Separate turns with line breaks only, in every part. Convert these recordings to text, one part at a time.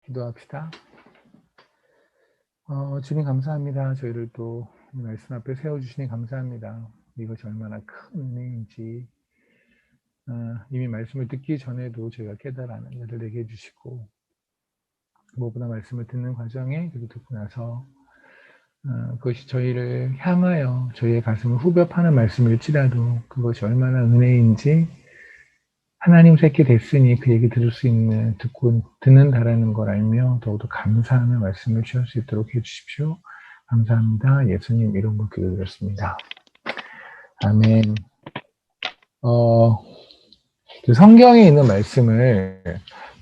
기도합시다. 주님 감사합니다. 저희를 또 말씀 앞에 세워주시니 감사합니다. 이것이 얼마나 큰 은혜인지 이미 말씀을 듣기 전에도 저희가 깨달아는 일을 내게 해주시고, 무엇보다 말씀을 듣는 과정에 그리고 듣고 나서 그것이 저희를 향하여 저희의 가슴을 후벼 파는 말씀일지라도 그것이 얼마나 은혜인지, 하나님 새끼 됐으니 그 얘기 들을 수 있는, 듣는다라는 걸 알며 더욱더 감사하며 말씀을 취할 수 있도록 해주십시오. 감사합니다. 예수님 이름으로 기도드렸습니다. 아멘. 그 성경에 있는 말씀을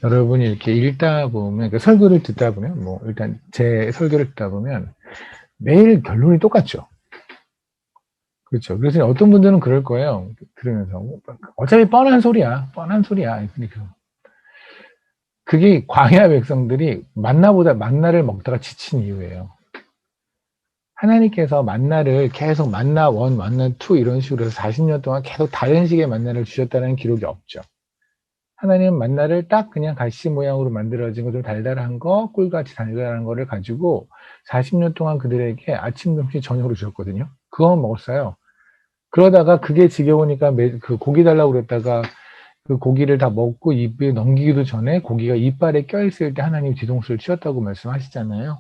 여러분이 이렇게 읽다 보면, 그 설교를 듣다 보면, 일단 제 설교를 듣다 보면 매일 결론이 똑같죠. 그렇죠. 그래서 어떤 분들은 그럴 거예요. 들으면서 어차피 뻔한 소리야. 그러니까 그게 광야 백성들이 만나를 먹다가 지친 이유예요. 하나님께서 만나를 계속 만나 1, 만나 2 이런 식으로 해서 40년 동안 계속 다른 식의 만나를 주셨다는 기록이 없죠. 하나님은 만나를 딱 그냥 가시 모양으로 만들어진 거, 좀 달달한 거, 꿀같이 달달한 거를 가지고 40년 동안 그들에게 아침, 점심, 저녁으로 주셨거든요. 그거만 먹었어요. 그러다가 그게 지겨우니까 그 고기 달라고 그랬다가 그 고기를 다 먹고 입에 넘기기도 전에 고기가 이빨에 껴있을 때 하나님 뒤통수를 치었다고 말씀하시잖아요.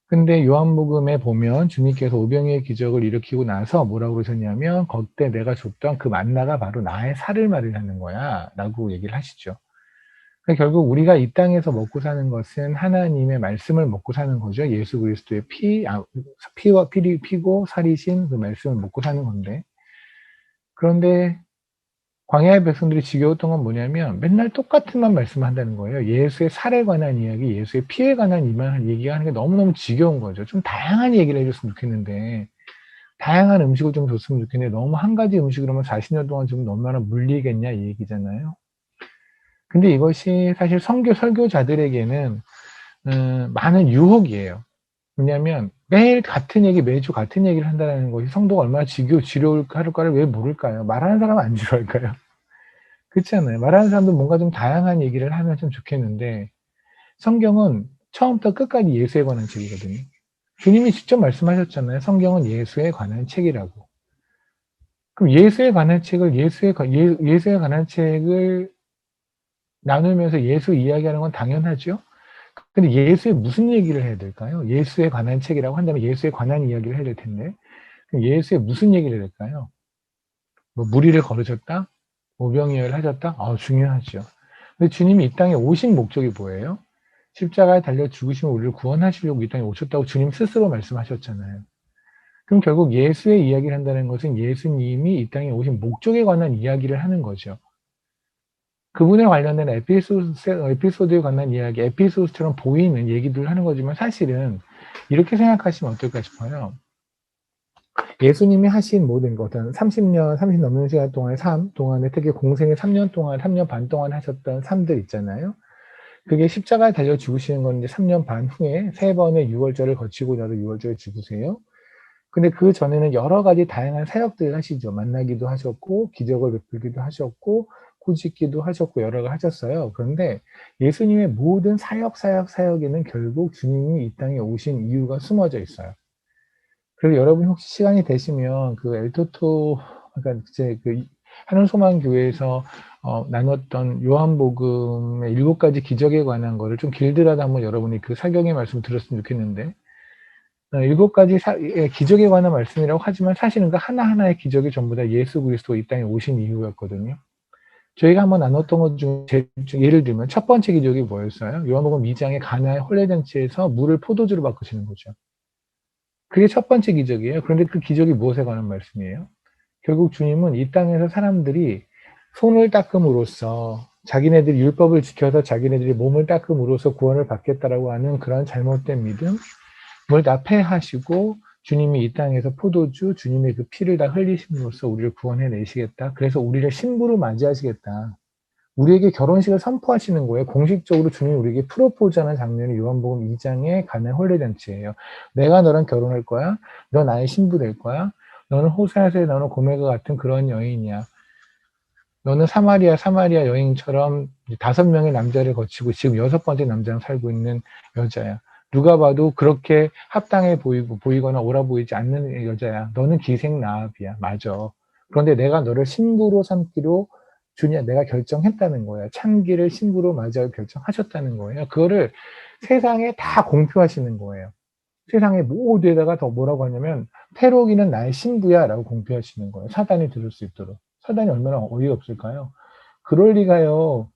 근데 요한복음에 보면 주님께서 오병이의 기적을 일으키고 나서 뭐라고 그러셨냐면, 그때 내가 줬던 그 만나가 바로 나의 살을 말하는 거야 라고 얘기를 하시죠. 그러니까 결국 우리가 이 땅에서 먹고 사는 것은 하나님의 말씀을 먹고 사는 거죠. 예수 그리스도의 피고 살이신 그 말씀을 먹고 사는 건데, 그런데 광야의 백성들이 지겨웠던 건 뭐냐면 맨날 똑같은 만 말씀한다는 거예요. 예수의 살에 관한 이야기, 예수의 피에 관한 얘기가 하는 게 너무너무 지겨운 거죠. 좀 다양한 얘기를 해줬으면 좋겠는데, 다양한 음식을 좀 줬으면 좋겠는데, 너무 한 가지 음식으로만 40년 동안 좀 얼마나 물리겠냐 이 얘기잖아요. 근데 이것이 사실 설교자들에게는 많은 유혹이에요. 왜냐하면 매일 같은 얘기, 매주 같은 얘기를 한다는 것이 성도가 얼마나 지겨울까를 왜 모를까요? 말하는 사람은 안 지루할까요? 그렇지 않아요? 말하는 사람도 뭔가 좀 다양한 얘기를 하면 좀 좋겠는데, 성경은 처음부터 끝까지 예수에 관한 책이거든요. 주님이 직접 말씀하셨잖아요. 성경은 예수에 관한 책이라고. 그럼 예수에 관한 책을 나누면서 예수 이야기하는 건 당연하죠. 근데 예수의 무슨 얘기를 해야 될까요? 예수에 관한 책이라고 한다면 예수에 관한 이야기를 해야 될 텐데, 그럼 예수의 무슨 얘기를 해야 될까요? 무리를 걸으셨다? 오병이어를 하셨다? 중요하죠. 근데 주님이 이 땅에 오신 목적이 뭐예요? 십자가에 달려 죽으시면 우리를 구원하시려고 이 땅에 오셨다고 주님 스스로 말씀하셨잖아요. 그럼 결국 예수의 이야기를 한다는 것은 예수님이 이 땅에 오신 목적에 관한 이야기를 하는 거죠. 그분에 관련된 에피소드에 관한 이야기, 에피소드처럼 보이는 얘기들을 하는 거지만, 사실은 이렇게 생각하시면 어떨까 싶어요. 예수님이 하신 모든 것, 어떤 30 넘는 시간 동안의 삶 동안에, 특히 공생의 3년 반 동안 하셨던 삶들 있잖아요. 그게 십자가에 달려 죽으시는 건 이제 3년 반 후에 3번의 유월절을 거치고 나서 유월절에 죽으세요. 근데 그 전에는 여러 가지 다양한 사역들을 하시죠. 만나기도 하셨고, 기적을 베풀기도 하셨고, 꾸짖기도 하셨고, 여러 가지 하셨어요. 그런데 예수님의 모든 사역에는 결국 주님이 이 땅에 오신 이유가 숨어져 있어요. 그래서 여러분 혹시 시간이 되시면 그 엘토토, 그러니까 이제 그 하늘소망교회에서 나눴던 요한복음의 7가지 기적에 관한 거를 좀 길더라도 한번 여러분이 그 사경의 말씀을 들었으면 좋겠는데, 7가지 기적에 관한 말씀이라고 하지만 사실은 그 하나하나의 기적이 전부 다 예수 그리스도 이 땅에 오신 이유였거든요. 저희가 한번 나눴던 것 중에 예를 들면 첫 번째 기적이 뭐였어요? 요한복음 2장의 가나의 혼례잔치에서 물을 포도주로 바꾸시는 거죠. 그게 첫 번째 기적이에요. 그런데 그 기적이 무엇에 관한 말씀이에요? 결국 주님은 이 땅에서 사람들이 손을 닦음으로써, 자기네들이 율법을 지켜서 자기네들이 몸을 닦음으로써 구원을 받겠다라고 하는 그런 잘못된 믿음을 다 폐하시고, 주님이 이 땅에서 포도주, 주님의 그 피를 다 흘리심으로써 우리를 구원해 내시겠다. 그래서 우리를 신부로 맞이하시겠다. 우리에게 결혼식을 선포하시는 거예요. 공식적으로 주님이 우리에게 프로포즈하는 장면이 요한복음 2장의 가나의 혼례잔치예요. 내가 너랑 결혼할 거야. 너 나의 신부 될 거야. 너는 호세아서에 나오는 고멜과 같은 그런 여인이야. 너는 사마리아 여인처럼 5명의 남자를 거치고 지금 6번째 남자랑 살고 있는 여자야. 누가 봐도 그렇게 합당해 보이거나 옳아 보이지 않는 여자야. 너는 기생나합이야. 맞아. 그런데 내가 너를 신부로 삼기로 내가 결정했다는 거야. 창기를 신부로 맞이할 결정하셨다는 거예요. 그거를 세상에 다 공표하시는 거예요. 세상의 모두에다가 더 뭐라고 하냐면 페로기는 나의 신부야 라고 공표하시는 거예요. 사단이 들을 수 있도록. 사단이 얼마나 어이없을까요? 그럴 리가요.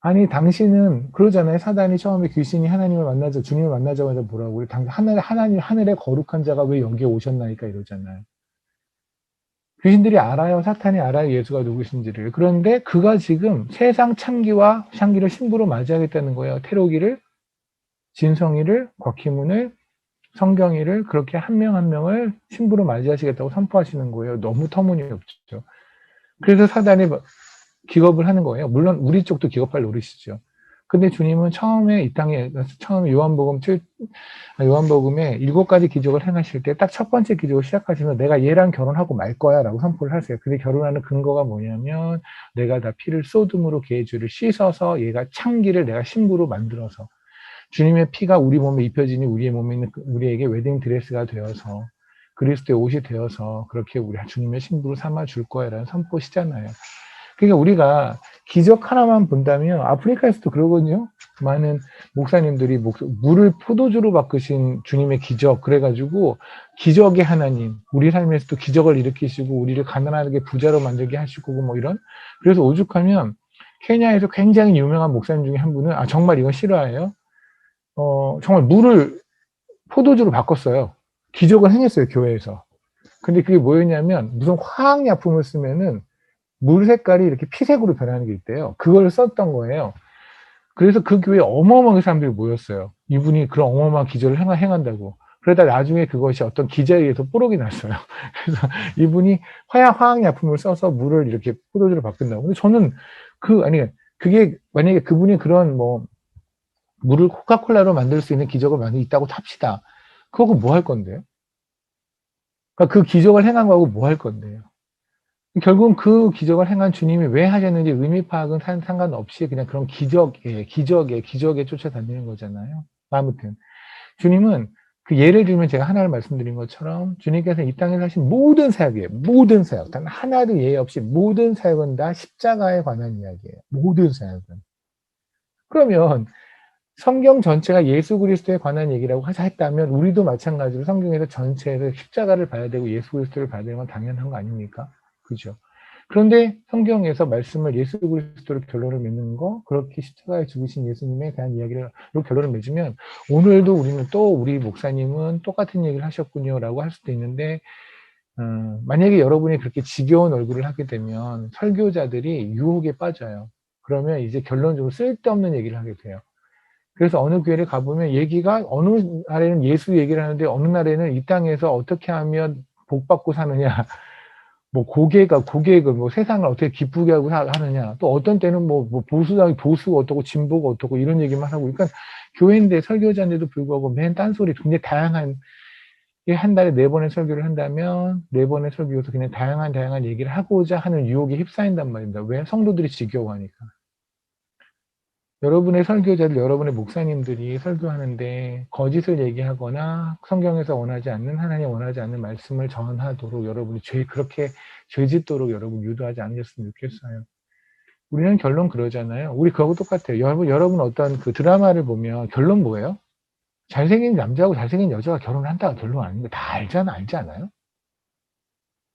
아니 당신은 그러잖아요. 사단이 처음에 귀신이 하나님을 만나자 주님을 만나자마자 뭐라고 우리 하나님 하늘의 거룩한 자가 왜 여기에 오셨나이까 이러잖아요. 귀신들이 알아요. 사탄이 알아요. 예수가 누구신지를. 그런데 그가 지금 세상 창기와 샹기를 신부로 맞이하겠다는 거예요. 테로기를, 진성이를, 곽희문을, 성경이를 그렇게 한 명 한 명을 신부로 맞이하시겠다고 선포하시는 거예요. 너무 터무니없죠. 그래서 사단이 기겁을 하는 거예요. 물론 우리 쪽도 기겁할 노릇이죠. 근데 주님은 처음에 이 땅에 처음에 요한복음에 7가지 기적을 행하실 때 딱 첫 번째 기적을 시작하시면 내가 얘랑 결혼하고 말 거야 라고 선포를 하세요. 근데 결혼하는 근거가 뭐냐면 내가 다 피를 쏟음으로 그의 죄를 씻어서 얘가 창기를 내가 신부로 만들어서 주님의 피가 우리 몸에 입혀지니 우리의 몸에 있는 우리에게 웨딩 드레스가 되어서 그리스도의 옷이 되어서 그렇게 우리 주님의 신부로 삼아 줄 거야라는 선포시잖아요. 그러니까 우리가 기적 하나만 본다면 아프리카에서도 그러거든요. 많은 목사님들이 물을 포도주로 바꾸신 주님의 기적 그래가지고 기적의 하나님 우리 삶에서도 기적을 일으키시고 우리를 가난하게 부자로 만들게 하시고 뭐 이런 그래서 오죽하면 케냐에서 굉장히 유명한 목사님 중에 한 분은 정말 이건 실화예요. 정말 물을 포도주로 바꿨어요. 기적을 행했어요, 교회에서. 근데 그게 뭐였냐면, 무슨 화학약품을 쓰면은 물 색깔이 이렇게 피색으로 변하는 게 있대요. 그걸 썼던 거예요. 그래서 그 교회에 어마어마하게 사람들이 모였어요. 이분이 그런 어마어마한 기적을 행한다고. 그러다 나중에 그것이 어떤 기자에 의해서 뽀록이 났어요. 그래서 이분이 화학약품을 써서 물을 이렇게 포도주로 바꾼다고. 근데 저는 그게 만약에 그분이 그런 물을 코카콜라로 만들 수 있는 기적을 많이 있다고 합시다. 그거 뭐 할 건데요? 그러니까 그 기적을 행한 거하고 뭐 할 건데요? 결국은 그 기적을 행한 주님이 왜 하셨는지 의미 파악은 상관없이 그냥 그런 기적에 쫓아다니는 거잖아요. 아무튼 주님은 그 예를 들면 제가 하나를 말씀드린 것처럼 주님께서 이 땅에 하신 모든 사역이에요. 모든 사역. 단 하나도 예외 없이 모든 사역은 다 십자가에 관한 이야기예요. 모든 사역은. 그러면 성경 전체가 예수 그리스도에 관한 얘기라고 했다면 우리도 마찬가지로 성경에서 전체에서 십자가를 봐야 되고 예수 그리스도를 봐야 되는 건 당연한 거 아닙니까? 그죠? 그런데 성경에서 말씀을 예수 그리스도로 결론을 맺는 거 그렇게 십자가에 죽으신 예수님에 대한 이야기를 결론을 맺으면 오늘도 우리는 또 우리 목사님은 똑같은 얘기를 하셨군요 라고 할 수도 있는데 만약에 여러분이 그렇게 지겨운 얼굴을 하게 되면 설교자들이 유혹에 빠져요. 그러면 이제 결론적으로 쓸데없는 얘기를 하게 돼요. 그래서 어느 교회를 가보면 얘기가 어느 날에는 예수 얘기를 하는데 어느 날에는 이 땅에서 어떻게 하면 복 받고 사느냐, 뭐 고객을 뭐 세상을 어떻게 기쁘게 하고 하느냐, 또 어떤 때는 뭐 보수가 어떻고 진보가 어떻고 이런 얘기만 하고, 그러니까 교회인데 설교자인데도 불구하고 맨 딴소리, 굉장히 다양한 한 달에 4번의 설교를 한다면 4번의 설교에서 그냥 다양한 얘기를 하고자 하는 유혹에 휩싸인단 말입니다. 왜? 성도들이 지겨워하니까. 여러분의 설교자들, 여러분의 목사님들이 설교하는데 거짓을 얘기하거나 성경에서 원하지 않는 하나님 원하지 않는 말씀을 전하도록 여러분이 그렇게 죄짓도록 여러분 유도하지 않으셨으면 좋겠어요. 우리는 결론 그러잖아요. 우리 그거하고 똑같아요. 여러분 어떤 그 드라마를 보면 결론 뭐예요? 잘생긴 남자하고 잘생긴 여자가 결혼한다가 결론 아닙니다. 다 알지 않아요?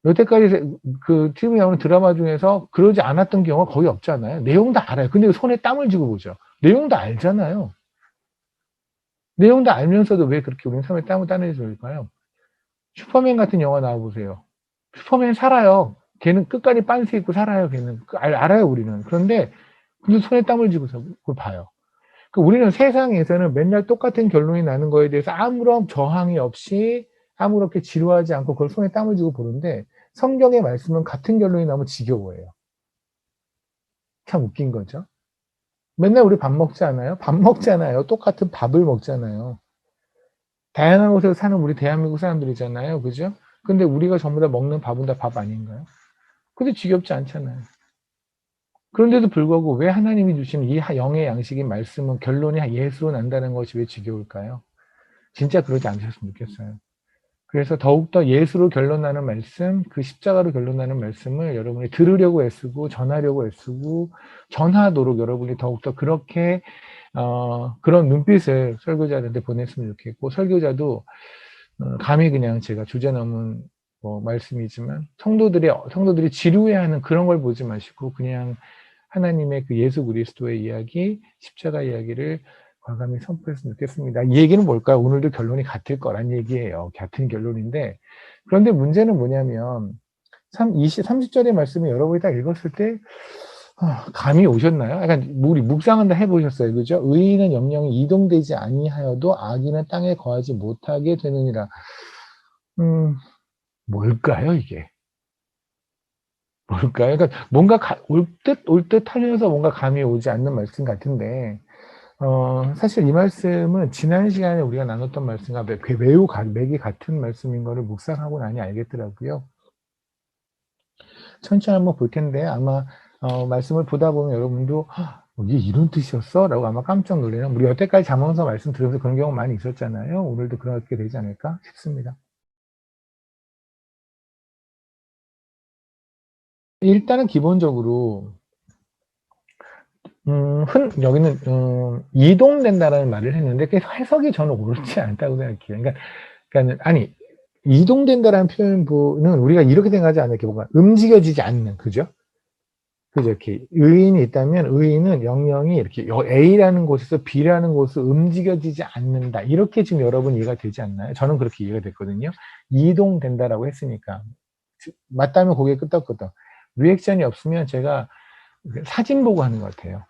여태까지 그 TV 나오는 드라마 중에서 그러지 않았던 경우가 거의 없잖아요. 내용 다 알아요. 근데 손에 땀을 쥐고 보죠. 내용 다 알잖아요. 내용 다 알면서도 왜 그렇게 우리는 손에 땀을 따내지 않을까요? 슈퍼맨 같은 영화 나와보세요. 슈퍼맨 살아요. 걔는 끝까지 빤스 입고 살아요. 걔는 알아요 우리는. 그런데 손에 땀을 쥐고서 그걸 봐요. 우리는 세상에서는 맨날 똑같은 결론이 나는 거에 대해서 아무런 저항이 없이 아무렇게 지루하지 않고 그걸 손에 땀을 쥐고 보는데 성경의 말씀은 같은 결론이 나오면 지겨워해요. 참 웃긴 거죠. 맨날 우리 밥 먹지 않아요? 밥 먹잖아요. 똑같은 밥을 먹잖아요. 다양한 곳에서 사는 우리 대한민국 사람들이잖아요. 그죠? 근데 우리가 전부 다 먹는 밥은 다 밥 아닌가요? 근데 지겹지 않잖아요. 그런데도 불구하고 왜 하나님이 주신 이 영의 양식인 말씀은 결론이 예수로 난다는 것이 왜 지겨울까요? 진짜 그러지 않으셨으면 좋겠어요. 그래서 더욱더 예수로 결론나는 말씀, 그 십자가로 결론나는 말씀을 여러분이 들으려고 애쓰고 전하려고 애쓰고 전하도록 여러분이 더욱더 그렇게 그런 눈빛을 설교자들한테 보냈으면 좋겠고, 설교자도 감히 그냥 제가 주제 넘은 말씀이지만 성도들이 지루해하는 그런 걸 보지 마시고 그냥 하나님의 그 예수 그리스도의 이야기, 십자가 이야기를 과감히 선포했으면 좋겠습니다. 이 얘기는 뭘까요? 오늘도 결론이 같을 거란 얘기예요. 같은 결론인데, 그런데 문제는 뭐냐면 30절의 말씀을 여러분이 딱 읽었을 때 감이 오셨나요? 약간 우리 묵상은 다 해보셨어요, 그죠? 의인은 영영이 이동되지 아니하여도 악인은 땅에 거하지 못하게 되느니라. 뭘까요, 이게? 뭘까요? 그러니까 뭔가 올 듯 하면서 뭔가 감이 오지 않는 말씀 같은데, 사실 이 말씀은 지난 시간에 우리가 나눴던 말씀과 매우 맥이 같은 말씀인 거를 묵상하고 나니 알겠더라고요. 천천히 한번 볼 텐데, 아마, 말씀을 보다 보면 여러분도, 이게 이런 뜻이었어? 라고 아마 깜짝 놀래요. 우리 여태까지 잠언서 말씀 들으면서 그런 경우 많이 있었잖아요. 오늘도 그렇게 되지 않을까 싶습니다. 일단은 기본적으로, 여기는, 이동된다라는 말을 했는데, 그 해석이 저는 옳지 않다고 생각해요. 아니, 이동된다라는 표현은 우리가 이렇게 생각하지 않을게 뭔가 움직여지지 않는, 그죠? 그죠? 이렇게 의인이 있다면 의인은 영영이 이렇게 A라는 곳에서 B라는 곳으로 움직여지지 않는다. 이렇게 지금 여러분 이해가 되지 않나요? 저는 그렇게 이해가 됐거든요. 이동된다라고 했으니까. 맞다면 고개 끄덕끄덕. 리액션이 없으면 제가 사진 보고 하는 것 같아요.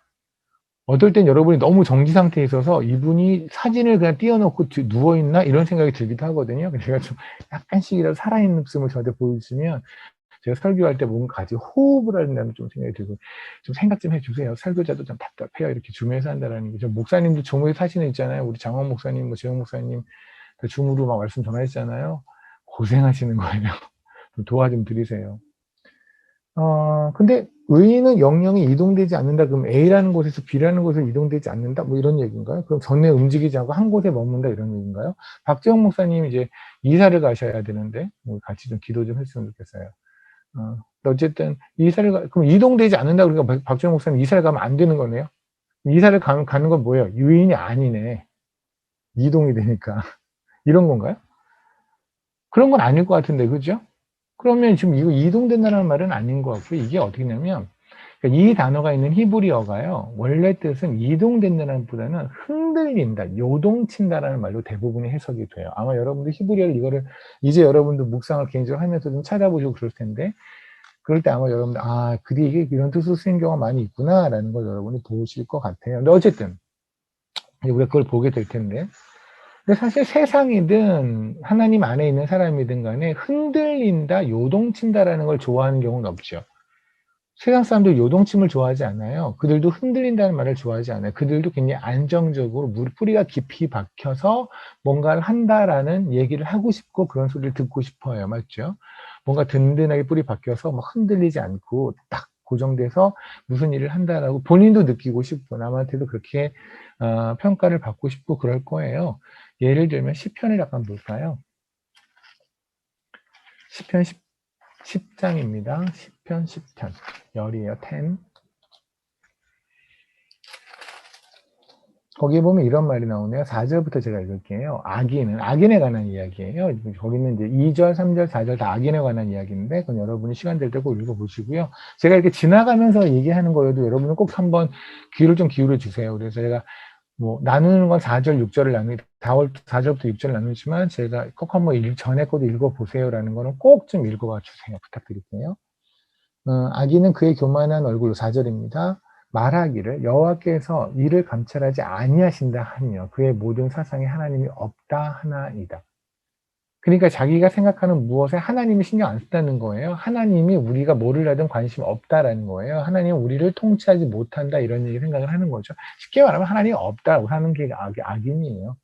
어떨 땐 여러분이 너무 정지 상태에 있어서 이분이 사진을 그냥 띄워놓고 누워있나? 이런 생각이 들기도 하거든요. 제가 좀 약간씩이라도 살아있는 모습을 저한테 보여주시면 제가 설교할 때 뭔가 같이 호흡을 한다는 좀 생각이 들고, 좀 생각 좀 해주세요. 설교자도 좀 답답해요. 이렇게 줌에서 한다라는 게. 목사님도 줌에 사진을 있잖아요. 우리 장원 목사님, 재영 목사님, 줌으로 막 말씀 전하시잖아요. 고생하시는 거예요. 좀 도와 좀 드리세요. 근데 의인은 영영이 이동되지 않는다. 그럼 A라는 곳에서 B라는 곳으로 이동되지 않는다? 뭐 이런 얘기인가요? 그럼 전에 움직이지 않고 한 곳에 머문다 이런 얘기인가요? 박재홍 목사님 이제 이사를 가셔야 되는데, 같이 좀 기도 좀 했으면 좋겠어요. 어쨌든 그럼 이동되지 않는다. 그러니까 박재홍 목사님 이사를 가면 안 되는 거네요? 이사를 가는 건 뭐예요? 유인이 아니네. 이동이 되니까. 이런 건가요? 그런 건 아닐 것 같은데, 그죠? 그러면 지금 이거 이동된다는 말은 아닌 것 같고요. 이게 어떻게 냐면, 이 단어가 있는 히브리어가요, 원래 뜻은 이동된다는 보다는 흔들린다, 요동친다라는 말로 대부분이 해석이 돼요. 아마 여러분들 히브리어를 이거를 이제 여러분들 묵상을 개인적으로 하면서 좀 찾아보시고 그럴 텐데, 그럴 때 아마 여러분들, 그게 이게 이런 뜻으로 쓰인 경우가 많이 있구나라는 걸 여러분이 보실 것 같아요. 근데 어쨌든, 우리가 그걸 보게 될 텐데, 근데 사실 세상이든 하나님 안에 있는 사람이든 간에 흔들린다, 요동친다라는 걸 좋아하는 경우는 없죠. 세상 사람들 요동침을 좋아하지 않아요. 그들도 흔들린다는 말을 좋아하지 않아요. 그들도 굉장히 안정적으로 뿌리가 깊이 박혀서 뭔가를 한다라는 얘기를 하고 싶고 그런 소리를 듣고 싶어요. 맞죠? 뭔가 든든하게 뿌리 박혀서 막 흔들리지 않고 딱 고정돼서 무슨 일을 한다라고 본인도 느끼고 싶고 남한테도 그렇게 평가를 받고 싶고 그럴 거예요. 예를 들면 시편을 약간 볼까요? 시편 10장입니다. 시편 10편. 열이에요. 10. 거기에 보면 이런 말이 나오네요. 4절부터 제가 읽을게요. 악인에 관한 이야기예요. 거기는 이제 2절, 3절, 4절 다 악인에 관한 이야기인데, 그건 여러분이 시간 될 때 꼭 읽어보시고요. 제가 이렇게 지나가면서 얘기하는 거여도 여러분은 꼭 한번 귀를 좀 기울여 주세요. 그래서 제가 나누는 건 4절, 6절을 4절부터 6절을 나누지만 제가 꼭 한번 전에 것도 읽어보세요라는 거는 꼭 좀 읽어봐 주세요. 부탁드릴게요. 악인은 그의 교만한 얼굴로 4절입니다. 말하기를 여호와께서 이를 감찰하지 아니하신다 하며 그의 모든 사상에 하나님이 없다 하나이다. 그러니까 자기가 생각하는 무엇에 하나님이 신경 안 쓴다는 거예요. 하나님이 우리가 뭐를 하든 관심 없다라는 거예요. 하나님은 우리를 통치하지 못한다 이런 얘기 생각을 하는 거죠. 쉽게 말하면 하나님이 없다고 하는 게 악인이에요.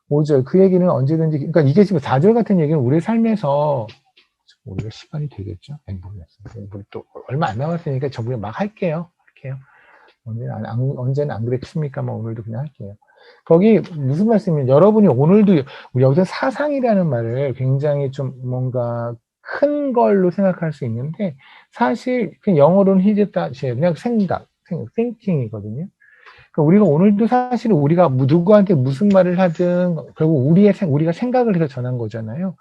5절 그 얘기는 언제든지, 그러니까 이게 지금 4절 같은 얘기는 우리 삶에서 우리가 시간이 되겠죠? 모르겠어요. 우리 또 얼마 안 남았으니까 저번에 막 할게요. 언제는 안 그랬습니까? 오늘도 그냥 할게요. 거기 무슨 말씀이면 여러분이 오늘도 여기서 사상이라는 말을 굉장히 좀 뭔가 큰 걸로 생각할 수 있는데 사실 그냥 영어로는 히즈다시 그냥 thinking이거든요. 그러니까 우리가 오늘도 사실 우리가 누구한테 무슨 말을 하든 결국 우리가 생각을 해서 전한 거잖아요.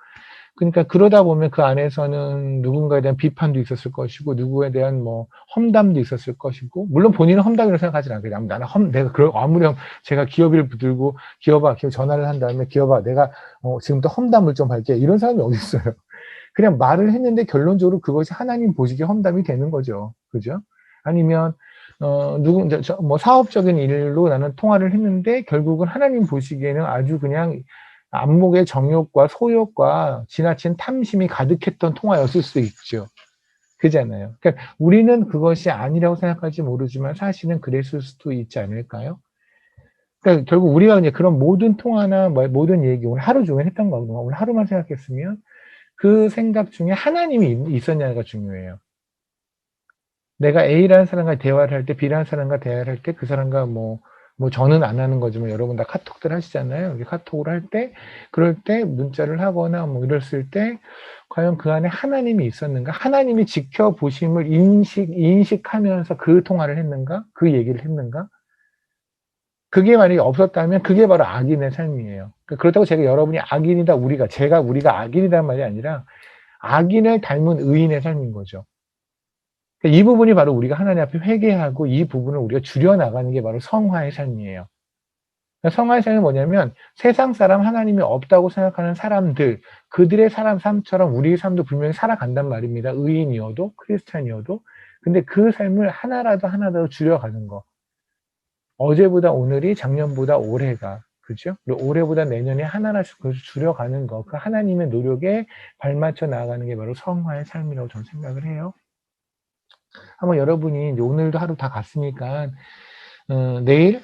그러니까 그러다 보면 그 안에서는 누군가에 대한 비판도 있었을 것이고 누구에 대한 험담도 있었을 것이고 물론 본인은 험담이라고 생각하지 않아요. 내가 아무리 제가 기업을 붙들고 기업 전화를 한 다음에 기업아 내가 지금부터 험담을 좀 할게 이런 사람이 어디 있어요. 그냥 말을 했는데 결론적으로 그것이 하나님 보시기에 험담이 되는 거죠. 그죠? 아니면 사업적인 일로 나는 통화를 했는데 결국은 하나님 보시기에는 아주 그냥 안목의 정욕과 소욕과 지나친 탐심이 가득했던 통화였을 수 있죠. 그잖아요. 그러니까 우리는 그것이 아니라고 생각할지 모르지만 사실은 그랬을 수도 있지 않을까요? 그러니까 결국 우리가 이제 그런 모든 통화나 모든 얘기 오늘 하루 종일 했던 거거든요. 오늘 하루만 생각했으면 그 생각 중에 하나님이 있었냐가 중요해요. 내가 A라는 사람과 대화를 할 때 B라는 사람과 대화를 할 때 그 사람과 저는 안 하는 거지만 여러분 다 카톡들 하시잖아요. 카톡을 할 때, 그럴 때 문자를 하거나 이랬을 때, 과연 그 안에 하나님이 있었는가? 하나님이 지켜보심을 인식하면서 그 통화를 했는가? 그 얘기를 했는가? 그게 만약에 없었다면 그게 바로 악인의 삶이에요. 그렇다고 제가 여러분이 악인이다, 우리가 악인이란 말이 아니라 악인을 닮은 의인의 삶인 거죠. 이 부분이 바로 우리가 하나님 앞에 회개하고 이 부분을 우리가 줄여나가는 게 바로 성화의 삶이에요. 성화의 삶이 뭐냐면 세상 사람 하나님이 없다고 생각하는 사람들 그들의 삶처럼 우리의 삶도 분명히 살아간단 말입니다. 의인이어도 크리스찬이어도. 근데 그 삶을 하나라도 줄여가는 거. 어제보다 오늘이 작년보다 올해가 그죠? 그리고 올해보다 내년에 하나씩 줄여가는 거. 그 하나님의 노력에 발맞춰 나아가는 게 바로 성화의 삶이라고 저는 생각을 해요. 한번 여러분이 오늘도 하루 다 갔으니까 내일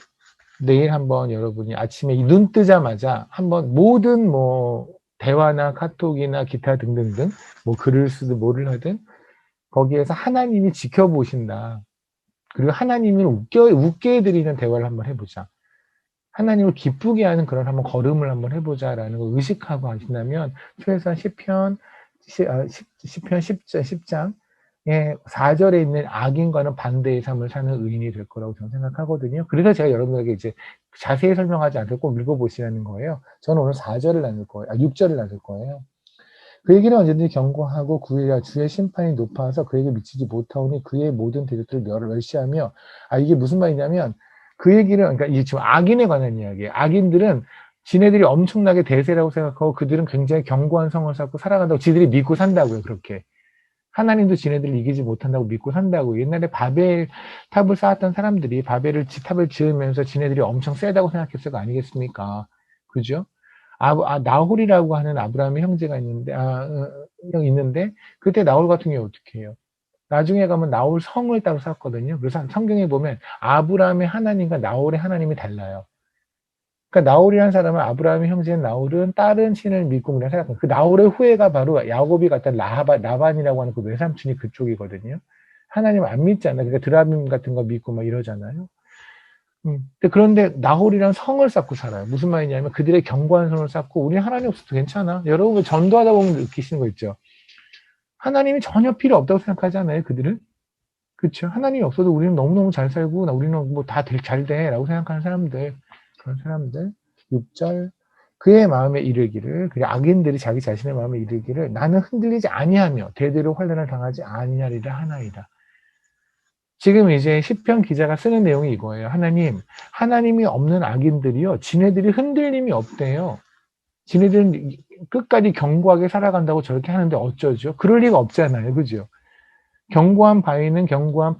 한번 여러분이 아침에 눈 뜨자마자 한번 모든 대화나 카톡이나 기타 등등등 글을 쓰든 뭐를 하든 거기에서 하나님이 지켜보신다. 그리고 하나님을 웃게 해드리는 대화를 한번 해보자. 하나님을 기쁘게 하는 그런 한번 걸음을 한번 해보자라는 걸 의식하고 하신다면 최소한 시편 10장 4절에 있는 악인과는 반대의 삶을 사는 의인이 될 거라고 저는 생각하거든요. 그래서 제가 여러분에게 이제 자세히 설명하지 않고 꼭 읽어보시라는 거예요. 저는 오늘 4절을 나눌 거예요. 6절을 나눌 거예요. 그에게는 언제든지 경고하고 구해야 주의 심판이 높아서 그에게 미치지 못하오니 그의 모든 대적들을 멸시하며 이게 무슨 말이냐면 그 얘기를 그러니까 이게 지금 악인에 관한 이야기예요. 악인들은 지네들이 엄청나게 대세라고 생각하고 그들은 굉장히 견고한 성을 쌓고 살아간다고 지들이 믿고 산다고요. 그렇게. 하나님도 지네들을 이기지 못한다고 믿고 산다고. 옛날에 바벨 탑을 쌓았던 사람들이 탑을 지으면서 지네들이 엄청 세다고 생각했을 거 아니겠습니까? 그죠? 나홀이라고 하는 아브라함의 형제가 있는데 그때 나홀 같은 경우 어떻게 해요? 나중에 가면 나홀 성을 따로 쌓았거든요. 그래서 성경에 보면 아브라함의 하나님과 나홀의 하나님이 달라요. 그러니까 나홀이라는 사람은 아브라함의 형제인 나홀은 다른 신을 믿고 그냥 생각합니다. 그 나홀의 후예가 바로 야곱이 갖다 라반이라고 하는 그 외삼촌이 그쪽이거든요. 하나님을 안 믿잖아요. 그러니까 드라빔 같은 거 믿고 이러잖아요. 그런데 나홀이랑 성을 쌓고 살아요. 무슨 말이냐면 그들의 견고한 성을 쌓고 우리 하나님 없어도 괜찮아. 여러분 전도하다 보면 느끼시는 거 있죠. 하나님이 전혀 필요 없다고 생각하잖아요. 그들은. 그렇죠. 하나님이 없어도 우리는 너무너무 잘 살고 우리는 다 잘 돼 라고 생각하는 사람들. 그런 사람들. 6절 그의 마음에 이르기를 그리고 악인들이 자기 자신의 마음에 이르기를 나는 흔들리지 아니하며 대대로 환난을 당하지 아니하리라 하나이다. 지금 이제 시편 기자가 쓰는 내용이 이거예요. 하나님이 없는 악인들이요. 지네들이 흔들림이 없대요. 지네들은 끝까지 견고하게 살아간다고 저렇게 하는데 어쩌죠? 그럴 리가 없잖아요. 그죠? 견고한 바위는 견고한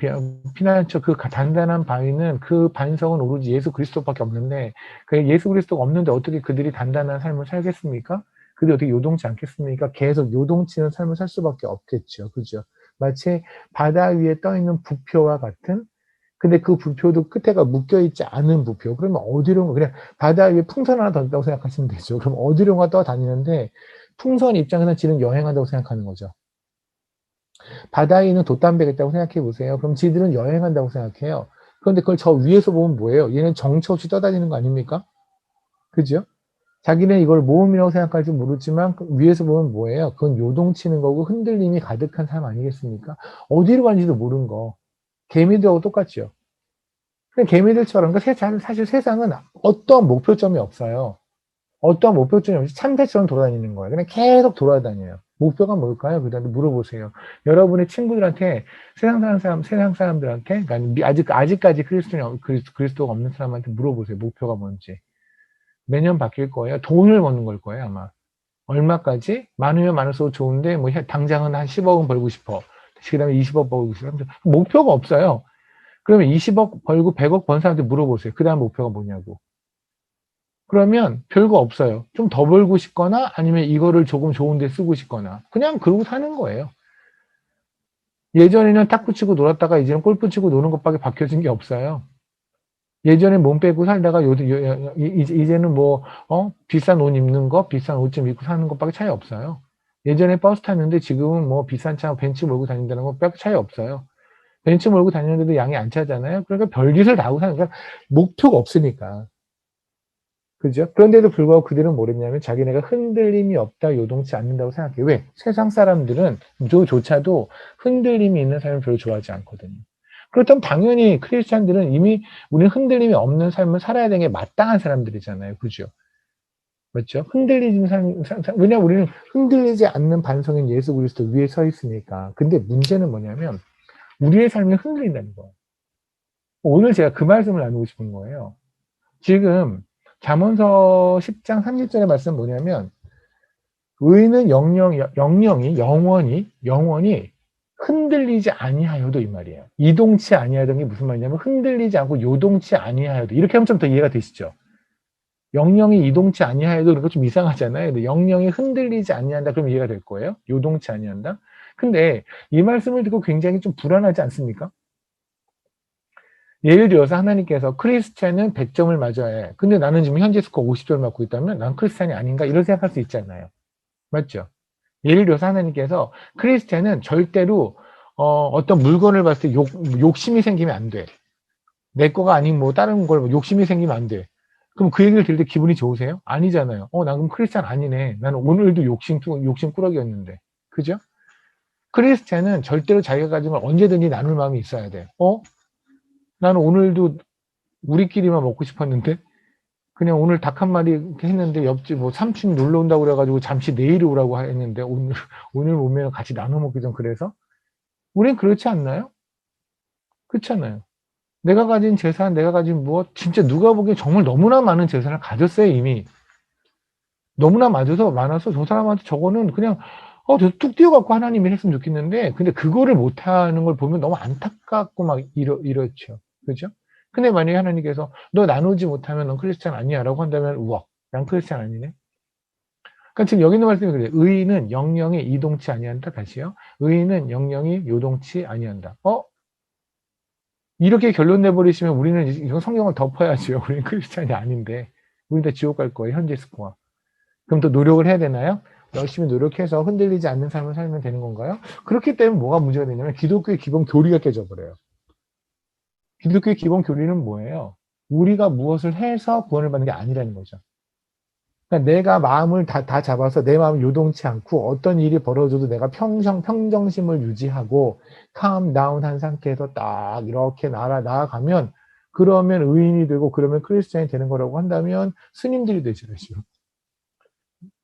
피난처 그 단단한 바위는 그 반석은 오로지 예수 그리스도밖에 없는데 예수 그리스도가 없는데 어떻게 그들이 단단한 삶을 살겠습니까? 그들이 어떻게 요동치 않겠습니까? 계속 요동치는 삶을 살 수밖에 없겠죠. 그죠? 마치 바다 위에 떠있는 부표와 같은 근데 그 부표도 끝에가 묶여있지 않은 부표. 그러면 어디론가 그냥 바다 위에 풍선 하나 더 있다고 생각하시면 되죠. 그럼 어디론가 떠다니는데 풍선 입장에서는 지금 여행한다고 생각하는 거죠. 바다에 있는 돛담배가 있다고 생각해 보세요. 그럼 지들은 여행한다고 생각해요. 그런데 그걸 저 위에서 보면 뭐예요? 얘는 정처 없이 떠다니는 거 아닙니까? 그죠? 자기는 이걸 모험이라고 생각할지 모르지만 위에서 보면 뭐예요? 그건 요동치는 거고 흔들림이 가득한 삶 아니겠습니까? 어디로 가는지도 모르는 거. 개미들하고 똑같죠. 개미들처럼 사실 세상은 어떠한 목표점이 없어요. 어떠한 목표점이 없이 참새처럼 돌아다니는 거예요. 그냥 계속 돌아다녀요. 목표가 뭘까요? 그다음에 물어보세요. 여러분의 친구들한테 세상 사람들한테, 그러니까 아직까지 그리스도가 없는 사람한테 물어보세요. 목표가 뭔지. 매년 바뀔 거예요. 돈을 버는 걸 거예요, 아마. 얼마까지? 많으면 많을수록 좋은데, 뭐, 당장은 한 10억은 벌고 싶어. 그 다음에 20억 벌고 싶어. 목표가 없어요. 그러면 20억 벌고 100억 번 사람한테 물어보세요. 그 다음 목표가 뭐냐고. 그러면 별거 없어요. 좀 더 벌고 싶거나 아니면 이거를 조금 좋은 데 쓰고 싶거나 그냥 그러고 사는 거예요. 예전에는 탁구 치고 놀았다가 이제는 골프 치고 노는 것밖에 바뀌어진 게 없어요. 예전에 몸 빼고 살다가 이제는 뭐 비싼 옷 입는 거, 비싼 옷 좀 입고 사는 것밖에 차이 없어요. 예전에 버스 탔는데 지금은 뭐 비싼 차 벤츠 몰고 다닌다는 것밖에 차이 없어요. 벤츠 몰고 다니는데도 양이 안 차잖아요. 그러니까 별짓을 다 하고 사는 거야. 목표가 없으니까. 그죠? 그런데도 불구하고 그들은 뭐랬냐면 자기네가 흔들림이 없다, 요동치 않는다고 생각해요. 왜? 세상 사람들은 조차도 흔들림이 있는 삶을 별로 좋아하지 않거든요. 그렇다면 당연히 크리스찬들은 이미 우리는 흔들림이 없는 삶을 살아야 되는 게 마땅한 사람들이잖아요. 그죠? 그렇죠? 왜냐면 우리는 흔들리지 않는 반성인 예수 그리스도 위에 서 있으니까. 근데 문제는 뭐냐면 우리의 삶이 흔들린다는 거예요. 오늘 제가 그 말씀을 나누고 싶은 거예요. 지금 잠언서 10장 30절의 말씀 뭐냐면 의인은 영원히 흔들리지 아니하여도 이 말이에요. 이동치 아니하던 게 무슨 말이냐면 흔들리지 않고 요동치 아니하여도 이렇게 하면 좀 더 이해가 되시죠? 영영이 이동치 아니하여도 그러니까 좀 이상하잖아요. 근데 영영이 흔들리지 아니한다 그럼 이해가 될 거예요. 요동치 아니한다. 근데 이 말씀을 듣고 굉장히 좀 불안하지 않습니까? 예를 들어서 하나님께서 크리스찬은 100점을 맞아야 해. 근데 나는 지금 현재 스코어 50점을 맞고 있다면 난 크리스찬이 아닌가? 이런 생각할 수 있잖아요. 맞죠? 예를 들어서 하나님께서 크리스찬은 절대로 어떤 물건을 봤을 때 욕심이 생기면 안 돼. 내 거가 아닌 뭐 다른 걸 욕심이 생기면 안 돼. 그럼 그 얘기를 들을 때 기분이 좋으세요? 아니잖아요. 나 그럼 크리스찬 아니네. 나는 오늘도 욕심꾸러기였는데. 그죠? 크리스찬은 절대로 자기가 가진 걸 언제든지 나눌 마음이 있어야 돼. 나는 오늘도 우리끼리만 먹고 싶었는데 그냥 오늘 닭 한 마리 했는데 옆집 뭐 삼촌이 놀러 온다고 그래가지고 잠시 내일 오라고 했는데 오늘 오면 같이 나눠 먹기 좀 그래서 우린 그렇지 않나요? 그렇잖아요. 내가 가진 재산, 내가 가진 무엇 진짜 누가 보기엔 정말 너무나 많은 재산을 가졌어요 이미. 너무나 많아서 저 사람한테 저거는 그냥 뚝 뛰어갖고 하나님이 했으면 좋겠는데 근데 그거를 못하는 걸 보면 너무 안타깝고 막 이렇죠. 그죠? 근데 만약에 하나님께서 너 나누지 못하면 넌 크리스찬 아니야 라고 한다면 우와 난 크리스찬 아니네. 그러니까 지금 여기 있는 말씀이 그래요. 의인은 영영이 이동치 아니한다. 다시요. 의인은 영영이 요동치 아니한다. 이렇게 결론 내버리시면 우리는 이건 성경을 덮어야죠. 우리는 크리스찬이 아닌데 우린 다 지옥 갈 거예요. 현재 스코어. 그럼 또 노력을 해야 되나요? 열심히 노력해서 흔들리지 않는 삶을 살면 되는 건가요? 그렇기 때문에 뭐가 문제가 되냐면 기독교의 기본 교리가 깨져버려요. 기독교의 기본 교리는 뭐예요? 우리가 무엇을 해서 구원을 받는 게 아니라는 거죠. 그러니까 내가 마음을 다 잡아서 내 마음을 요동치 않고 어떤 일이 벌어져도 내가 평정심을 유지하고 calm down 한 상태에서 딱 이렇게 나아가면 그러면 의인이 되고 그러면 크리스찬이 되는 거라고 한다면 스님들이 되셔야죠.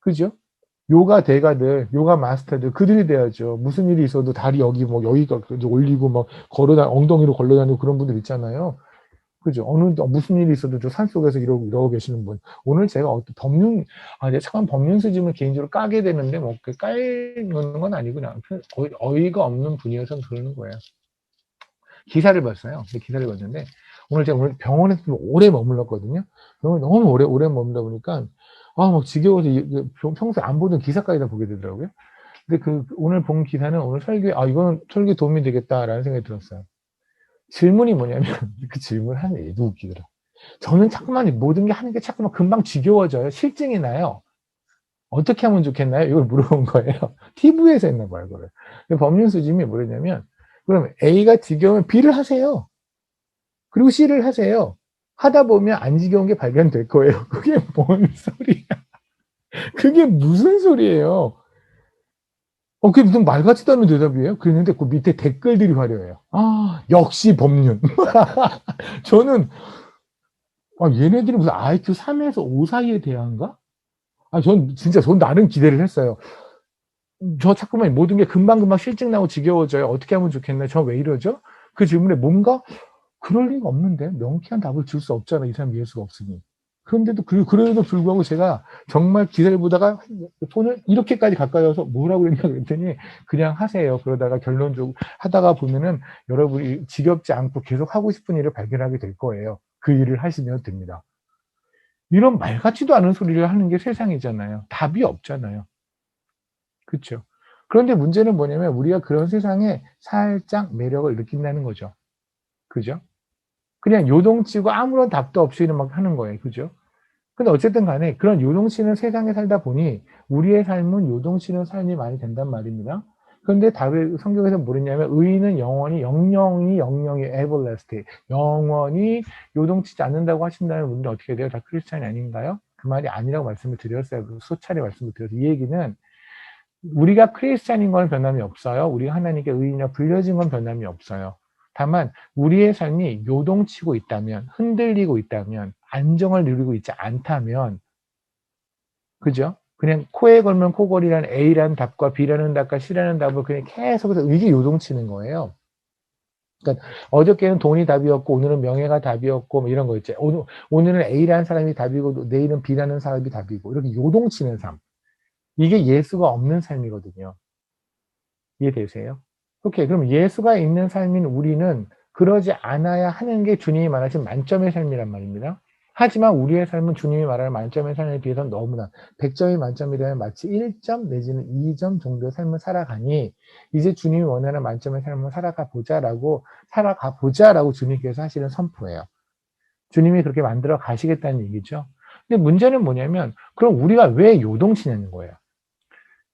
그죠? 요가 대가들, 요가 마스터들, 그들이 돼야죠. 무슨 일이 있어도 다리 여기가 올리고 막 엉덩이로 걸러다니고 그런 분들 있잖아요. 그죠? 무슨 일이 있어도 저 산속에서 이러고 계시는 분. 오늘 제가 이제 잠깐 법륜 스님을 개인적으로 까게 되는데, 까는 건 아니고, 그냥 어이가 없는 분이어서 그러는 거예요. 기사를 봤어요. 기사를 봤는데, 오늘 병원에서 좀 오래 머물렀거든요. 병원에 너무 오래 머물다 보니까, 막 지겨워서 평소에 안 보던 기사까지 다 보게 되더라고요. 근데 오늘 본 기사는 오늘 이거는 설교에 도움이 되겠다라는 생각이 들었어요. 질문이 뭐냐면, 그 질문 하는 게 너무 웃기더라. 저는 자꾸만 모든 게 하는 게 자꾸만 금방 지겨워져요. 실증이 나요. 어떻게 하면 좋겠나요? 이걸 물어본 거예요. TV에서 했나 봐요, 그걸. 법륜 수집이 뭐냐면, 그럼 A가 지겨우면 B를 하세요. 그리고 C를 하세요. 하다 보면 안 지겨운 게 발견될 거예요. 그게 뭔 소리야. 그게 무슨 소리예요. 그게 무슨 말 같지도 않은 대답이에요? 그랬는데 그 밑에 댓글들이 화려해요. 역시 법륜. 저는, 얘네들이 무슨 IQ 3에서 5 사이에 대한가? 전 나름 기대를 했어요. 저 자꾸만 모든 게 금방금방 실증 나고 지겨워져요. 어떻게 하면 좋겠나? 저 왜 이러죠? 그 질문에 뭔가 그럴 리가 없는데 명쾌한 답을 줄 수 없잖아. 이 사람 예수가 없으니. 그런데도 그래도 불구하고 제가 정말 기사를 보다가 손을 이렇게까지 가까이 와서 뭐라고 그랬냐 그랬더니 그냥 하세요. 그러다가 결론적으로 하다가 보면은 여러분이 지겹지 않고 계속 하고 싶은 일을 발견하게 될 거예요. 그 일을 하시면 됩니다. 이런 말 같지도 않은 소리를 하는 게 세상이잖아요. 답이 없잖아요. 그렇죠. 그런데 문제는 뭐냐면 우리가 그런 세상에 살짝 매력을 느낀다는 거죠. 그죠? 그냥 요동치고 아무런 답도 없이 막 하는 거예요. 그죠? 근데 어쨌든 간에 그런 요동치는 세상에 살다 보니 우리의 삶은 요동치는 삶이 많이 된단 말입니다. 그런데 답을 성경에서 뭐랬냐면 의인은 영원히 영영이 everlasting 영원히 요동치지 않는다고 하신다는 분들 어떻게 돼요? 다 크리스찬이 아닌가요? 그 말이 아니라고 말씀을 드렸어요. 수차례 말씀을 드려서 이 얘기는 우리가 크리스찬인 건 변함이 없어요. 우리가 하나님께 의인이라 불려진 건 변함이 없어요. 다만 우리의 삶이 요동치고 있다면, 흔들리고 있다면, 안정을 누리고 있지 않다면, 그죠? 그냥 코에 걸면 코걸이라는 A라는 답과 B라는 답과 C라는 답을 그냥 계속해서 이게 요동치는 거예요. 그러니까 어저께는 돈이 답이었고 오늘은 명예가 답이었고 뭐 이런 거 있죠. 오늘은 A라는 사람이 답이고 내일은 B라는 사람이 답이고 이렇게 요동치는 삶. 이게 예수가 없는 삶이거든요. 이해되세요? 오케이. 그럼 예수가 있는 삶인 우리는 그러지 않아야 하는 게 주님이 말하신 만점의 삶이란 말입니다. 하지만 우리의 삶은 주님이 말하는 만점의 삶에 비해서 너무나 100점이 만점이라면 마치 1점 내지는 2점 정도의 삶을 살아가니 이제 주님이 원하는 만점의 삶을 살아가 보자라고 주님께서 하시는 선포예요. 주님이 그렇게 만들어 가시겠다는 얘기죠. 근데 문제는 뭐냐면 그럼 우리가 왜 요동치냐는 거예요.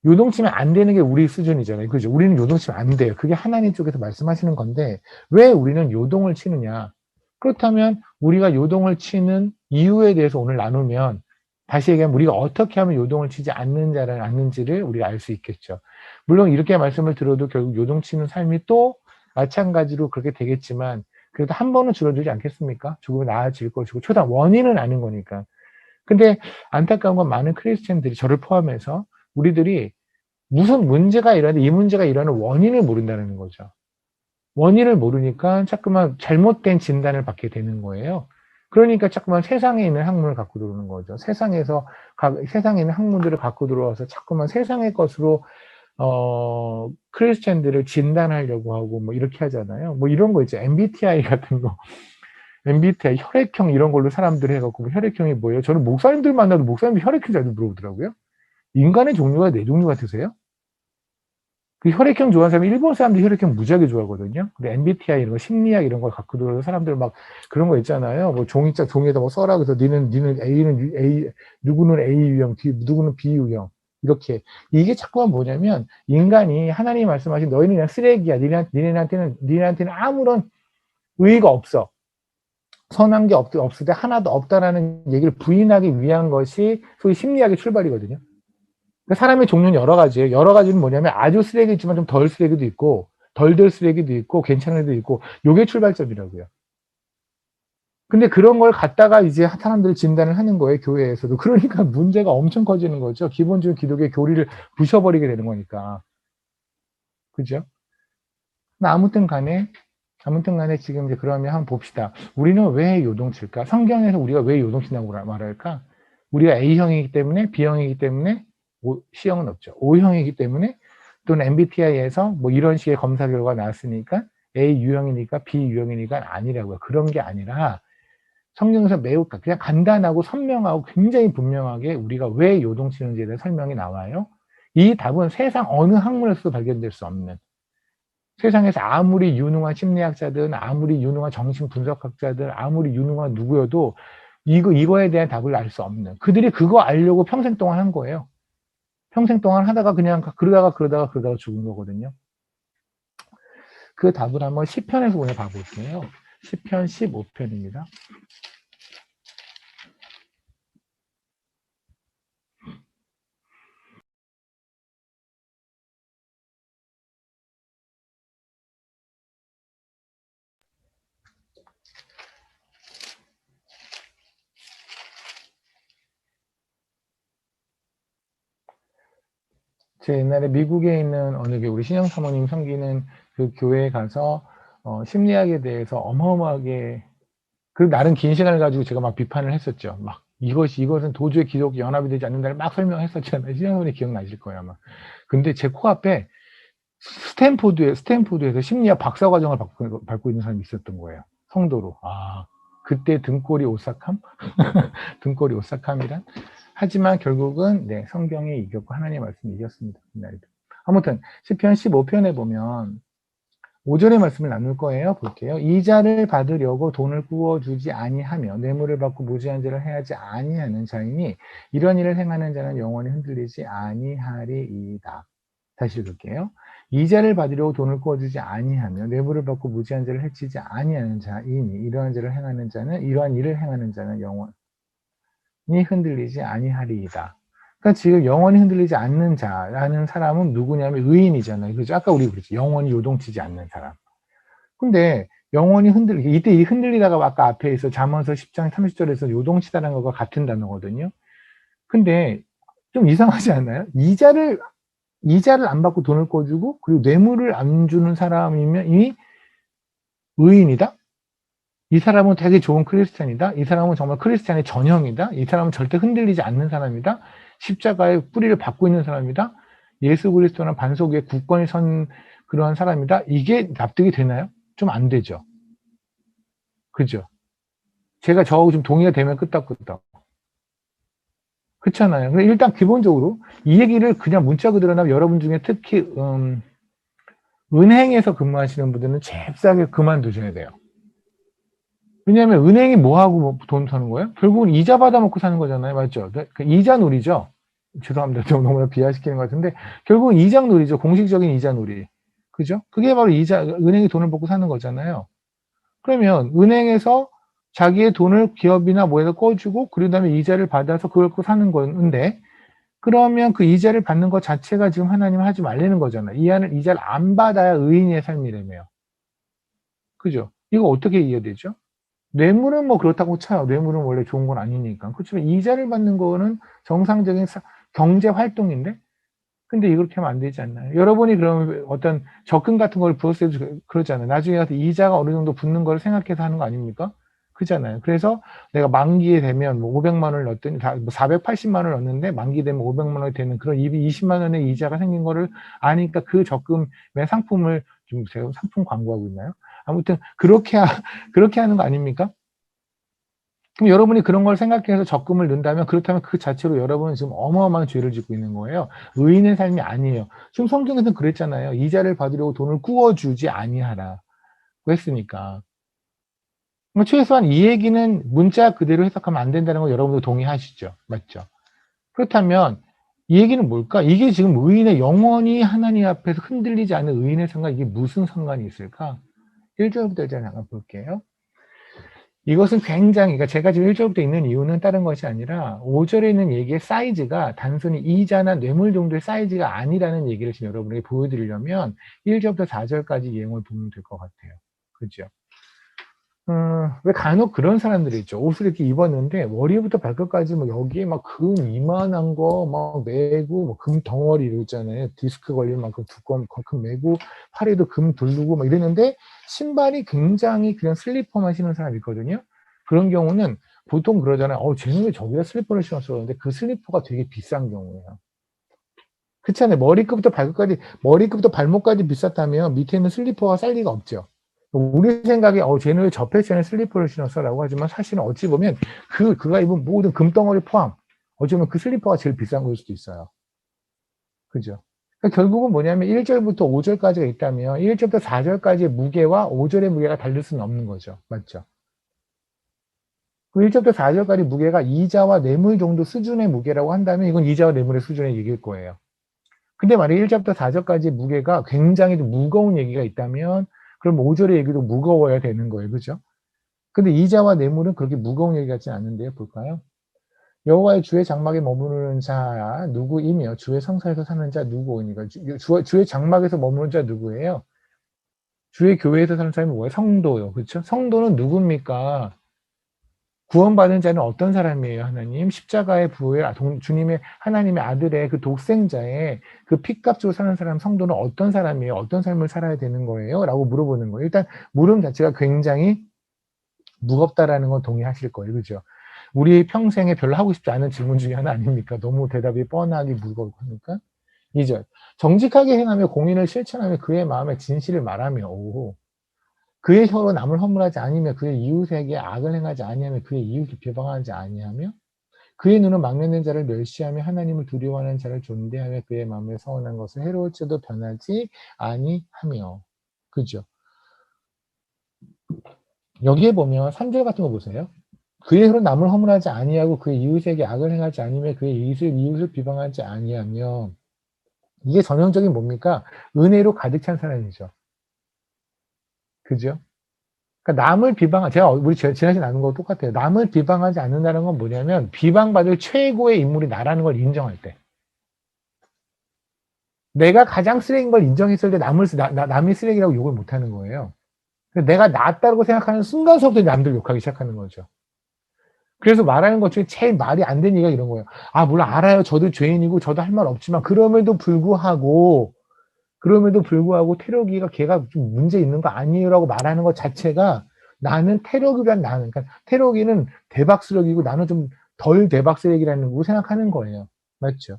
요동치면 안 되는 게 우리 수준이잖아요. 그죠? 우리는 요동치면 안 돼요. 그게 하나님 쪽에서 말씀하시는 건데 왜 우리는 요동을 치느냐? 그렇다면 우리가 요동을 치는 이유에 대해서 오늘 나누면 다시 얘기하면 우리가 어떻게 하면 요동을 치지 않는지를 우리가 알 수 있겠죠. 물론 이렇게 말씀을 들어도 결국 요동치는 삶이 또 마찬가지로 그렇게 되겠지만 그래도 한 번은 줄어들지 않겠습니까? 조금 나아질 것이고 초당 원인은 아는 거니까. 근데 안타까운 건 많은 크리스찬들이 저를 포함해서 우리들이 무슨 문제가 일어나는데 이 문제가 일어나는 원인을 모른다는 거죠. 원인을 모르니까 자꾸만 잘못된 진단을 받게 되는 거예요. 그러니까 자꾸만 세상에 있는 학문을 갖고 들어오는 거죠. 세상에 있는 학문들을 갖고 들어와서 자꾸만 세상의 것으로 크리스찬들을 진단하려고 하고 뭐 이렇게 하잖아요. 뭐 이런 거 있죠. MBTI 같은 거. MBTI 혈액형 이런 걸로 사람들 해갖고 뭐 혈액형이 뭐예요? 저는 목사님들 만나도 목사님들 혈액형 자주 물어보더라고요. 인간의 종류가 4종류 같으세요? 그 혈액형 좋아하는 사람이 일본 사람들이 혈액형 무지하게 좋아하거든요. 근데 MBTI 이런 거 심리학 이런 걸 갖고 들어서 사람들 막 그런 거 있잖아요. 뭐 종이에다 뭐 써라 그래서 니는 A는 A 누구는 A 유형, 누구는 B 유형 이렇게 이게 자꾸만 뭐냐면 인간이 하나님이 말씀하신 너희는 그냥 쓰레기야. 니네한테는 아무런 의의가 없어. 선한 게 없을 때 하나도 없다라는 얘기를 부인하기 위한 것이 소위 심리학의 출발이거든요. 사람의 종류는 여러 가지예요. 여러 가지는 뭐냐면 아주 쓰레기 있지만 좀 덜 쓰레기도 있고 덜 쓰레기도 있고 괜찮은 애도 있고 요게 출발점이라고요. 근데 그런 걸 갖다가 이제 사람들이 진단을 하는 거예요. 교회에서도. 그러니까 문제가 엄청 커지는 거죠. 기본적인 기독교의 교리를 부셔버리게 되는 거니까. 그죠? 아무튼 간에 지금 이제 그러면 한번 봅시다. 우리는 왜 요동칠까? 성경에서 우리가 왜 요동친다고 말할까? 우리가 A형이기 때문에 B형이기 때문에 C형은 없죠. O형이기 때문에 또는 MBTI에서 뭐 이런 식의 검사 결과가 나왔으니까 A 유형이니까 B 유형이니까 아니라고요. 그런 게 아니라 성경에서 매우 그냥 간단하고 선명하고 굉장히 분명하게 우리가 왜 요동치는지에 대한 설명이 나와요. 이 답은 세상 어느 학문에서도 발견될 수 없는 세상에서 아무리 유능한 심리학자든 아무리 유능한 정신분석학자든 아무리 유능한 누구여도 이거에 대한 답을 알 수 없는 그들이 그거 알려고 평생 동안 한 거예요. 평생 동안 하다가 그냥 그러다가 죽은 거거든요. 그 답을 한번 시편에서 오늘 봐볼게요. 시편 15편입니다. 제 옛날에 미국에 있는 어느 우리 신영 사모님 섬기는 그 교회에 가서 심리학에 대해서 어마어마하게 그 나름 긴 시간을 가지고 제가 막 비판을 했었죠. 막 이것은 도저히 기독교 연합이 되지 않는다를 막 설명했었잖아요. 신영 사모님 기억나실 거예요 아마. 근데 제 코앞에 스탠포드에서 심리학 박사과정을 받고 있는 사람이 있었던 거예요. 성도로. 아, 그때 등골이 오싹함? 등골이 오싹함이란? 하지만 결국은 네, 성경이 이겼고 하나님의 말씀이 이겼습니다. 아무튼 시편 15편에 보면 5절의 말씀을 나눌 거예요. 볼게요. 이자를 받으려고 돈을 구워주지 아니하며 뇌물을 받고 무지한 죄를 해하지 아니하는 자이니 이런 일을 행하는 자는 영원히 흔들리지 아니하리이다. 다시 읽을게요. 이자를 받으려고 돈을 구워주지 아니하며 뇌물을 받고 무지한 죄를 해치지 아니하는 자이니 이러한 일을 행하는 자는 영원히 흔들리지 아니하리이다. 그러니까 지금 영원히 흔들리지 않는 자라는 사람은 누구냐면 의인이잖아요. 그죠? 아까 우리 그랬죠. 영원히 요동치지 않는 사람. 근데 영원히 이때 이 흔들리다가 아까 앞에 있어 잠언서 10장 30절에서 요동치다라는 것과 같은 단어거든요. 근데 좀 이상하지 않나요? 이자를 안 받고 돈을 꿔주고 그리고 뇌물을 안 주는 사람이면 이미 의인이다? 이 사람은 되게 좋은 크리스찬이다? 이 사람은 정말 크리스찬의 전형이다? 이 사람은 절대 흔들리지 않는 사람이다? 십자가의 뿌리를 받고 있는 사람이다? 예수 그리스도는 반석 위에 굳건히 선 그러한 사람이다? 이게 납득이 되나요? 좀 안 되죠. 그죠? 제가 저하고 좀 동의가 되면 끄떡끄떡. 그렇잖아요. 일단 기본적으로 이 얘기를 그냥 문자 그대로 나면 여러분 중에 특히 은행에서 근무하시는 분들은 잽싸게 그만두셔야 돼요. 왜냐하면 은행이 뭐하고 돈 사는 거예요? 결국은 이자 받아먹고 사는 거잖아요. 맞죠? 그 이자 놀이죠. 죄송합니다. 좀 너무나 비하시키는 것 같은데 결국은 이자 놀이죠. 공식적인 이자 놀이. 그죠? 그게 바로 은행이 돈을 먹고 사는 거잖아요. 그러면 은행에서 자기의 돈을 기업이나 뭐에다 꺼주고 그런 다음에 이자를 받아서 그걸 갖고 사는 건데 그러면 그 이자를 받는 것 자체가 지금 하나님 하지 말라는 거잖아요. 이자를 안 받아야 의인의 삶이라며요. 그죠? 이거 어떻게 이해되죠? 뇌물은 뭐 그렇다고 쳐요. 뇌물은 원래 좋은 건 아니니까. 그렇지만 이자를 받는 거는 정상적인 경제 활동인데 근데 이렇게 하면 안 되지 않나요? 여러분이 그러면 어떤 적금 같은 걸 부었을 때 그러잖아요. 나중에 가서 이자가 어느 정도 붙는 걸 생각해서 하는 거 아닙니까? 그잖아요. 그래서 내가 만기에 되면 뭐 500만 원을 넣었더니 480만 원을 넣었는데 만기 되면 500만 원이 되는 그런 20만 원의 이자가 생긴 거를 아니까 그 적금의 상품을 좀 제가 상품 광고하고 있나요? 아무튼 그렇게 하는 거 아닙니까? 그럼 여러분이 그런 걸 생각해서 적금을 넣는다면 그렇다면 그 자체로 여러분은 지금 어마어마한 죄를 짓고 있는 거예요. 의인의 삶이 아니에요. 지금 성경에서는 그랬잖아요. 이자를 받으려고 돈을 구워주지 아니하라고 했으니까. 최소한 이 얘기는 문자 그대로 해석하면 안 된다는 거 여러분도 동의하시죠? 맞죠? 그렇다면 이 얘기는 뭘까? 이게 지금 의인의 영원히 하나님 앞에서 흔들리지 않는 의인의 상관 이게 무슨 상관이 있을까? 1절부터 잠깐 볼게요. 이것은 굉장히, 그러니까 제가 지금 1절부터 있는 이유는 다른 것이 아니라 5절에 있는 얘기의 사이즈가 단순히 이자나 뇌물 정도의 사이즈가 아니라는 얘기를 지금 여러분에게 보여드리려면 1절부터 4절까지 예언을 보면 될 것 같아요. 그죠? 왜 간혹 그런 사람들이 있죠. 옷을 이렇게 입었는데 머리부터 발끝까지 뭐 여기에 막 금 이만한 거 막 매고 뭐 금 덩어리로 있잖아요. 디스크 걸릴 만큼 두꺼운 금 매고 팔에도 금 두르고 막 이랬는데 신발이 굉장히 그냥 슬리퍼만 신는 사람이 있거든요. 그런 경우는 보통 그러잖아요. 쟤는 왜 저기다 슬리퍼를 신었어? 그런데 그 슬리퍼가 되게 비싼 경우예요. 그렇잖아요. 머리끝부터 발목까지 비쌌다면 밑에 있는 슬리퍼가 쌀 리가 없죠. 우리 생각에 쟤는 왜 저 패션에 슬리퍼를 신었어? 라고 하지만 사실은 어찌 보면 그가 입은 모든 금덩어리 포함 어쩌면 그 슬리퍼가 제일 비싼 걸 수도 있어요. 그죠? 그러니까 결국은 뭐냐면 1절부터 5절까지가 있다면 1절부터 4절까지의 무게와 5절의 무게가 다를 수는 없는 거죠. 맞죠? 그 1절부터 4절까지 무게가 이자와 뇌물 정도 수준의 무게라고 한다면 이건 이자와 뇌물의 수준의 얘기일 거예요. 근데 만약에 1절부터 4절까지 무게가 굉장히 좀 무거운 얘기가 있다면 그럼 5절의 얘기도 무거워야 되는 거예요. 그죠? 근데 이자와 뇌물은 그렇게 무거운 얘기 같지는 않는데요. 볼까요? 여호와의 주의 장막에 머무르는 자 누구이며 주의 성사에서 사는 자 누구오니까 주의 장막에서 머무르는 자 누구예요? 주의 교회에서 사는 사람이 뭐예요? 성도요. 그렇죠? 성도는 누굽니까? 구원받은 자는 어떤 사람이에요? 하나님 십자가의 부의 주님의 하나님의 아들의 그 독생자의 그 핏값으로 사는 사람 성도는 어떤 사람이에요? 어떤 삶을 살아야 되는 거예요? 라고 물어보는 거예요. 일단 물음 자체가 굉장히 무겁다라는 건 동의하실 거예요. 그죠? 우리 평생에 별로 하고 싶지 않은 질문 중에 하나 아닙니까? 너무 대답이 뻔하게 무겁고 하니까. 2절. 정직하게 행하며 공의를 실천하며 그의 마음에 진실을 말하며 오. 그의 혀로 남을 허물하지 아니며 그의 이웃에게 악을 행하지 아니하며 그의 이웃을 비방하지 아니하며 그의 눈은 망령된 자를 멸시하며 하나님을 두려워하는 자를 존대하며 그의 마음에 서운한 것을 해로울지도 변하지 아니하며. 그죠? 여기에 보면 3절 같은 거 보세요. 그의 혀로 남을 허물하지 아니하고 그의 이웃에게 악을 행하지 아니며 그의 이웃을 비방하지 아니하며 이게 전형적인 뭡니까? 은혜로 가득 찬 사람이죠. 그죠? 그러니까 남을 제가 우리 지난주에 나눈 거 똑같아요. 남을 비방하지 않는다는 건 뭐냐면 비방받을 최고의 인물이 나라는 걸 인정할 때. 내가 가장 쓰레기인 걸 인정했을 때 남이 쓰레기라고 욕을 못 하는 거예요. 내가 낫다고 생각하는 순간서부터 남들 욕하기 시작하는 거죠. 그래서 말하는 것 중에 제일 말이 안 되는 얘기가 이런 거예요. 아, 물론 알아요. 저도 죄인이고 저도 할 말 없지만 그럼에도 불구하고 태록이가 걔가 좀 문제 있는 거 아니에요라고 말하는 것 자체가 나는 태록이란 나는 그러니까 태록이는 대박 쓰레기고 나는 좀 덜 대박 쓰레기라는 거 생각하는 거예요. 맞죠?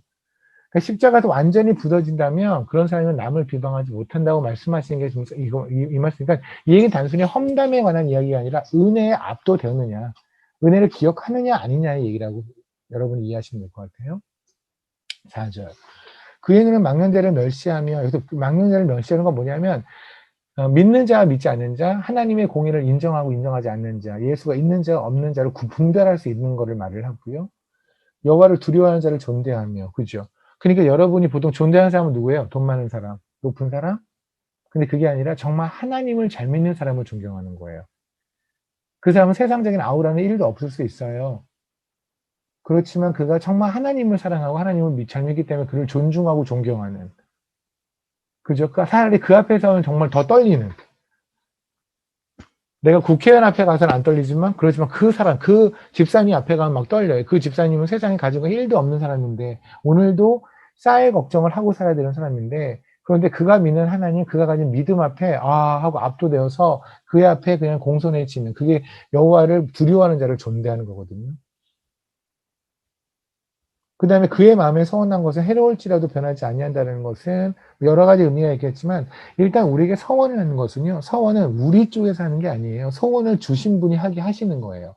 그러니까 십자가도 완전히 부서진다면 그런 사람은 남을 비방하지 못한다고 말씀하시는 게 지금 이 말씀. 그러니까 이 얘기는 단순히 험담에 관한 이야기가 아니라 은혜에 압도되느냐, 은혜를 기억하느냐 아니냐의 얘기라고 여러분이 이해하시면 될 것 같아요. 4절. 그의 눈은 망령자를 멸시하며 여기서 망령자를 멸시하는 건 뭐냐면 믿는 자와 믿지 않는 자, 하나님의 공의를 인정하고 인정하지 않는 자, 예수가 있는 자와 없는 자를 분별할 수 있는 거를 말을 하고요. 여호와를 두려워하는 자를 존대하며, 그죠? 그러니까 여러분이 보통 존대하는 사람은 누구예요? 돈 많은 사람, 높은 사람? 근데 그게 아니라 정말 하나님을 잘 믿는 사람을 존경하는 거예요. 그 사람은 세상적인 아우라는 1도 없을 수 있어요. 그렇지만 그가 정말 하나님을 사랑하고 하나님을 잘 믿기 때문에 그를 존중하고 존경하는. 그죠? 그러니까 차라리 그 앞에서는 정말 더 떨리는. 내가 국회의원 앞에 가서는 안 떨리지만, 그렇지만 그 사람, 그 집사님 앞에 가면 막 떨려요. 그 집사님은 세상에 가진 거 1도 없는 사람인데, 오늘도 쌀 걱정을 하고 살아야 되는 사람인데, 그런데 그가 믿는 하나님, 그가 가진 믿음 앞에, 하고 압도되어서 그의 앞에 그냥 공손해지는, 그게 여호와를 두려워하는 자를 존대하는 거거든요. 그 다음에 그의 마음에 서운한 것은 해로울지라도 변하지 아니한다는 것은 여러 가지 의미가 있겠지만 일단 우리에게 서원을 하는 것은요. 서원은 우리 쪽에서 하는 게 아니에요. 서원을 주신 분이 하게 하시는 거예요.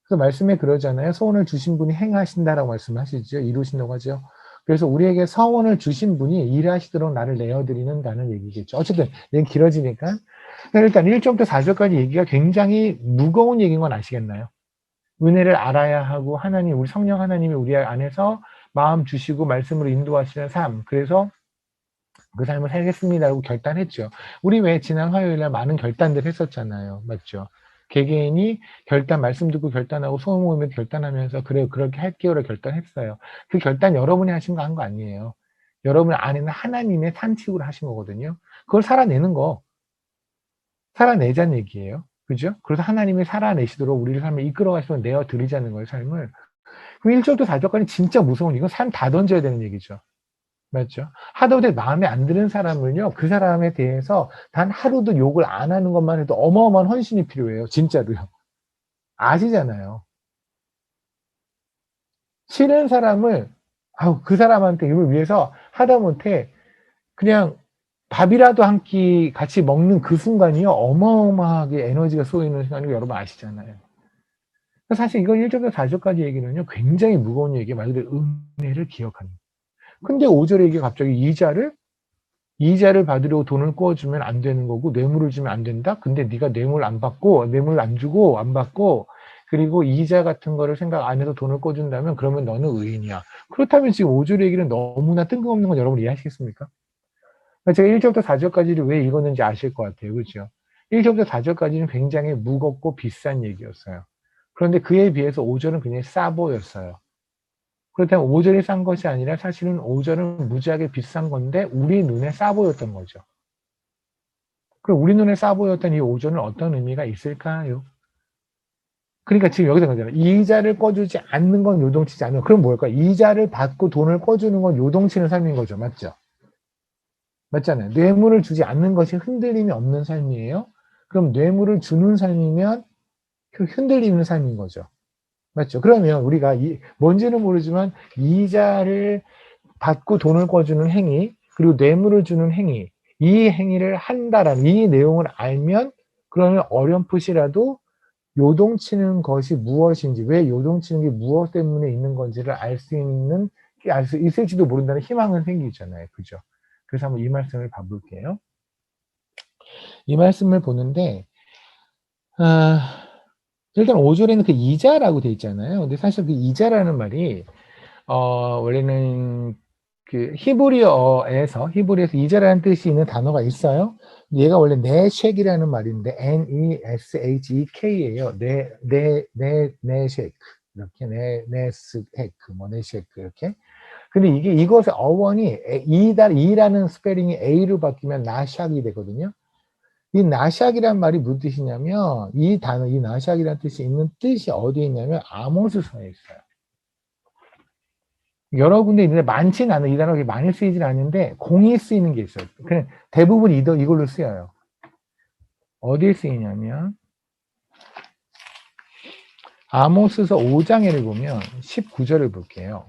그래서 말씀에 그러잖아요. 서원을 주신 분이 행하신다라고 말씀하시죠. 이루신다고 하죠. 그래서 우리에게 서원을 주신 분이 일하시도록 나를 내어드리는다는 얘기겠죠. 어쨌든 얘기 길어지니까. 일단 1절부터 4절까지 얘기가 굉장히 무거운 얘기인 건 아시겠나요? 은혜를 알아야 하고 하나님, 우리 성령 하나님이 우리 안에서 마음 주시고 말씀으로 인도하시는 삶. 그래서 그 삶을 살겠습니다라고 결단했죠. 우리 왜 지난 화요일날 많은 결단들 했었잖아요. 맞죠? 개개인이 말씀 듣고 결단하고 소음 모임에 결단하면서 그래 그렇게 할게요를 결단했어요. 그 결단 여러분이 하신 거 한 거 아니에요. 여러분 안에는 하나님의 산책으로 하신 거거든요. 그걸 살아내자는 얘기예요. 그죠? 그래서 하나님이 살아내시도록 우리를 삶을 이끌어 가시도록 내어 드리자는 거예요, 삶을. 그럼 1절부터 4절까지 진짜 무서운 이건 삶 다 던져야 되는 얘기죠. 맞죠? 하다못해 마음에 안 드는 사람을요, 그 사람에 대해서 단 하루도 욕을 안 하는 것만 해도 어마어마한 헌신이 필요해요. 진짜로요. 아시잖아요. 싫은 사람을, 그 사람한테 이걸 위해서 하다못해 그냥 밥이라도 한 끼 같이 먹는 그 순간이요, 어마어마하게 에너지가 쏘이는 순간인 거 여러분 아시잖아요. 사실 이거 1절부터 4절까지 얘기는요, 굉장히 무거운 얘기예요. 말 그대로 은혜를 기억하는. 근데 5절에 이게 갑자기 이자를 받으려고 돈을 꿔주면 안 되는 거고 뇌물을 주면 안 된다? 근데 네가 뇌물 안 주고 안 받고 그리고 이자 같은 거를 생각 안 해서 돈을 꿔준다면 그러면 너는 의인이야. 그렇다면 지금 5절 얘기는 너무나 뜬금없는 건 여러분 이해하시겠습니까? 제가 1절부터 4절까지를 왜 읽었는지 아실 것 같아요. 그렇죠? 1절부터 4절까지는 굉장히 무겁고 비싼 얘기였어요. 그런데 그에 비해서 5절은 그냥 싸 보였어요. 그렇다면 5절이 싼 것이 아니라 사실은 5절은 무지하게 비싼 건데 우리 눈에 싸 보였던 거죠. 그럼 우리 눈에 싸 보였던 이 5절은 어떤 의미가 있을까요? 그러니까 지금 여기서 그러잖아요. 이자를 꿔주지 않는 건 요동치지 않는 거. 그럼 뭘까? 이자를 받고 돈을 꿔주는 건 요동치는 삶인 거죠. 맞죠? 맞잖아요. 뇌물을 주지 않는 것이 흔들림이 없는 삶이에요. 그럼 뇌물을 주는 삶이면 흔들리는 삶인 거죠. 맞죠? 그러면 우리가 뭔지는 모르지만 이자를 받고 돈을 꿔주는 행위, 그리고 뇌물을 주는 행위, 이 행위를 한다라는 이 내용을 알면 그러면 어렴풋이라도 요동치는 것이 무엇인지, 왜 요동치는 게 무엇 때문에 있는 건지를 알 수 있을지도 모른다는 희망은 생기잖아요. 그죠? 그래서 한번 이 말씀을 봐볼게요. 이 말씀을 보는데, 일단 5절에는 그 이자라고 돼 있잖아요. 근데 사실 그 이자라는 말이, 원래는 그 히브리어에서 이자라는 뜻이 있는 단어가 있어요. 얘가 원래 네쉑이라는 말인데 Neshek예요. 네쉑 이렇게 네스헤크 뭐 네쉑 이렇게. 근데 이것의 어원이 이라는 스페링이 A로 바뀌면 나샥이 되거든요. 이 나샥이란 말이 무슨 뜻이냐면 이 나샥이라는 뜻이 있는 뜻이 어디에 있냐면 아모스서에 있어요. 여러 군데 있는데 많지는 않아요. 이 단어가 많이 쓰이진 않는데 공이 쓰이는 게 있어요. 그냥 대부분 이걸로 쓰여요. 어디에 쓰이냐면 아모스서 5장에를 보면 19절을 볼게요.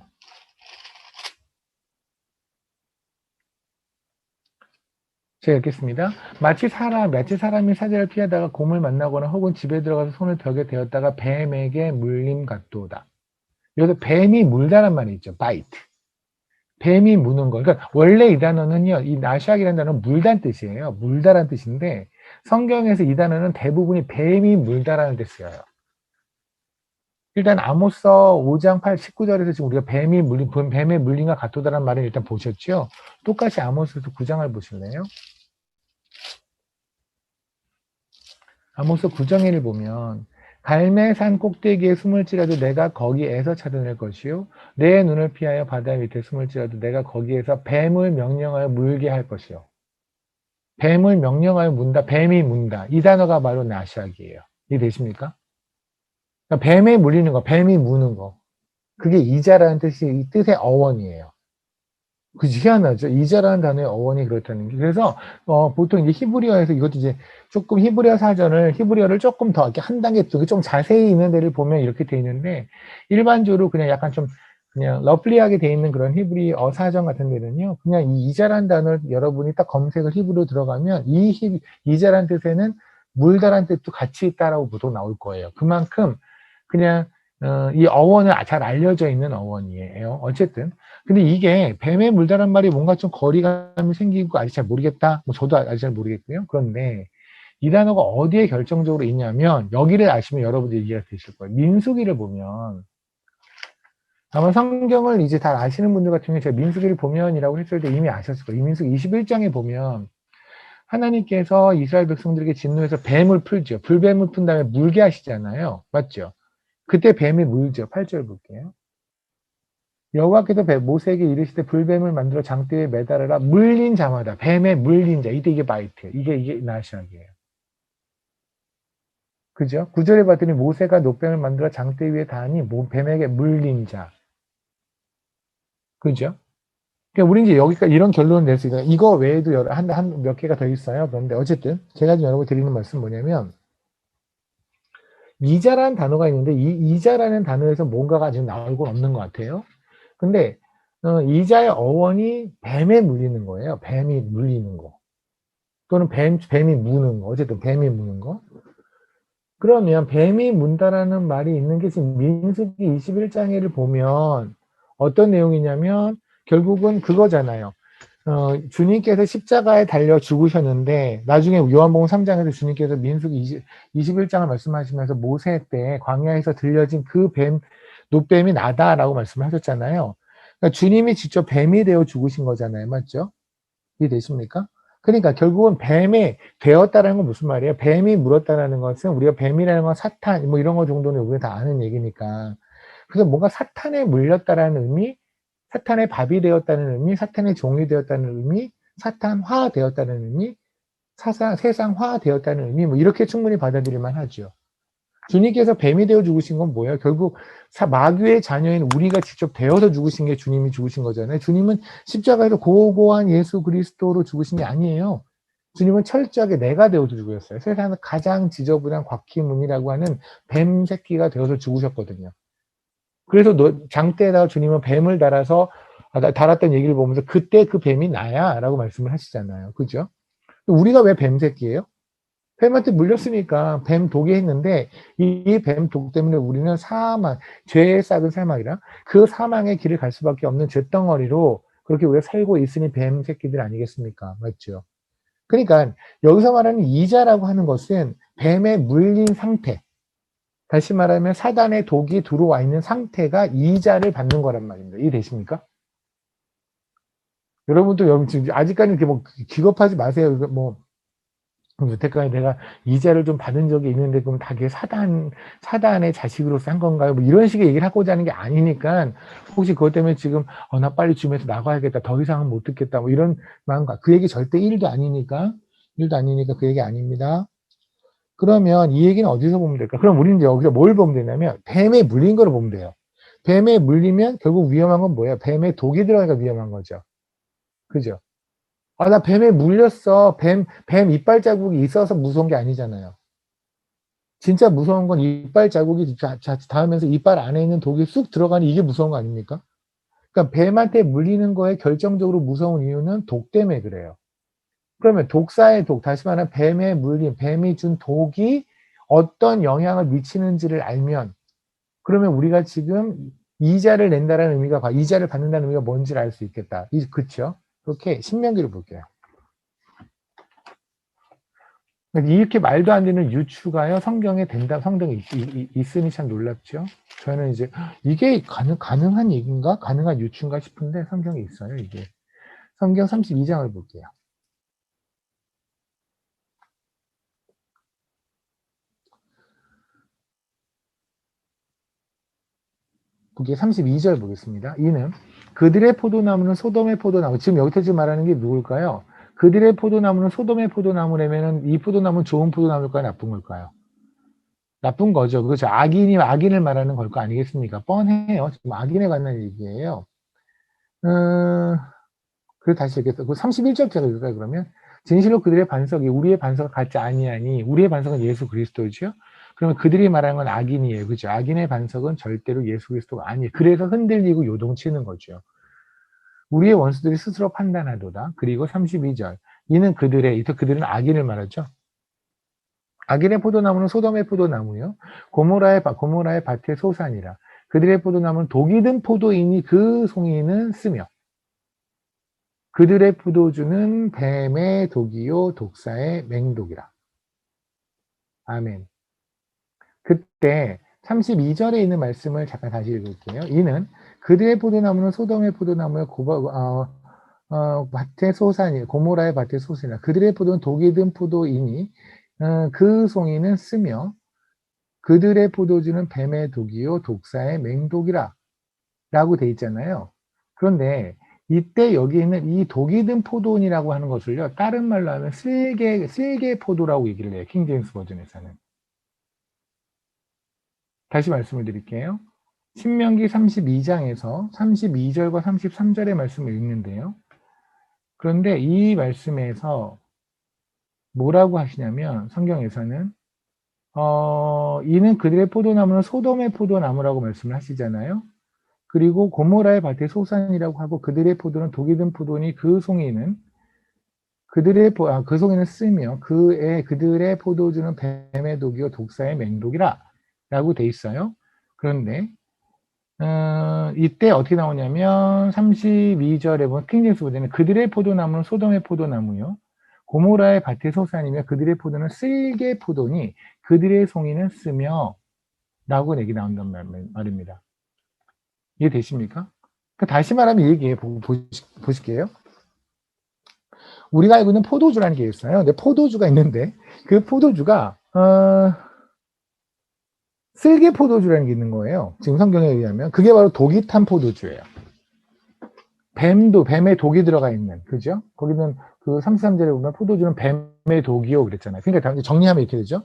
제가 읽겠습니다. 마치 사람이 사자를 피하다가 곰을 만나거나 혹은 집에 들어가서 손을 벽에 대었다가 뱀에게 물림 같도다. 여기서 뱀이 물다란 말이 있죠. bite. 뱀이 무는 거. 그러니까 원래 이 단어는요, 이 나샥이라는 단어는 물단 뜻이에요. 물다란 뜻인데 성경에서 이 단어는 대부분이 뱀이 물다라는 데 쓰여요. 일단 아모스 5장 19절에서 지금 우리가 뱀의 물림과 같도다라는 말을 일단 보셨죠? 똑같이 아모스서 9장을 보실래요? 아모스 9장 1을 보면 갈매산 꼭대기에 숨을지라도 내가 거기에서 찾아낼 것이요 내 눈을 피하여 바다 밑에 숨을지라도 내가 거기에서 뱀을 명령하여 물게 할 것이요. 뱀을 명령하여 문다. 뱀이 문다. 이 단어가 바로 나샥이에요. 이해되십니까? 그러니까 뱀에 물리는 거, 뱀이 무는 거. 그게 이자라는 이 뜻의 어원이에요. 그지 희한하죠. 이자라는 단어의 어원이 그렇다는 게. 그래서 보통 이제 히브리어에서 이것도 이제 조금 히브리어를 조금 더 이렇게 한 단계 좀 자세히 있는 데를 보면 이렇게 돼 있는데 일반적으로 그냥 약간 좀 그냥 러플리하게 돼 있는 그런 히브리어 사전 같은 데는요. 그냥 이 이자라는 단어를 여러분이 딱 검색을 히브리어 들어가면 이자라는 뜻에는 물다란 뜻도 같이 있다라고 보통 나올 거예요. 그만큼 그냥 이 어원은 잘 알려져 있는 어원이에요. 어쨌든. 근데 이게 뱀에 물다란 말이 뭔가 좀 거리감이 생기고 아직 잘 모르겠다. 뭐 저도 아직 잘 모르겠고요. 그런데 이 단어가 어디에 결정적으로 있냐면 여기를 아시면 여러분들이 이해가 되실 거예요. 민수기를 보면 아마 성경을 이제 다 아시는 분들 같은 경우에 제가 민수기를 보면이라고 했을 때 이미 아셨을 거예요. 이 민수기 21장에 보면 하나님께서 이스라엘 백성들에게 진노해서 뱀을 풀죠. 불뱀을 푼 다음에 물게 하시잖아요. 맞죠? 그때 뱀이 물죠. 8절 볼게요. 여호와께서 모세에게 이르시되 불뱀을 만들어 장대에 매달아라. 물린 자마다 뱀에 물린 자. 이게 바이트. 이게 나시악이에요. 그죠? 9절에 봤더니 모세가 노뱀을 만들어 장대 위에 다하니 뱀에게 물린 자. 그죠? 그러니까 우리 이제 여기까지 이런 결론을 낼 수 있어요. 이거 외에도 몇 개가 더 있어요. 그런데 어쨌든 제가 지금 여러분 드리는 말씀 뭐냐면 이자라는 단어가 있는데 이 이자라는 단어에서 뭔가가 지금 나올 건 없는 것 같아요. 근데 이자의 어원이 뱀에 물리는 거예요. 뱀이 물리는 거. 또는 뱀이 무는 거. 어쨌든 뱀이 무는 거. 그러면 뱀이 문다라는 말이 있는 게 지금 민수기 21장에를 보면 어떤 내용이냐면 결국은 그거잖아요. 주님께서 십자가에 달려 죽으셨는데 나중에 요한복음 3장에서 주님께서 민수기 21장을 말씀하시면서 모세 때 광야에서 들려진 그 노뱀이 나다라고 말씀을 하셨잖아요. 그러니까 주님이 직접 뱀이 되어 죽으신 거잖아요. 맞죠? 이해되십니까? 그러니까 결국은 뱀이 되었다라는 건 무슨 말이에요? 뱀이 물었다라는 것은 우리가 뱀이라는 건 사탄 뭐 이런 거 정도는 우리가 다 아는 얘기니까. 그래서 뭔가 사탄에 물렸다라는 의미, 사탄의 밥이 되었다는 의미, 사탄의 종이 되었다는 의미, 사탄화 되었다는 의미, 세상화 되었다는 의미, 뭐 이렇게 충분히 받아들일만 하죠. 주님께서 뱀이 되어 죽으신 건 뭐예요? 결국 마귀의 자녀인 우리가 직접 되어서 죽으신 게 주님이 죽으신 거잖아요. 주님은 십자가에서 고고한 예수 그리스도로 죽으신 게 아니에요. 주님은 철저하게 내가 되어서 죽으셨어요. 세상에서 가장 지저분한 곽희문이라고 하는 뱀 새끼가 되어서 죽으셨거든요. 그래서 장대에다가 주님은 뱀을 달았던 얘기를 보면서 그때 그 뱀이 나야 라고 말씀을 하시잖아요. 그죠? 우리가 왜 뱀 새끼예요? 뱀한테 물렸으니까 뱀 독이 했는데 이 뱀 독 때문에 우리는 사망, 죄의 싹은 사망이라 그 사망의 길을 갈 수밖에 없는 잿덩어리로 그렇게 우리가 살고 있으니 뱀 새끼들 아니겠습니까? 맞죠? 그러니까 여기서 말하는 이자라고 하는 것은 뱀에 물린 상태, 다시 말하면 사단의 독이 들어와 있는 상태가 이자를 받는 거란 말입니다. 이해되십니까? 여러분도 지금 아직까지 이렇게 뭐 기겁하지 마세요. 뭐 여태까지 내가 이자를 좀 받은 적이 있는데 그럼 다 그게 사단의 자식으로서 한 건가요? 뭐 이런 식의 얘기를 하고자 하는 게 아니니까 혹시 그것 때문에 지금 나 빨리 주면서 나가야겠다. 더 이상은 못 듣겠다. 뭐 이런 마음과 그 얘기 절대 1도 아니니까 그 얘기 아닙니다. 그러면 이 얘기는 어디서 보면 될까? 그럼 우리는 이제 여기서 뭘 보면 되냐면 뱀에 물린 거를 보면 돼요. 뱀에 물리면 결국 위험한 건 뭐예요? 뱀에 독이 들어가니까 위험한 거죠. 그죠? 나 뱀에 물렸어. 뱀 이빨 자국이 있어서 무서운 게 아니잖아요. 진짜 무서운 건 이빨 자국이 닿으면서 이빨 안에 있는 독이 쑥 들어가는 이게 무서운 거 아닙니까? 그러니까 뱀한테 물리는 거에 결정적으로 무서운 이유는 독 때문에 그래요. 그러면 독사의 독, 다시 말하면 뱀에 물린, 뱀이 준 독이 어떤 영향을 미치는지를 알면 그러면 우리가 지금 이자를 낸다는 의미가, 이자를 받는다는 의미가 뭔지를 알 수 있겠다. 그렇죠? 그렇게 신명기를 볼게요. 이렇게 말도 안 되는 유추가요, 성경에 성경에 있으니 참 놀랍죠? 저는 이제, 이게 가능한 얘기인가? 가능한 유추인가 싶은데, 성경에 있어요, 이게. 성경 32장을 볼게요. 거기에 32절 보겠습니다. 이는 그들의 포도나무는 소돔의 포도나무. 지금 여기서 말하는 게 누굴까요? 그들의 포도나무는 소돔의 포도나무라면 이 포도나무는 좋은 포도나무일까요? 나쁜 걸까요? 나쁜 거죠. 그렇죠. 악인을 말하는 걸 거 아니겠습니까? 뻔해요. 지금 악인에 관한 얘기예요. 그래서 다시 읽겠습니다. 31절 제가 읽을까요, 그러면? 진실로 그들의 반석이 우리의 반석과 같지 아니하니, 우리의 반석은 예수 그리스도죠. 그러면 그들이 말하는 건 악인이에요. 그죠? 악인의 반석은 절대로 예수 그리스도가 아니에요. 그래서 흔들리고 요동치는 거죠. 우리의 원수들이 스스로 판단하도다. 그리고 32절. 이는 그들은 악인을 말하죠. 악인의 포도나무는 소돔의 포도나무요. 고모라의 밭의 소산이라. 그들의 포도나무는 독이 든 포도이니 그 송이는 쓰며. 그들의 포도주는 뱀의 독이요 독사의 맹독이라. 아멘. 그때 32절에 있는 말씀을 잠깐 다시 읽을게요. 이는 그들의 포도나무는 소돔의 포도나무요 밭의 소산이 고모라의 밭의 소산이라. 그들의 포도는 독이 든 포도이니 그 송이는 쓰며 그들의 포도주는 뱀의 독이요 독사의 맹독이라 라고 돼 있잖아요. 그런데 이때 여기 있는 이 독이 든 포도원이라고 하는 것을요, 다른 말로 하면 쓸개 포도라고 얘기를 해요. 킹제임스 버전에서는. 다시 말씀을 드릴게요. 신명기 32장에서 32절과 33절의 말씀을 읽는데요. 그런데 이 말씀에서 뭐라고 하시냐면 성경에서는 이는 그들의 포도나무는 소돔의 포도나무라고 말씀을 하시잖아요. 그리고 고모라의 밭의 소산이라고 하고 그들의 포도는 독이 든 포도니 그 송이는 그 송이는 쓰며 그들의 포도주는 뱀의 독이요 독사의 맹독이라 라고 돼 있어요. 그런데 이때 어떻게 나오냐면 32절에 보면 킹제임스 버전에 그들의 포도나무는 소돔의 포도나무요 고모라의 밭의 소산이며 그들의 포도는 쓸개 포도니 그들의 송이는 쓰며 라고 얘기 나온단 말입니다. 이해되십니까? 그러니까 다시 말하면 이 얘기예요. 보실게요. 우리가 알고 있는 포도주라는 게 있어요. 근데 포도주가 있는데 그 포도주가 쓸개 포도주라는 게 있는 거예요. 지금 성경에 의하면 그게 바로 독이 탄 포도주예요. 뱀의 독이 들어가 있는, 그죠? 거기는 그 33절에 보면 포도주는 뱀의 독이요 그랬잖아요. 그러니까 정리하면 이렇게 되죠.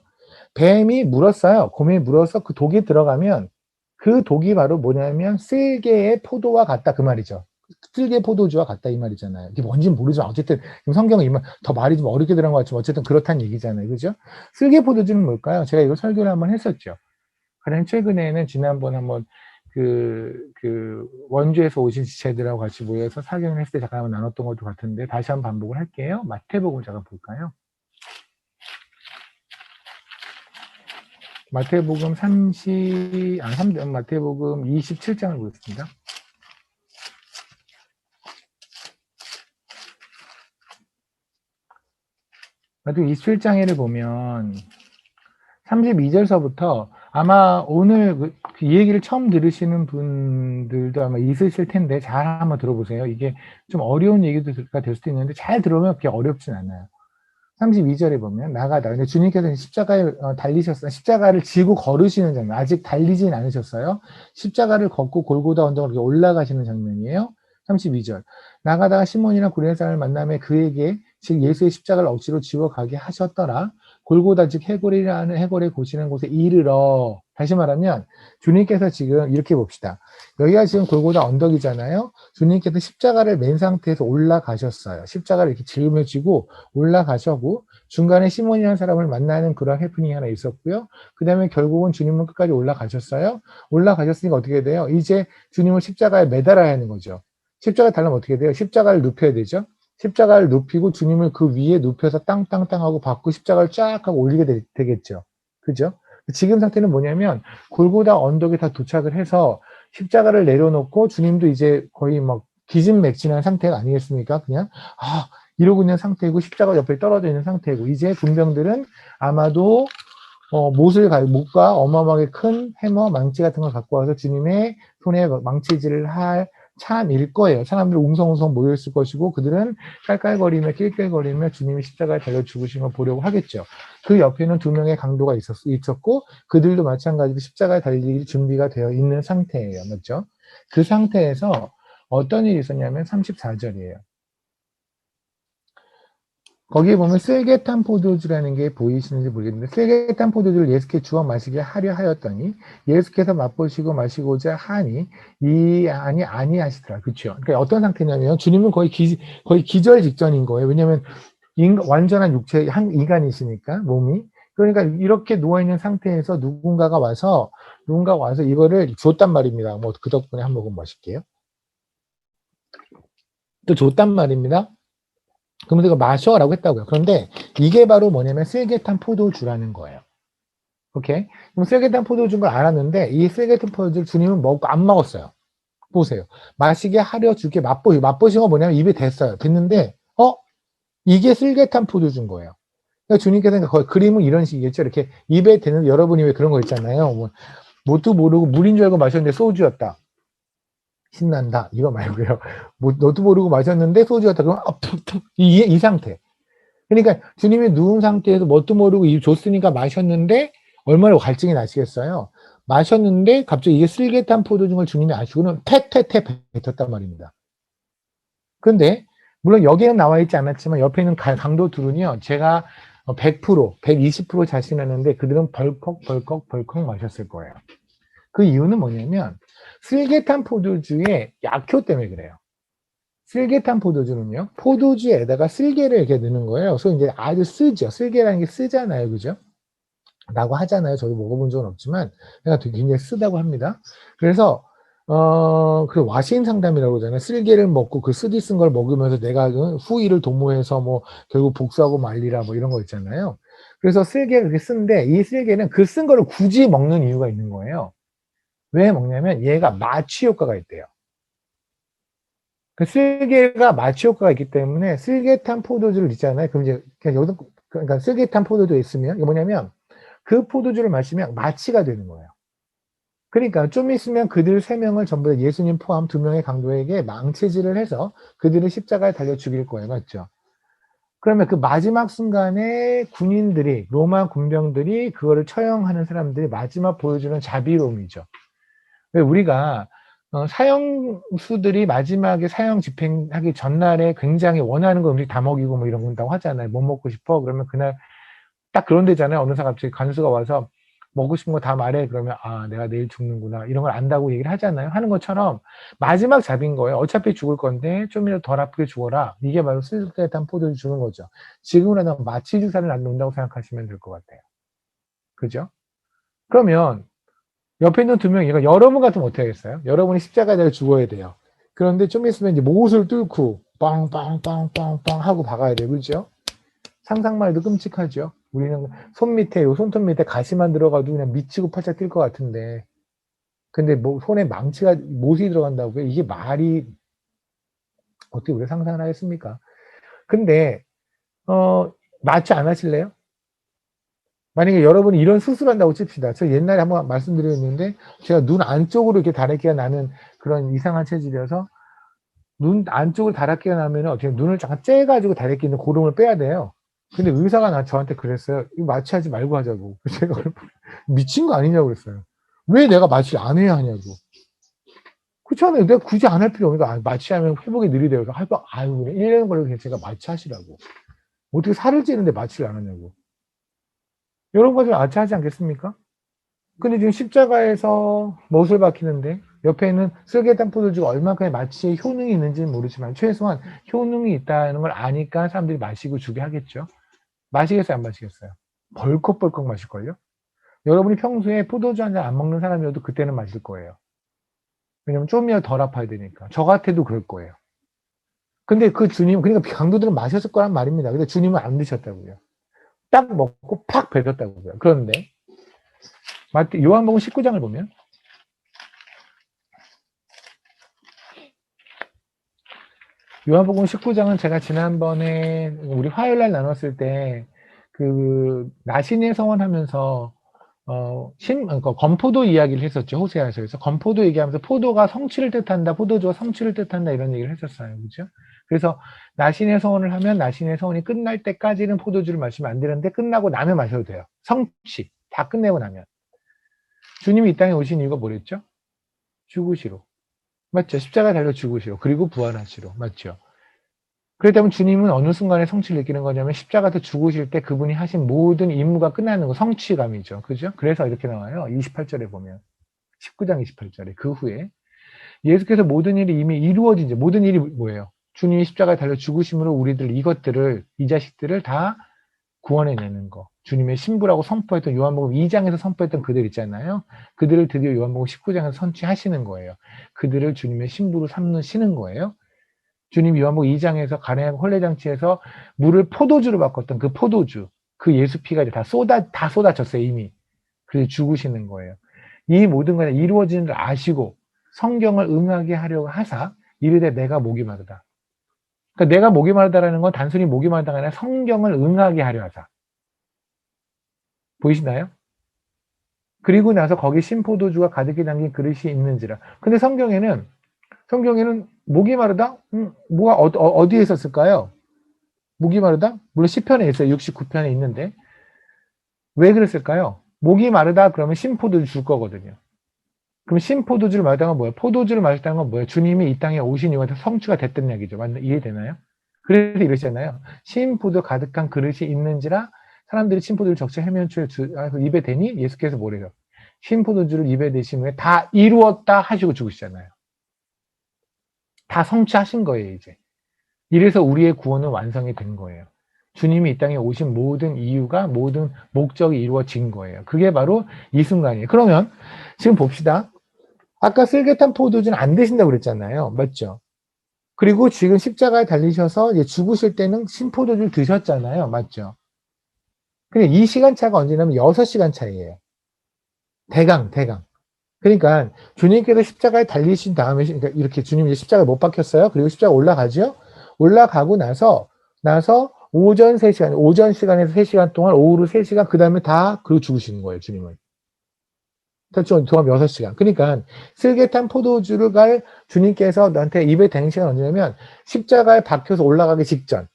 뱀이 물었어요. 곰이 물어서 그 독이 들어가면 그 독이 바로 뭐냐면 쓸개의 포도와 같다 그 말이죠. 쓸개 포도주와 같다 이 말이잖아요. 이게 뭔지는 모르지만 어쨌든 성경은 더 말이 좀 어렵게 들어간 것 같지만 어쨌든 그렇다는 얘기잖아요. 그죠? 쓸개 포도주는 뭘까요? 제가 이거 설교를 한번 했었죠. 가장 최근에는 지난번 한번 원주에서 오신 지체들하고 같이 모여서 사경을 했을 때 잠깐 한번 나눴던 것도 같은데 다시 한번 반복을 할게요. 마태복음 잠깐 볼까요? 마태복음 마태복음 27장을 보겠습니다. 마태복음 27장에를 보면 32절서부터 아마 오늘 이 얘기를 처음 들으시는 분들도 아마 있으실 텐데 잘 한번 들어보세요. 이게 좀 어려운 얘기가 될 수도 있는데 잘 들어보면 그렇게 어렵진 않아요. 32절에 보면 나가다. 근데 주님께서 십자가에 달리셨어요. 십자가를 지고 걸으시는 장면. 아직 달리진 않으셨어요. 십자가를 걷고 골고다 언덕을 올라가시는 장면이에요. 32절. 나가다가 시몬이나 구레네 사람을 만나며 그에게 즉 예수의 십자가를 억지로 지워 가게 하셨더라. 골고다 즉 해골이라는 해골에 고시는 곳에 이르러. 다시 말하면 주님께서 지금 이렇게 봅시다. 여기가 지금 골고다 언덕이잖아요. 주님께서 십자가를 맨 상태에서 올라가셨어요. 십자가를 이렇게 짊어지고 올라가셔고 중간에 시몬이라는 사람을 만나는 그런 해프닝이 하나 있었고요. 그 다음에 결국은 주님은 끝까지 올라가셨어요. 올라가셨으니까 어떻게 돼요? 이제 주님을 십자가에 매달아야 하는 거죠. 십자가 달라면 어떻게 돼요? 십자가를 눕혀야 되죠. 십자가를 눕히고 주님을 그 위에 눕혀서 땅땅땅 하고 받고 십자가를 쫙 하고 올리게 되겠죠. 그죠? 지금 상태는 뭐냐면 골고다 언덕에 다 도착을 해서 십자가를 내려놓고 주님도 이제 거의 막 기진맥진한 상태가 아니겠습니까? 그냥 이러고 있는 상태이고 십자가 옆에 떨어져 있는 상태이고 이제 군병들은 아마도 못과 어마어마하게 큰 해머, 망치 같은 걸 갖고 와서 주님의 손에 망치질을 할 참일 거예요. 사람들 웅성웅성 모여있을 것이고 그들은 깔깔거리며 낄낄거리며 주님이 십자가에 달려 죽으신 걸 보려고 하겠죠. 그 옆에는 2명의 강도가 있었고 그들도 마찬가지로 십자가에 달릴 준비가 되어 있는 상태예요. 맞죠? 그 상태에서 어떤 일이 있었냐면 34절이에요. 거기에 보면 쓸개 탄 포도주라는 게 보이시는지 모르겠는데 쓸개 탄 포도주를 예수께 주어 마시게 하려 하였더니 예수께서 맛보시고 마시고자 하니 이 안이 아니하시더라. 그렇죠? 그러니까 어떤 상태냐면 주님은 거의 기절 직전인 거예요. 왜냐하면 완전한 육체 한 인간이시니까 몸이 그러니까 이렇게 누워있는 상태에서 누군가가 와서 이거를 줬단 말입니다. 뭐 그 덕분에 한 모금 마실게요. 또 줬단 말입니다. 그러면 내가 마셔라고 했다고요. 그런데 이게 바로 뭐냐면 쓸개탄 포도주라는 거예요. 오케이? 그럼 쓸개탄 포도주인 걸 알았는데 이 쓸개탄 포도주를 주님은 먹고 안 먹었어요. 보세요. 마시게 하려 주게 맛보신 건 뭐냐면 입에 댔어요. 됐는데 이게 쓸개탄 포도주인 거예요. 그러니까 주님께서는 거의 그림은 이런 식이겠죠. 이렇게 입에 대는 여러분이 왜 그런 거 있잖아요. 뭣도 모르고 물인 줄 알고 마셨는데 소주였다. 신난다. 이거 말고요. 너도 모르고 마셨는데 소주였다. 그러면 이 상태. 그러니까 주님이 누운 상태에서 뭣도 모르고 줬으니까 마셨는데 얼마나 갈증이 나시겠어요. 마셨는데 갑자기 이게 쓸개탄 포도주인 걸 주님이 아시고는 퇴퇴퇴 뱉었단 말입니다. 그런데 물론 여기에는 나와 있지 않았지만 옆에 있는 강도 둘은요. 제가 100%, 120% 자신하는데 그들은 벌컥 마셨을 거예요. 그 이유는 뭐냐면 쓸개탄 포도주의 약효 때문에 그래요. 쓸개탄 포도주는요, 포도주에다가 쓸개를 이렇게 넣는 거예요. 그래서 이제 아주 쓰죠. 쓸개라는 게 쓰잖아요. 그죠? 라고 하잖아요. 저도 먹어본 적은 없지만, 내가 되게 굉장히 쓰다고 합니다. 그래서, 그 와신 상담이라고 그러잖아요. 쓸개를 먹고 그 쓰디 쓴 걸 먹으면서 내가 후의를 도모해서 뭐 결국 복수하고 말리라 뭐 이런 거 있잖아요. 그래서 쓸개를 그렇게 쓰는데 이 쓸개는 그 쓴 거를 굳이 먹는 이유가 있는 거예요. 왜 먹냐면 얘가 마취 효과가 있대요. 그 쓸개가 마취 효과가 있기 때문에 쓸개탄 포도주를 있잖아요. 그럼 이제 그냥 여기서 그러니까 쓸개탄 포도주가 있으면 이게 뭐냐면 그 포도주를 마시면 마취가 되는 거예요. 그러니까 좀 있으면 그들 3명을 전부 다 예수님 포함 2명의 강도에게 망치질을 해서 그들을 십자가에 달려 죽일 거예요. 맞죠? 그러면 그 마지막 순간에 군인들이 로마 군병들이 그거를 처형하는 사람들이 마지막 보여주는 자비로움이죠. 왜 우리가 사형수들이 마지막에 사형 집행하기 전날에 굉장히 원하는 거 음식 다 먹이고 뭐 이런 건다고 하잖아요. 뭐 먹고 싶어? 그러면 그날 딱 그런 데잖아요. 어느 사람 갑자기 간수가 와서 먹고 싶은 거 다 말해. 그러면 아 내가 내일 죽는구나 이런 걸 안다고 얘기를 하잖아요. 하는 것처럼 마지막 잡인 거예요. 어차피 죽을 건데 좀이라도 덜 아프게 죽어라. 이게 바로 쓸개탄 포도주 주는 거죠. 지금이라도 마취 주사를 안 놓는다고 생각하시면 될 것 같아요. 그죠? 그러면 옆에 있는 2명, 얘가 여러분 같으면 어떻게 하겠어요? 여러분이 십자가에 달려 죽어야 돼요. 그런데 좀 있으면 이제 못을 뚫고 빵빵빵빵빵 하고 박아야 돼요. 그죠? 상상만 해도 끔찍하죠. 우리는 손 밑에, 요 손톱 밑에 가시만 들어가도 그냥 미치고 팔짝 뛸 것 같은데. 근데 뭐 손에 망치가, 못이 들어간다고요? 이게 말이, 어떻게 우리가 상상을 하겠습니까? 근데, 마취 안 하실래요? 만약에 여러분이 이런 수술한다고 칩시다. 저 옛날에 한번 말씀드렸는데 제가 눈 안쪽으로 이렇게 다래끼가 나는 그런 이상한 체질이어서 눈 안쪽으로 다래끼가 나면 어떻게 눈을 잠깐 째가지고 다래끼 있는 고름을 빼야 돼요. 근데 의사가 저한테 그랬어요. 이거 마취하지 말고 하자고. 제가 미친 거 아니냐고 그랬어요. 왜 내가 마취 안 해야 하냐고. 그렇잖아요. 내가 굳이 안 할 필요 없으니까 마취하면 회복이 느리대요. 아유, 1년 걸려도 제가 마취하시라고. 어떻게 살을 찌는데 마취를 안 하냐고. 이런 거 좀 아차하지 않겠습니까? 근데 지금 십자가에서 못을 박히는데 옆에 있는 쓸개탄 포도주가 얼마큼의 마취에 효능이 있는지는 모르지만 최소한 효능이 있다는 걸 아니까 사람들이 마시고 주게 하겠죠. 마시겠어요, 안 마시겠어요? 벌컥벌컥 마실걸요? 여러분이 평소에 포도주 한 잔 안 먹는 사람이어도 그때는 마실 거예요. 왜냐면 좀이라도 덜 아파야 되니까. 저 같아도 그럴 거예요. 근데 그 주님, 그러니까 강도들은 마셨을 거란 말입니다. 근데 주님은 안 드셨다고요. 딱 먹고 팍 뱉었다고요. 그런데 요한복음 19장을 보면 요한복음 19장은 제가 지난번에 우리 화요일날 나눴을 때 그 나신의 서원하면서 그러니까 건포도 이야기를 했었죠. 호세아서에서 건포도 얘기하면서 포도가 성취를 뜻한다, 포도주가 성취를 뜻한다 이런 얘기를 했었어요. 그죠? 그래서 나신의 서원을 하면 나신의 서원이 끝날 때까지는 포도주를 마시면 안 되는데 끝나고 나면 마셔도 돼요. 성취 다 끝내고 나면. 주님이 이 땅에 오신 이유가 뭐랬죠? 죽으시로. 맞죠? 십자가 달려 죽으시로. 그리고 부활하시로. 맞죠? 그렇다면 주님은 어느 순간에 성취를 느끼는 거냐면 십자가에서 죽으실 때 그분이 하신 모든 임무가 끝나는 거 성취감이죠. 그죠? 그래서 이렇게 나와요. 28절에 보면. 19장 28절에. 그 후에 예수께서 모든 일이 이미 이루어진 모든 일이 뭐예요? 주님이 십자가에 달려 죽으심으로 우리들 이것들을 이 자식들을 다 구원해내는 거. 주님의 신부라고 선포했던 요한복음 2장에서 선포했던 그들 있잖아요. 그들을 드디어 요한복음 19장에서 선취하시는 거예요. 그들을 주님의 신부로 삼으시는 거예요. 주님 요한복음 2장에서 가나안 혼례장치에서 물을 포도주로 바꿨던 그 포도주, 그 예수 피가 이제 다 쏟아졌어요, 이미. 그래서 죽으시는 거예요. 이 모든 것이 이루어지는 줄 아시고 성경을 응하게 하려고 하사 이르되 내가 목이 마르다. 그러니까 내가 목이 마르다라는 건 단순히 목이 마르다가 아니라 성경을 응하게 하려 하사. 보이시나요? 그리고 나서 거기 신포도주가 가득히 담긴 그릇이 있는지라. 근데 성경에는 목이 마르다? 뭐가 어디에 있었을까요? 목이 마르다? 물론 시편에 있어요. 69편에 있는데 왜 그랬을까요? 목이 마르다 그러면 신포도주 줄 거거든요. 그럼 신포도주를 마르다가 뭐예요? 포도주를 마셨다는 건 뭐예요? 주님이 이 땅에 오신 이유가 성취가 됐던 얘기죠. 이해되나요? 그래서 이러시잖아요. 신포도 가득한 그릇이 있는지라 사람들이 신포도를 적셔 해면초에 입에 대니 예수께서 뭐래요? 신포도주를 입에 대신 후에 다 이루었다 하시고 죽으시잖아요. 다 성취하신 거예요, 이제. 이래서 우리의 구원은 완성이 된 거예요. 주님이 이 땅에 오신 모든 이유가 모든 목적이 이루어진 거예요. 그게 바로 이 순간이에요. 그러면 지금 봅시다. 아까 쓸개탄 포도주는 안 드신다고 그랬잖아요. 맞죠? 그리고 지금 십자가에 달리셔서 이제 죽으실 때는 신포도주를 드셨잖아요. 맞죠? 근데 이 시간 차가 언제냐면 6시간 차이에요. 대강. 그러니까 주님께서 십자가에 달리신 다음에 그러니까 이렇게 주님이 십자가에 못 박혔어요. 그리고 십자가 올라가죠. 올라가고 나서 오전 3시간, 오전 시간에서 3시간 동안 오후로 3시간 그다음에 다 그러고 죽으시는 거예요, 주님은. 그렇죠. 도합 6시간. 그러니까 슬개탄 포도주를 갈 주님께서 나한테 입에 댄 시간 언제냐면 십자가에 박혀서 올라가기 직전.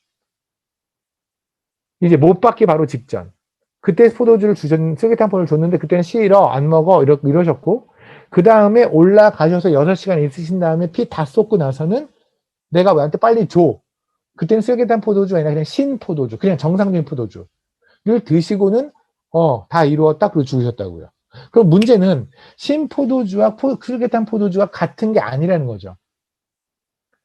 이제 못 박기 바로 직전. 그때 포도주를 슬개탄 포도를 줬는데 그때는 싫어, 안 먹어, 이러셨고, 그 다음에 올라가셔서 6시간 있으신 다음에 피 다 쏟고 나서는 내가 너한테 빨리 줘. 그때는 슬개탄 포도주가 아니라 그냥 신 포도주, 그냥 정상적인 포도주를 드시고는, 다 이루었다. 그리고 죽으셨다고요. 그럼 문제는 신 포도주와 슬개탄 포도주가 같은 게 아니라는 거죠.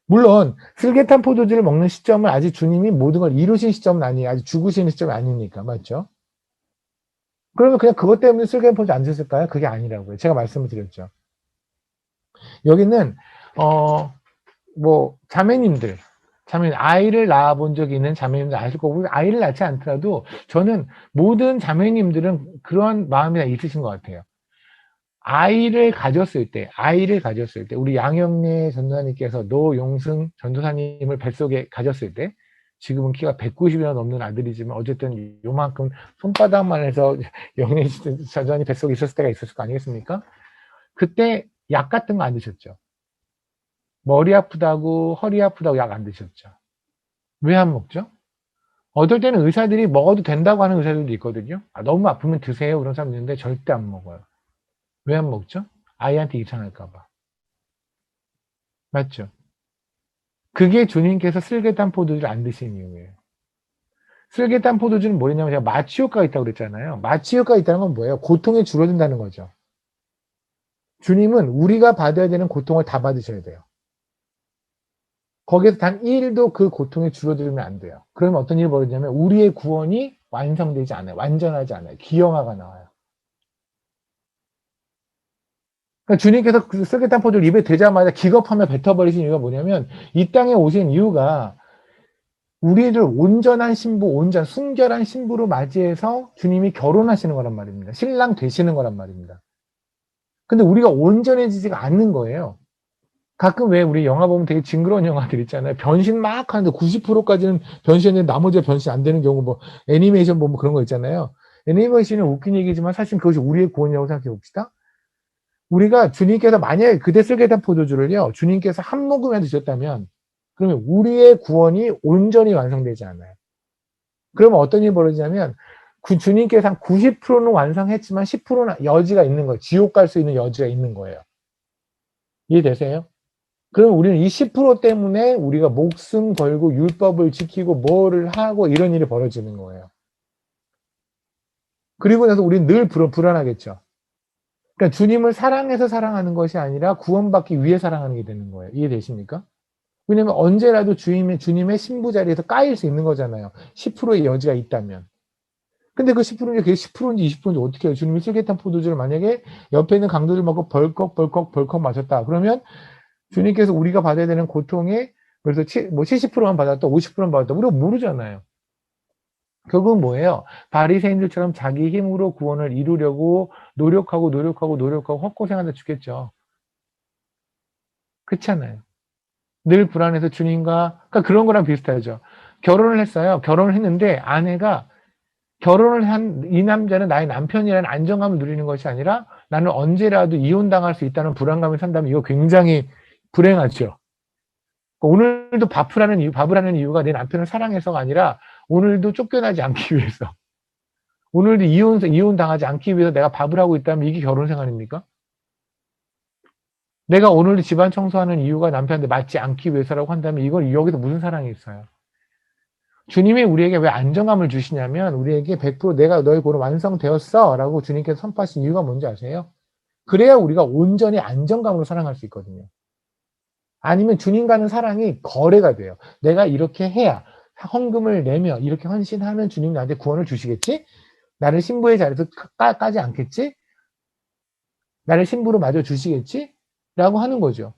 물론 슬개탄 포도주를 먹는 시점은 아직 주님이 모든 걸 이루신 시점은 아니에요. 아직 죽으시는 시점이 아니니까. 맞죠? 그러면 그냥 그것 때문에 슬개탄 포도주 안 드셨을까요? 그게 아니라고요. 제가 말씀을 드렸죠. 여기는 자매님들, 아이를 낳아본 적이 있는 자매님들 아실 거고, 아이를 낳지 않더라도 저는 모든 자매님들은 그런 마음이 다 있으신 것 같아요. 아이를 가졌을 때, 우리 양영래 전도사님께서 노용승 전도사님을 뱃속에 가졌을 때, 지금은 키가 190이나 넘는 아들이지만, 어쨌든 요만큼 손바닥만 해서 영래 전도사님 뱃속에 있었을 때가 있었을 거 아니겠습니까? 그때 약 같은 거 안 드셨죠? 머리 아프다고, 허리 아프다고 약 안 드셨죠? 왜 안 먹죠? 어떨 때는 의사들이 먹어도 된다고 하는 의사들도 있거든요. 너무 아프면 드세요. 그런 사람도 있는데 절대 안 먹어요. 왜 안 먹죠? 아이한테 이상할까봐. 맞죠? 그게 주님께서 슬개탄 포도주를 안 드신 이유예요. 슬개탄 포도주는 뭐냐면 제가 마취 효과가 있다고 그랬잖아요. 마취 효과가 있다는 건 뭐예요? 고통이 줄어든다는 거죠. 주님은 우리가 받아야 되는 고통을 다 받으셔야 돼요. 거기에서 단 1도 그 고통이 줄어들면 안 돼요. 그러면 어떤 일이 벌어지냐면 우리의 구원이 완성되지 않아요. 완전하지 않아요. 기형아가 나와요. 그러니까 주님께서 그 슬개탄 포도를 입에 대자마자 기겁하며 뱉어버리신 이유가 뭐냐면 이 땅에 오신 이유가 우리를 온전한 신부, 순결한 신부로 맞이해서 주님이 결혼하시는 거란 말입니다. 신랑 되시는 거란 말입니다. 근데 우리가 온전해지지가 않는 거예요. 가끔 왜 우리 영화 보면 되게 징그러운 영화들 있잖아요. 변신 막 하는데 90%까지는 변신했는데 나머지가 변신 안 되는 경우, 애니메이션 보면 그런 거 있잖아요. 애니메이션은 웃긴 얘기지만 사실 그것이 우리의 구원이라고 생각해 봅시다. 우리가 주님께서 만약에 그대 쓸게 된 포도주를요, 주님께서 한 모금에 드셨다면, 그러면 우리의 구원이 온전히 완성되지 않아요. 그러면 어떤 일이 벌어지냐면, 주님께서 한 90%는 완성했지만 10%는 여지가 있는 거예요. 지옥 갈 수 있는 여지가 있는 거예요. 이해되세요? 그럼 우리는 이 10% 때문에 우리가 목숨 걸고 율법을 지키고 뭐를 하고 이런 일이 벌어지는 거예요. 그리고 나서 우리는 늘 불안하겠죠. 그러니까 주님을 사랑해서 사랑하는 것이 아니라 구원받기 위해 사랑하는 게 되는 거예요. 이해되십니까? 왜냐면 언제라도 주님의 신부 자리에서 까일 수 있는 거잖아요. 10%의 여지가 있다면. 근데 그 10%인지 그게 10%인지 20%인지 어떻게 해요? 주님이 슬개탄 포도주를 만약에 옆에 있는 강도를 먹고 벌컥 마셨다. 그러면 주님께서 우리가 받아야 되는 고통에 그래서 70%만 받았다, 50%만 받았다. 우리가 모르잖아요. 결국은 뭐예요? 바리새인들처럼 자기 힘으로 구원을 이루려고 노력하고 헛고생하다 죽겠죠. 그렇잖아요. 늘 불안해서 주님과, 그러니까 그런 거랑 비슷하죠. 결혼을 했어요. 결혼을 했는데 아내가 결혼을 한 이 남자는 나의 남편이라는 안정감을 누리는 것이 아니라 나는 언제라도 이혼당할 수 있다는 불안감을 산다면 이거 굉장히 불행하죠. 오늘도 밥을 하는 이유가 내 남편을 사랑해서가 아니라 오늘도 쫓겨나지 않기 위해서. 오늘도 이혼 당하지 않기 위해서 내가 밥을 하고 있다면 이게 결혼 생활입니까? 내가 오늘도 집안 청소하는 이유가 남편한테 맞지 않기 위해서라고 한다면 이건 여기서 무슨 사랑이 있어요? 주님이 우리에게 왜 안정감을 주시냐면 우리에게 100% 내가 너의 고는 완성되었어 라고 주님께서 선포하신 이유가 뭔지 아세요? 그래야 우리가 온전히 안정감으로 사랑할 수 있거든요. 아니면 주님과는 사랑이 거래가 돼요. 내가 이렇게 해야 헌금을 내며 이렇게 헌신하면 주님이 나한테 구원을 주시겠지? 나를 신부의 자리에서 까지 않겠지? 나를 신부로 맞아 주시겠지? 라고 하는 거죠.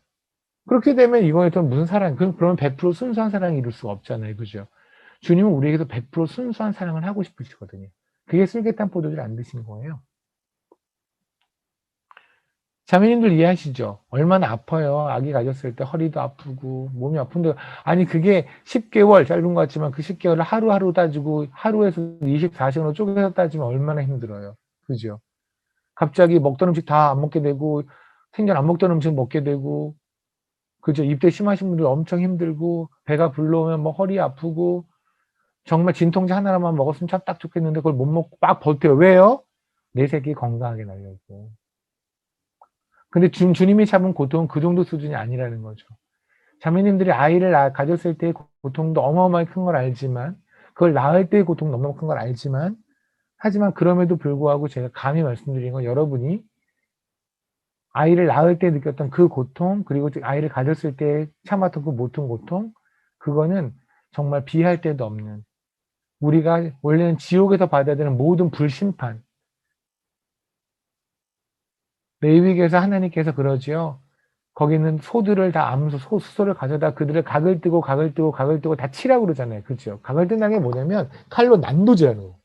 그렇게 되면 이거에 또 무슨 사랑, 그러면 100% 순수한 사랑이 이룰 수가 없잖아요. 그죠? 주님은 우리에게서 100% 순수한 사랑을 하고 싶으시거든요. 그게 슬개탄 포도주를 안 드신 거예요. 자매님들 이해하시죠? 얼마나 아파요. 아기 가졌을 때 허리도 아프고 몸이 아픈데 아니 그게 10개월 짧은 것 같지만 그 10개월을 하루하루 따지고 하루에서 24시간으로 쪼개서 따지면 얼마나 힘들어요. 그죠? 갑자기 먹던 음식 다 안 먹게 되고 생전 안 먹던 음식 먹게 되고 그죠? 입대 심하신 분들 엄청 힘들고 배가 불러오면 뭐 허리 아프고 정말 진통제 하나만 먹었으면 참 딱 좋겠는데 그걸 못 먹고 막 버텨요. 왜요? 내 새끼 건강하게 나려고. 근데 주님이 잡은 고통은 그 정도 수준이 아니라는 거죠. 자매님들이 아이를 가졌을 때의 고통도 어마어마하게 큰 걸 알지만 그걸 낳을 때의 고통도 너무 큰 걸 알지만 하지만 그럼에도 불구하고 제가 감히 말씀드리는 건 여러분이 아이를 낳을 때 느꼈던 그 고통 그리고 아이를 가졌을 때 참았던 그 모든 고통 그거는 정말 비할 데도 없는 우리가 원래는 지옥에서 받아야 되는 모든 불심판 레위기에서 하나님께서 그러지요. 거기는 소들을 다 암소, 수소를 가져다 그들을 각을 뜨고 각을 뜨고 각을 뜨고 다 치라고 그러잖아요. 그렇죠? 각을 뜬다는 게 뭐냐면 칼로 난도질하는 거.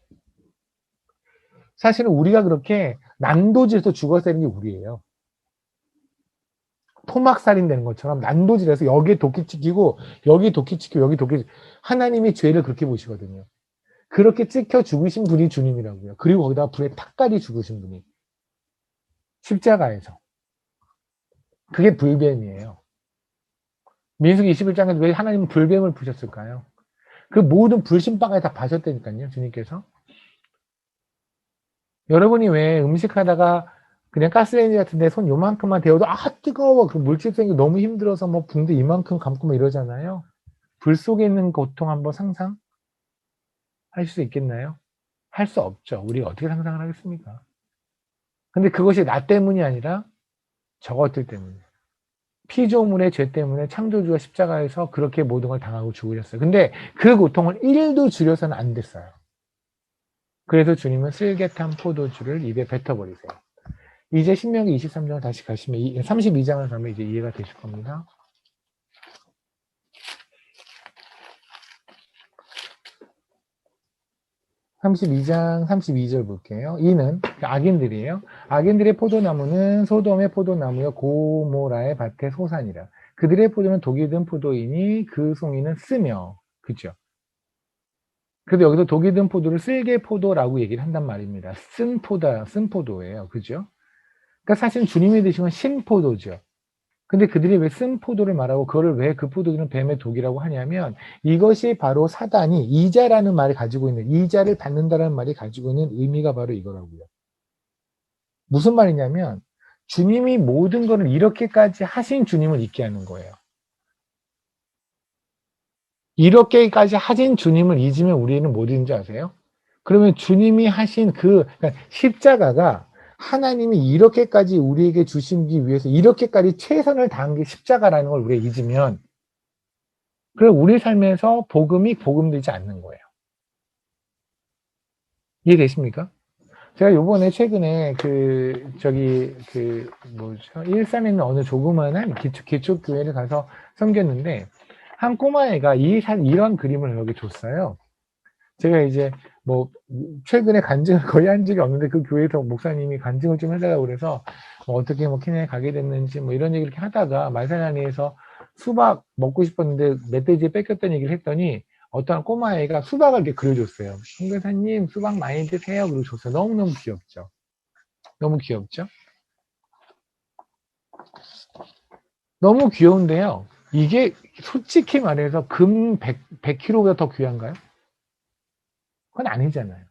사실은 우리가 그렇게 난도질해서 죽어야 되는 게 우리예요. 토막살인 되는 것처럼 난도질해서 여기에 도끼 찍히고 여기 도끼 찍히고 여기 도끼 하나님이 죄를 그렇게 보시거든요. 그렇게 찍혀 죽으신 분이 주님이라고요. 그리고 거기다가 불에 탁까지 죽으신 분이 십자가에서. 그게 불뱀이에요. 민수기 21장에서 왜 하나님은 불뱀을 부셨을까요? 그 모든 불신방에 다 파셨다니까요, 주님께서. 여러분이 왜 음식하다가 그냥 가스레인지 같은데 손 요만큼만 데워도 뜨거워 그 물집 생기고 너무 힘들어서 뭐 붕대 이만큼 감고 뭐 이러잖아요. 불 속에 있는 고통 한번 상상할 수 있겠나요? 할 수 없죠. 우리가 어떻게 상상을 하겠습니까? 근데 그것이 나 때문이 아니라 저것들 때문에 피조물의 죄 때문에 창조주가 십자가에서 그렇게 모든 걸 당하고 죽으셨어요. 근데 그 고통을 1도 줄여서는 안 됐어요. 그래서 주님은 쓸개탄 포도주를 입에 뱉어버리세요. 이제 신명기 23장을 다시 가시면 32장을 가면 이제 이해가 되실 겁니다. (32장) 32절 볼게요. 이는 악인들이에요. 악인들의 포도나무는 소돔의 포도나무여 고모라의 밭의 소산이라. 그들의 포도는 독이 든 포도이니 그 송이는 쓰며. 그죠? 그래도 여기서 독이 든 포도를 쓸개 포도라고 얘기를 한단 말입니다. 쓴 포도예요. 그죠? 그러니까 사실 주님이 드신 건 신포도죠. 근데 그들이 왜 쓴 포도를 말하고 그거를 왜 그 포도주는 뱀의 독이라고 하냐면 이것이 바로 사단이 이자라는 말을 가지고 있는 이자를 받는다라는 말이 가지고 있는 의미가 바로 이거라고요. 무슨 말이냐면 주님이 모든 것을 이렇게까지 하신 주님을 잊게 하는 거예요. 이렇게까지 하신 주님을 잊으면 우리는 뭐 되는지 아세요? 그러면 주님이 하신 그러니까 십자가가 하나님이 이렇게까지 우리에게 주시기 위해서 이렇게까지 최선을 다한 게 십자가라는 걸 우리가 잊으면 그럼 우리 삶에서 복음이 복음되지 않는 거예요. 이해되십니까? 제가 요번에 최근에 일산에 있는 어느 조그마한 기초 교회를 가서 섬겼는데 한 꼬마애가 이런 그림을 여기 줬어요. 제가 이제 뭐 최근에 간증을 거의 한 적이 없는데 그 교회에서 목사님이 간증을 좀 해달라고 그래서 뭐 어떻게 뭐 케냐에 가게 됐는지 뭐 이런 얘기를 이렇게 하다가 말사나니에서 수박 먹고 싶었는데 멧돼지에 뺏겼다는 얘기를 했더니 어떤 꼬마애가 수박을 이렇게 그려줬어요. 선교사님 수박 많이 드세요. 그리고 줬어요. 너무너무 귀엽죠. 너무 귀엽죠. 너무 귀여운데요. 이게 솔직히 말해서 금 100kg보다 더 귀한가요? 그건 아니잖아요.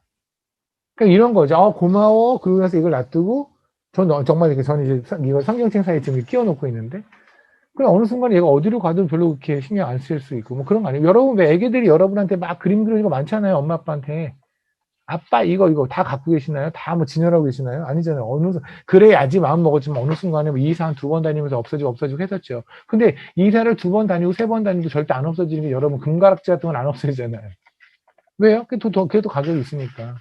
그러니까 이런 거죠. 고마워. 그러고 나서 이걸 놔두고, 정말 이렇게 저는 이제 이거 성경책 사이에 지금 끼워놓고 있는데, 그냥 어느 순간 얘가 어디로 가도 별로 그렇게 신경 안 쓸 수 있고, 뭐 그런 거 아니에요. 여러분, 왜 애기들이 여러분한테 막 그림 그리는 거 많잖아요. 엄마, 아빠한테. 아빠, 이거 다 갖고 계시나요? 다 뭐 진열하고 계시나요? 아니잖아요. 그래야지 마음 먹었지만 어느 순간에 뭐 이사 한 2번 다니면서 없어지고 했었죠. 근데 이사를 2번 다니고 3번 다니도 절대 안 없어지는 게 여러분 금가락지 같은 건 안 없어지잖아요. 왜요? 그래도 가격이 있으니까.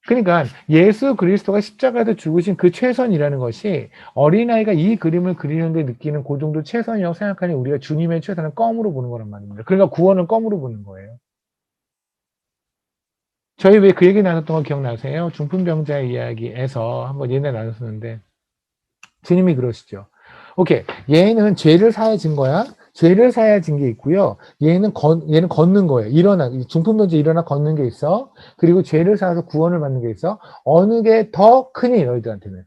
그러니까 예수 그리스도가 십자가에서 죽으신 그 최선이라는 것이 어린아이가 이 그림을 그리는데 느끼는 그 정도 최선이라고 생각하니 우리가 주님의 최선을 껌으로 보는 거란 말입니다. 그러니까 구원은 껌으로 보는 거예요. 저희 왜 그 얘기 나눴던 거 기억나세요? 중풍병자의 이야기에서 한번 옛날에 나눴었는데 주님이 그러시죠. 오케이. 얘는 죄를 사야 진 거야. 죄를 사야 진 게 있고요. 얘는 걷는 거예요. 중풍병자 일어나 걷는 게 있어. 그리고 죄를 사서 구원을 받는 게 있어. 어느 게 더 크니, 너희들한테는?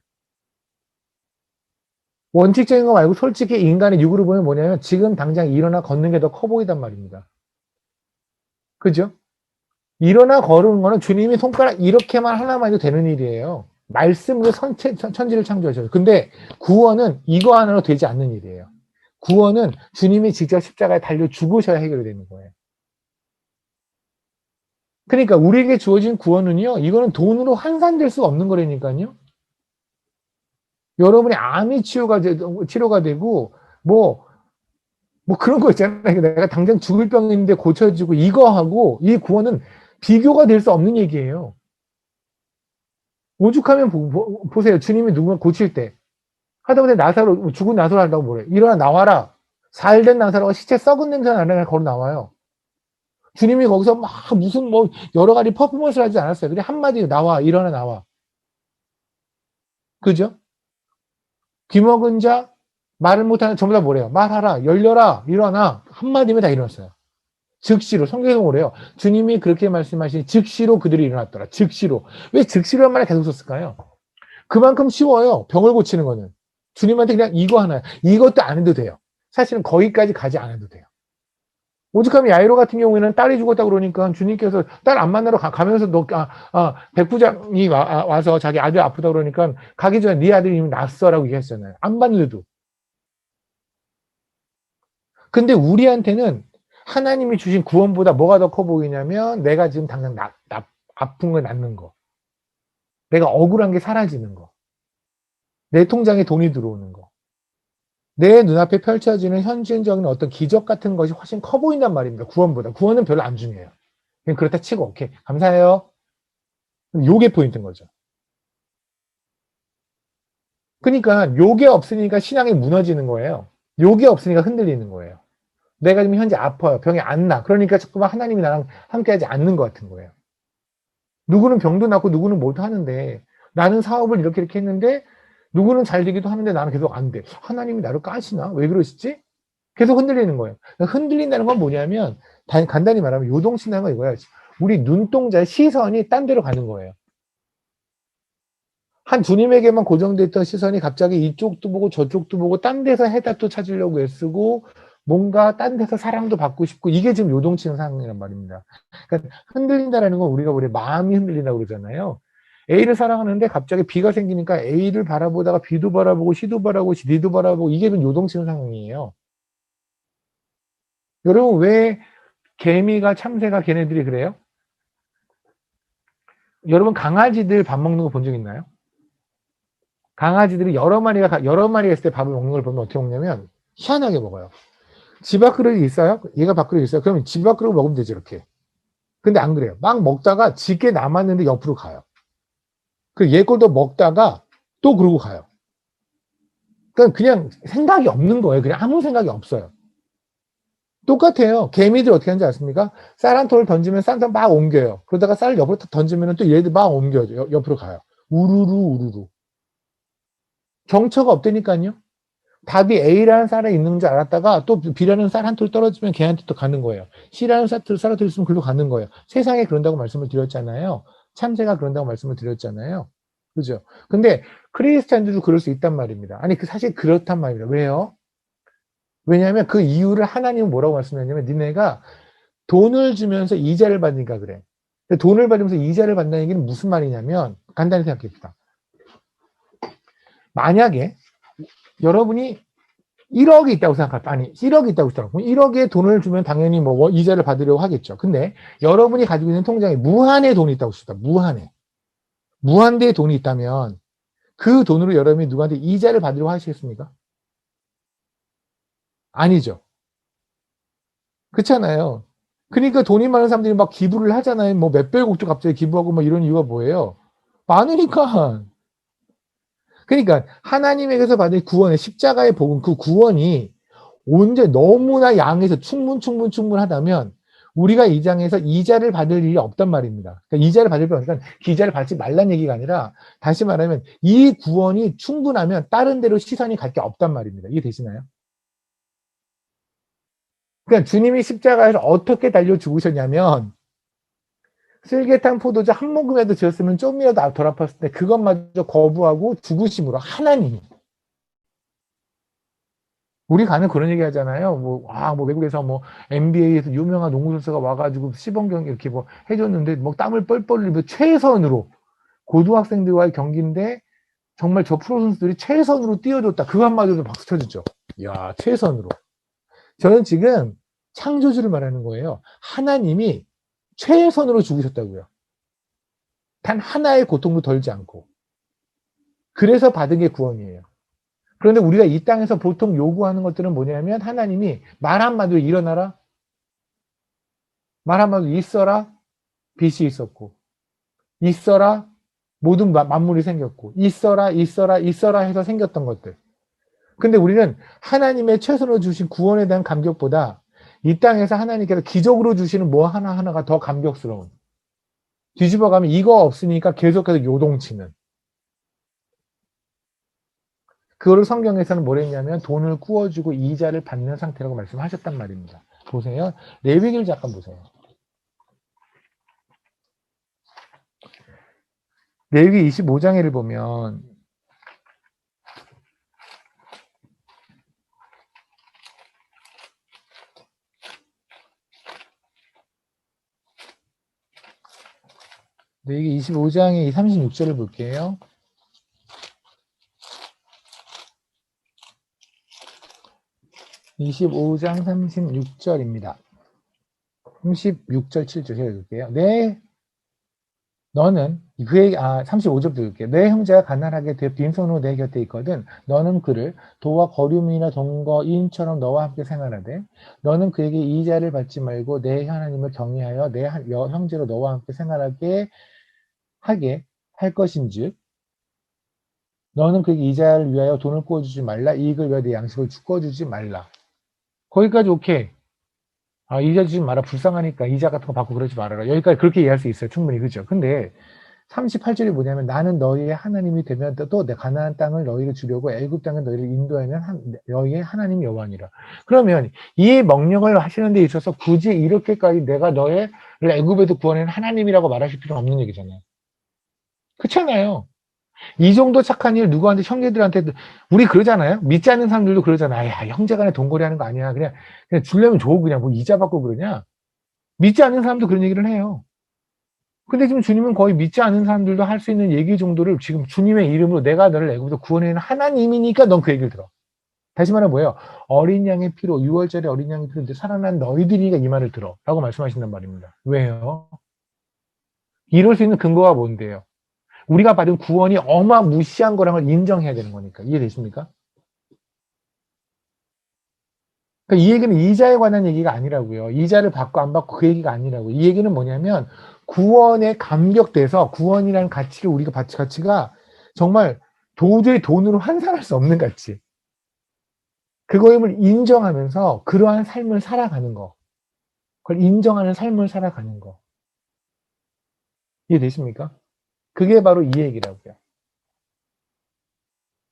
원칙적인 거 말고 솔직히 인간의 육으로 보면 뭐냐면 지금 당장 일어나 걷는 게 더 커 보이단 말입니다. 그죠? 일어나 걸은 거는 주님이 손가락 이렇게만 하나만 해도 되는 일이에요. 말씀으로 천지를 창조하셔요. 근데 구원은 이거 하나로 되지 않는 일이에요. 구원은 주님이 직접 십자가에 달려 죽으셔야 해결되는 거예요. 그러니까 우리에게 주어진 구원은요, 이거는 돈으로 환산될 수가 없는 거라니까요. 여러분이 암이 치료가 되고, 뭐 그런 거 있잖아요. 내가 당장 죽을 병이 있는데 고쳐지고 이거하고 이 구원은 비교가 될 수 없는 얘기예요. 오죽하면 보세요. 주님이 누군가 고칠 때 하다보니 죽은 나사로 한다고 뭐래. 일어나 나와라. 살된 나사로가 시체 썩은 냄새 나는 걸어 나와요. 주님이 거기서 막 무슨 여러 가지 퍼포먼스를 하지 않았어요. 그냥 한마디 나와. 일어나 나와. 그죠? 귀먹은 자 말을 못하는 전부 다 뭐래요? 말하라. 열려라. 일어나. 한마디면 다 일어났어요. 즉시로. 성경에서 뭐래요? 주님이 그렇게 말씀하신 즉시로 그들이 일어났더라. 즉시로. 왜 즉시로란 말을 계속 썼을까요? 그만큼 쉬워요. 병을 고치는 거는. 주님한테 그냥 이거 하나요. 이것도 안 해도 돼요. 사실은 거기까지 가지 않아도 돼요. 오죽하면 야이로 같은 경우에는 딸이 죽었다 그러니까 주님께서 딸 안 만나러 가면서 백부장이 와서 자기 아들 아프다 그러니까 가기 전에 네 아들이 이미 났어라고 얘기했잖아요. 안 봤는데도. 근데 우리한테는 하나님이 주신 구원보다 뭐가 더 커 보이냐면 내가 지금 당장 아픈 걸 낫는 거. 내가 억울한 게 사라지는 거. 내 통장에 돈이 들어오는 거. 내 눈앞에 펼쳐지는 현실적인 어떤 기적 같은 것이 훨씬 커 보인단 말입니다. 구원보다. 구원은 별로 안 중요해요. 그냥 그렇다 치고 오케이 감사해요. 요게 포인트인 거죠. 그러니까 요게 없으니까 신앙이 무너지는 거예요. 요게 없으니까 흔들리는 거예요. 내가 지금 현재 아파요. 병이 안 나. 그러니까 자꾸만 하나님이 나랑 함께하지 않는 것 같은 거예요. 누구는 병도 낫고 누구는 뭐도 하는데 나는 사업을 이렇게 했는데 누구는 잘 되기도 하는데 나는 계속 안 돼. 하나님이 나를 까시나? 왜 그러시지? 계속 흔들리는 거예요. 흔들린다는 건 뭐냐면 간단히 말하면 요동친다는 건 이거야. 우리 눈동자의 시선이 딴 데로 가는 거예요. 한 주님에게만 고정돼 있던 시선이 갑자기 이쪽도 보고 저쪽도 보고 딴 데서 해답도 찾으려고 애쓰고 뭔가 딴 데서 사랑도 받고 싶고 이게 지금 요동치는 상황이란 말입니다. 그러니까 흔들린다라는 건 우리가 우리 마음이 흔들린다고 그러잖아요. A를 사랑하는데 갑자기 B가 생기니까 A를 바라보다가 B도 바라보고 C도 바라보고 D도 바라보고 이게 요동치는 상황이에요. 여러분 왜 개미가 참새가 걔네들이 그래요? 여러분 강아지들 밥 먹는 거 본 적 있나요? 강아지들이 여러 마리가 있을 때 밥을 먹는 걸 보면 어떻게 먹냐면 희한하게 먹어요. 집 앞그릇이 있어요? 얘가 밥그릇이 있어요? 그러면 집 앞그릇 먹으면 되죠 이렇게. 근데 안 그래요. 막 먹다가 집게 남았는데 옆으로 가요. 그 얘 걸도 먹다가 또 그러고 가요. 그러니까 그냥 생각이 없는 거예요. 그냥 아무 생각이 없어요. 똑같아요. 개미들 어떻게 하는지 아십니까? 쌀 한 톨을 던지면 쌀을 막 옮겨요. 그러다가 쌀을 옆으로 던지면 또 얘들 막 옮겨요. 옆으로 가요. 우르르 우르르. 정처가 없다니까요. 답이 A라는 쌀에 있는 줄 알았다가 또 B라는 쌀 한 톨 떨어지면 걔한테 또 가는 거예요. C라는 쌀을 들으면 글로 가는 거예요. 세상에 그런다고 말씀을 드렸잖아요. 참새가 그런다고 말씀을 드렸잖아요. 그죠? 근데 크리스찬들도 그럴 수 있단 말입니다. 아니, 사실 그렇단 말입니다. 왜요? 왜냐하면 그 이유를 하나님은 뭐라고 말씀하냐면 니네가 돈을 주면서 이자를 받으니까 그래. 돈을 받으면서 이자를 받는다는 얘기는 무슨 말이냐면 간단히 생각해 봅시다. 만약에 여러분이 1억이 있다고 생각할까? 아니, 1억이 있다고 생각하고 1억에 돈을 주면 당연히 뭐 이자를 받으려고 하겠죠. 근데 여러분이 가지고 있는 통장에 무한의 돈이 있다고 합시다. 무한대의 돈이 있다면 그 돈으로 여러분이 누구한테 이자를 받으려고 하시겠습니까? 아니죠. 그렇잖아요. 그러니까 돈이 많은 사람들이 막 기부를 하잖아요. 뭐 몇백억도 갑자기 기부하고 뭐 이런 이유가 뭐예요? 많으니까. 그러니까 하나님에게서 받은 구원의 십자가의 복음, 그 구원이 언제 너무나 양에서 충분하다면 우리가 이 장에서 이자를 받을 일이 없단 말입니다. 그러니까 이자를 받을 건 그러니까 기자를 받지 말란 얘기가 아니라 다시 말하면 이 구원이 충분하면 다른 데로 시선이 갈 게 없단 말입니다. 이해되시나요? 그러니까 주님이 십자가에서 어떻게 달려 죽으셨냐면 슬개탄 포도주 한 모금이라도 지었으면 좀이라도 덜 아팠을 때 그것마저 거부하고 죽으심으로 하나님이 우리 가는 그런 얘기 하잖아요. 뭐 외국에서 뭐 NBA에서 유명한 농구 선수가 와가지고 시범 경기 이렇게 뭐 해줬는데 뭐 땀을 뻘뻘 흘리며 최선으로 고등학생들과의 경기인데 정말 저 프로 선수들이 최선으로 뛰어줬다. 그거 한마디로 박수 쳐주죠. 이야, 최선으로. 저는 지금 창조주를 말하는 거예요. 하나님이 최선으로 죽으셨다고요. 단 하나의 고통도 덜지 않고. 그래서 받은 게 구원이에요. 그런데 우리가 이 땅에서 보통 요구하는 것들은 뭐냐면 하나님이 말 한마디로 일어나라. 말 한마디로 있어라. 빛이 있었고. 있어라. 모든 만물이 생겼고. 있어라 해서 생겼던 것들. 근데 우리는 하나님의 최선으로 주신 구원에 대한 감격보다 이 땅에서 하나님께서 기적으로 주시는 뭐 하나하나가 더 감격스러운. 뒤집어가면 이거 없으니까 계속해서 요동치는. 그거를 성경에서는 뭐랬냐면 돈을 구워주고 이자를 받는 상태라고 말씀하셨단 말입니다. 보세요. 레위기를 잠깐 보세요. 레위기 25장에를 보면 레위기 25장의 36절을 볼게요. 25장 36절입니다. 36절 7절 제가 읽을게요. 너는 그에게 35절도 읽을게요. 내 형제가 가난하게 되어 빈손으로 내 곁에 있거든 너는 그를 도와 거류민이나 동거인처럼 너와 함께 생활하되 너는 그에게 이자를 받지 말고 내 하나님을 경외하여 내 형제로 너와 함께 생활하게 하게 할 것인즉 너는 그에게 이자를 위하여 돈을 구워주지 말라 이익을 위하여 내 양식을 구워주지 말라. 거기까지 오케이. 이자 주지 마라. 불쌍하니까 이자 같은 거 받고 그러지 말아라. 여기까지 그렇게 이해할 수 있어요. 충분히. 그죠? 근데 38절이 뭐냐면 나는 너희의 하나님이 되면 또 내 가나안 땅을 너희를 주려고 애굽 땅에 너희를 인도하면 너희의 하나님 여호와니라. 그러면 이 명령을 하시는 데 있어서 굳이 이렇게까지 내가 너희를 애굽에도 구원한 하나님이라고 말하실 필요는 없는 얘기잖아요. 그렇잖아요. 이 정도 착한 일 누구한테 형제들한테 우리 그러잖아요. 믿지 않는 사람들도 그러잖아요. 야, 형제간에 돈거래 하는 거 아니야. 그냥 주려면 줘. 그냥 뭐 이자 받고 그러냐. 믿지 않는 사람도 그런 얘기를 해요. 근데 지금 주님은 거의 믿지 않는 사람들도 할 수 있는 얘기 정도를 지금 주님의 이름으로 내가 너를 애굽에서 구원해낸 하나님이니까 넌 그 얘기를 들어. 다시 말하면 뭐예요? 어린 양의 피로 6월절에 어린 양의 피로 살아난 너희들이니까 이 말을 들어 라고 말씀하신단 말입니다. 왜요? 이럴 수 있는 근거가 뭔데요? 우리가 받은 구원이 어마무시한 거랑을 인정해야 되는 거니까. 이해되십니까? 그러니까 이 얘기는 이자에 관한 얘기가 아니라고요. 이자를 받고 안 받고 그 얘기가 아니라고. 이 얘기는 뭐냐면 구원에 감격돼서 구원이라는 가치를 우리가 가치가 정말 도저히 돈으로 환산할 수 없는 가치. 그거임을 인정하면서 그러한 삶을 살아가는 거. 그걸 인정하는 삶을 살아가는 거. 이해되십니까? 그게 바로 이 얘기라고요.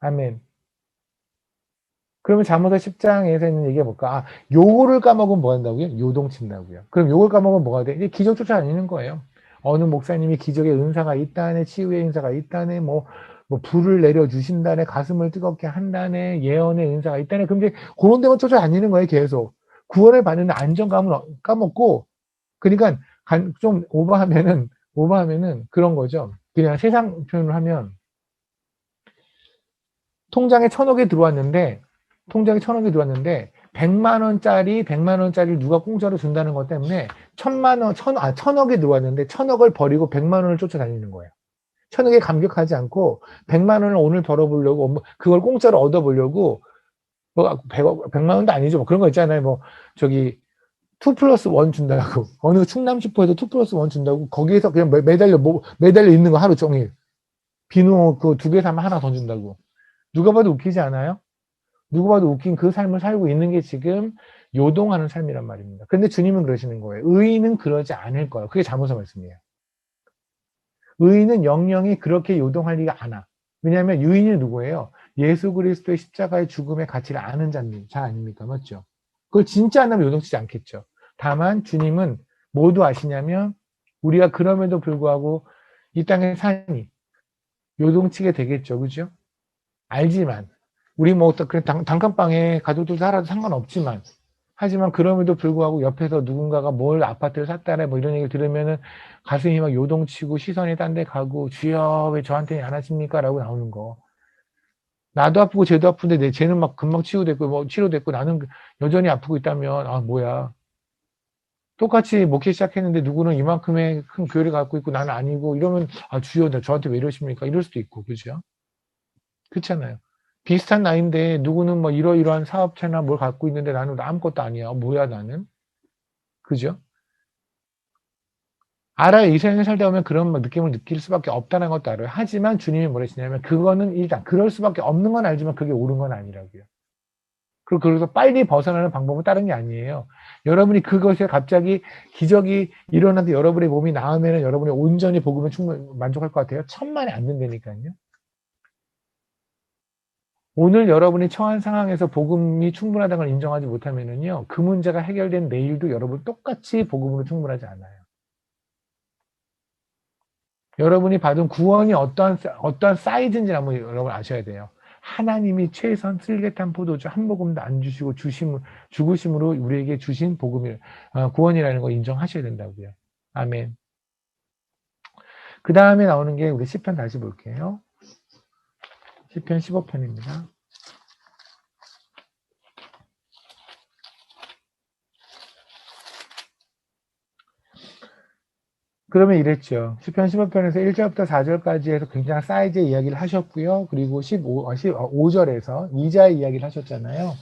아멘. 그러면 잠언서 10장에서 있는 얘기가 뭘까? 요거를 까먹으면 뭐 한다고요? 요동친다고요. 그럼 요걸 까먹으면 뭐가 돼? 이제 기적 쫓아다니는 거예요. 어느 목사님이 기적의 은사가 있다네, 치유의 은사가 있다네, 뭐 불을 내려주신다네, 가슴을 뜨겁게 한다네, 예언의 은사가 있다네. 그럼 이제 그런 데만 쫓아다니는 거예요, 계속. 구원을 받는 안정감을 까먹고, 그러니까 좀 오버하면은 그런 거죠. 그냥 세상 표현을 하면, 통장에 1,000억이 들어왔는데 100만 원짜리를 누가 공짜로 준다는 것 때문에 1,000억이 들어왔는데 1,000억을 버리고 100만 원을 쫓아다니는 거예요. 1,000억에 감격하지 않고 100만 원을 오늘 벌어보려고 그걸 공짜로 얻어보려고 100만 원도 아니죠. 뭐 그런 거 있잖아요. 뭐 저기 2+1 준다고 어느 충남 슈퍼에서 2+1 준다고 거기에서 그냥 매달려 있는 거 하루 종일 비누 그 2개 사면 하나 더 준다고. 누가 봐도 웃기지 않아요? 누구 봐도 웃긴 그 삶을 살고 있는 게 지금 요동하는 삶이란 말입니다. 근데 주님은 그러시는 거예요. 의인은 그러지 않을 거예요. 그게 잠언서 말씀이에요. 의인은 영영이 그렇게 요동할 리가 않아. 왜냐하면 유인이 누구예요? 예수 그리스도의 십자가의 죽음의 가치를 아는 자 아닙니까? 맞죠? 그걸 진짜 안 하면 요동치지 않겠죠. 다만 주님은 모두 아시냐면 우리가 그럼에도 불구하고 이 땅에 사니 요동치게 되겠죠. 그죠? 알지만 우리 뭐 그래 단칸방에 가족들 살아도 상관없지만 하지만 그럼에도 불구하고 옆에서 누군가가 뭘 아파트를 샀다래 뭐 이런 얘기를 들으면은 가슴이 막 요동치고 시선이 딴 데 가고 주여 왜 저한테 안 하십니까? 라고 나오는 거. 나도 아프고 쟤도 아픈데 쟤는 막 금방 치유됐고 뭐 치료됐고 나는 여전히 아프고 있다면 아 뭐야. 똑같이 목회 시작했는데 누구는 이만큼의 큰 교회를 갖고 있고 나는 아니고 이러면 아 주여 저한테 왜 이러십니까? 이럴 수도 있고 그죠? 그렇잖아요. 비슷한 나이인데 누구는 뭐 이러이러한 사업체나 뭘 갖고 있는데 나는 아무것도 아니야. 뭐야 나는? 그죠? 알아요. 이 세상에 살다 보면 그런 느낌을 느낄 수밖에 없다는 것도 알아요. 하지만 주님이 뭐라시냐면 그거는 일단 그럴 수밖에 없는 건 알지만 그게 옳은 건 아니라고요. 그리고 그래서 빨리 벗어나는 방법은 다른 게 아니에요. 여러분이 그것에 갑자기 기적이 일어나도 여러분의 몸이 나으면 여러분이 온전히 복음에 충분히 만족할 것 같아요. 천만에 안 된다니까요. 오늘 여러분이 처한 상황에서 복음이 충분하다는 걸 인정하지 못하면은요, 그 문제가 해결된 내일도 여러분 똑같이 복음으로 충분하지 않아요. 여러분이 받은 구원이 어떠한 사이즈인지 한번 여러분 아셔야 돼요. 하나님이 최선 슬개탄 포도주 한 모금도 안 주시고 죽으심으로 우리에게 주신 구원이라는 걸 인정하셔야 된다고요. 아멘. 그 다음에 나오는 게 우리 시편 다시 볼게요. 시편 15편입니다. 그러면 이랬죠. 시편 15편에서 1절부터 4절까지 해서 굉장히 사이즈의 이야기를 하셨고요. 그리고 5절에서 이자의 이야기를 하셨잖아요.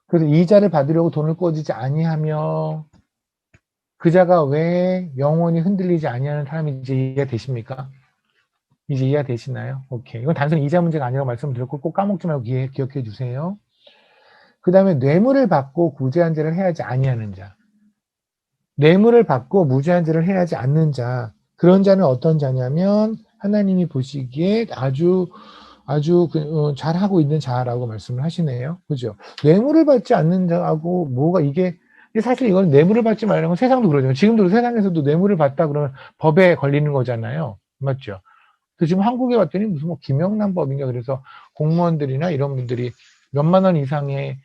그래서 이자를 받으려고 돈을 꿔주지 아니하며 그 자가 왜 영원히 흔들리지 아니하는 사람인지 이해가 되십니까? 이제 이해가 되시나요? 오케이. 이건 단순히 이자 문제가 아니라고 말씀드렸고 꼭 까먹지 말고 기억해 주세요. 그 다음에 뇌물을 받고 무제한제를 해야지 아니하는 자. 뇌물을 받고 무제한제를 해야지 않는 자. 그런 자는 어떤 자냐면 하나님이 보시기에 아주 잘하고 있는 자라고 말씀을 하시네요. 그죠? 뇌물을 받지 않는 자하고 뭐가 이게 사실 이건 뇌물을 받지 말라는 건 세상도 그러죠. 지금도 세상에서도 뇌물을 받다 그러면 법에 걸리는 거잖아요. 맞죠? 그래서 지금 한국에 왔더니 무슨 뭐 김영란법인가 그래서 공무원들이나 이런 분들이 몇만 원 이상의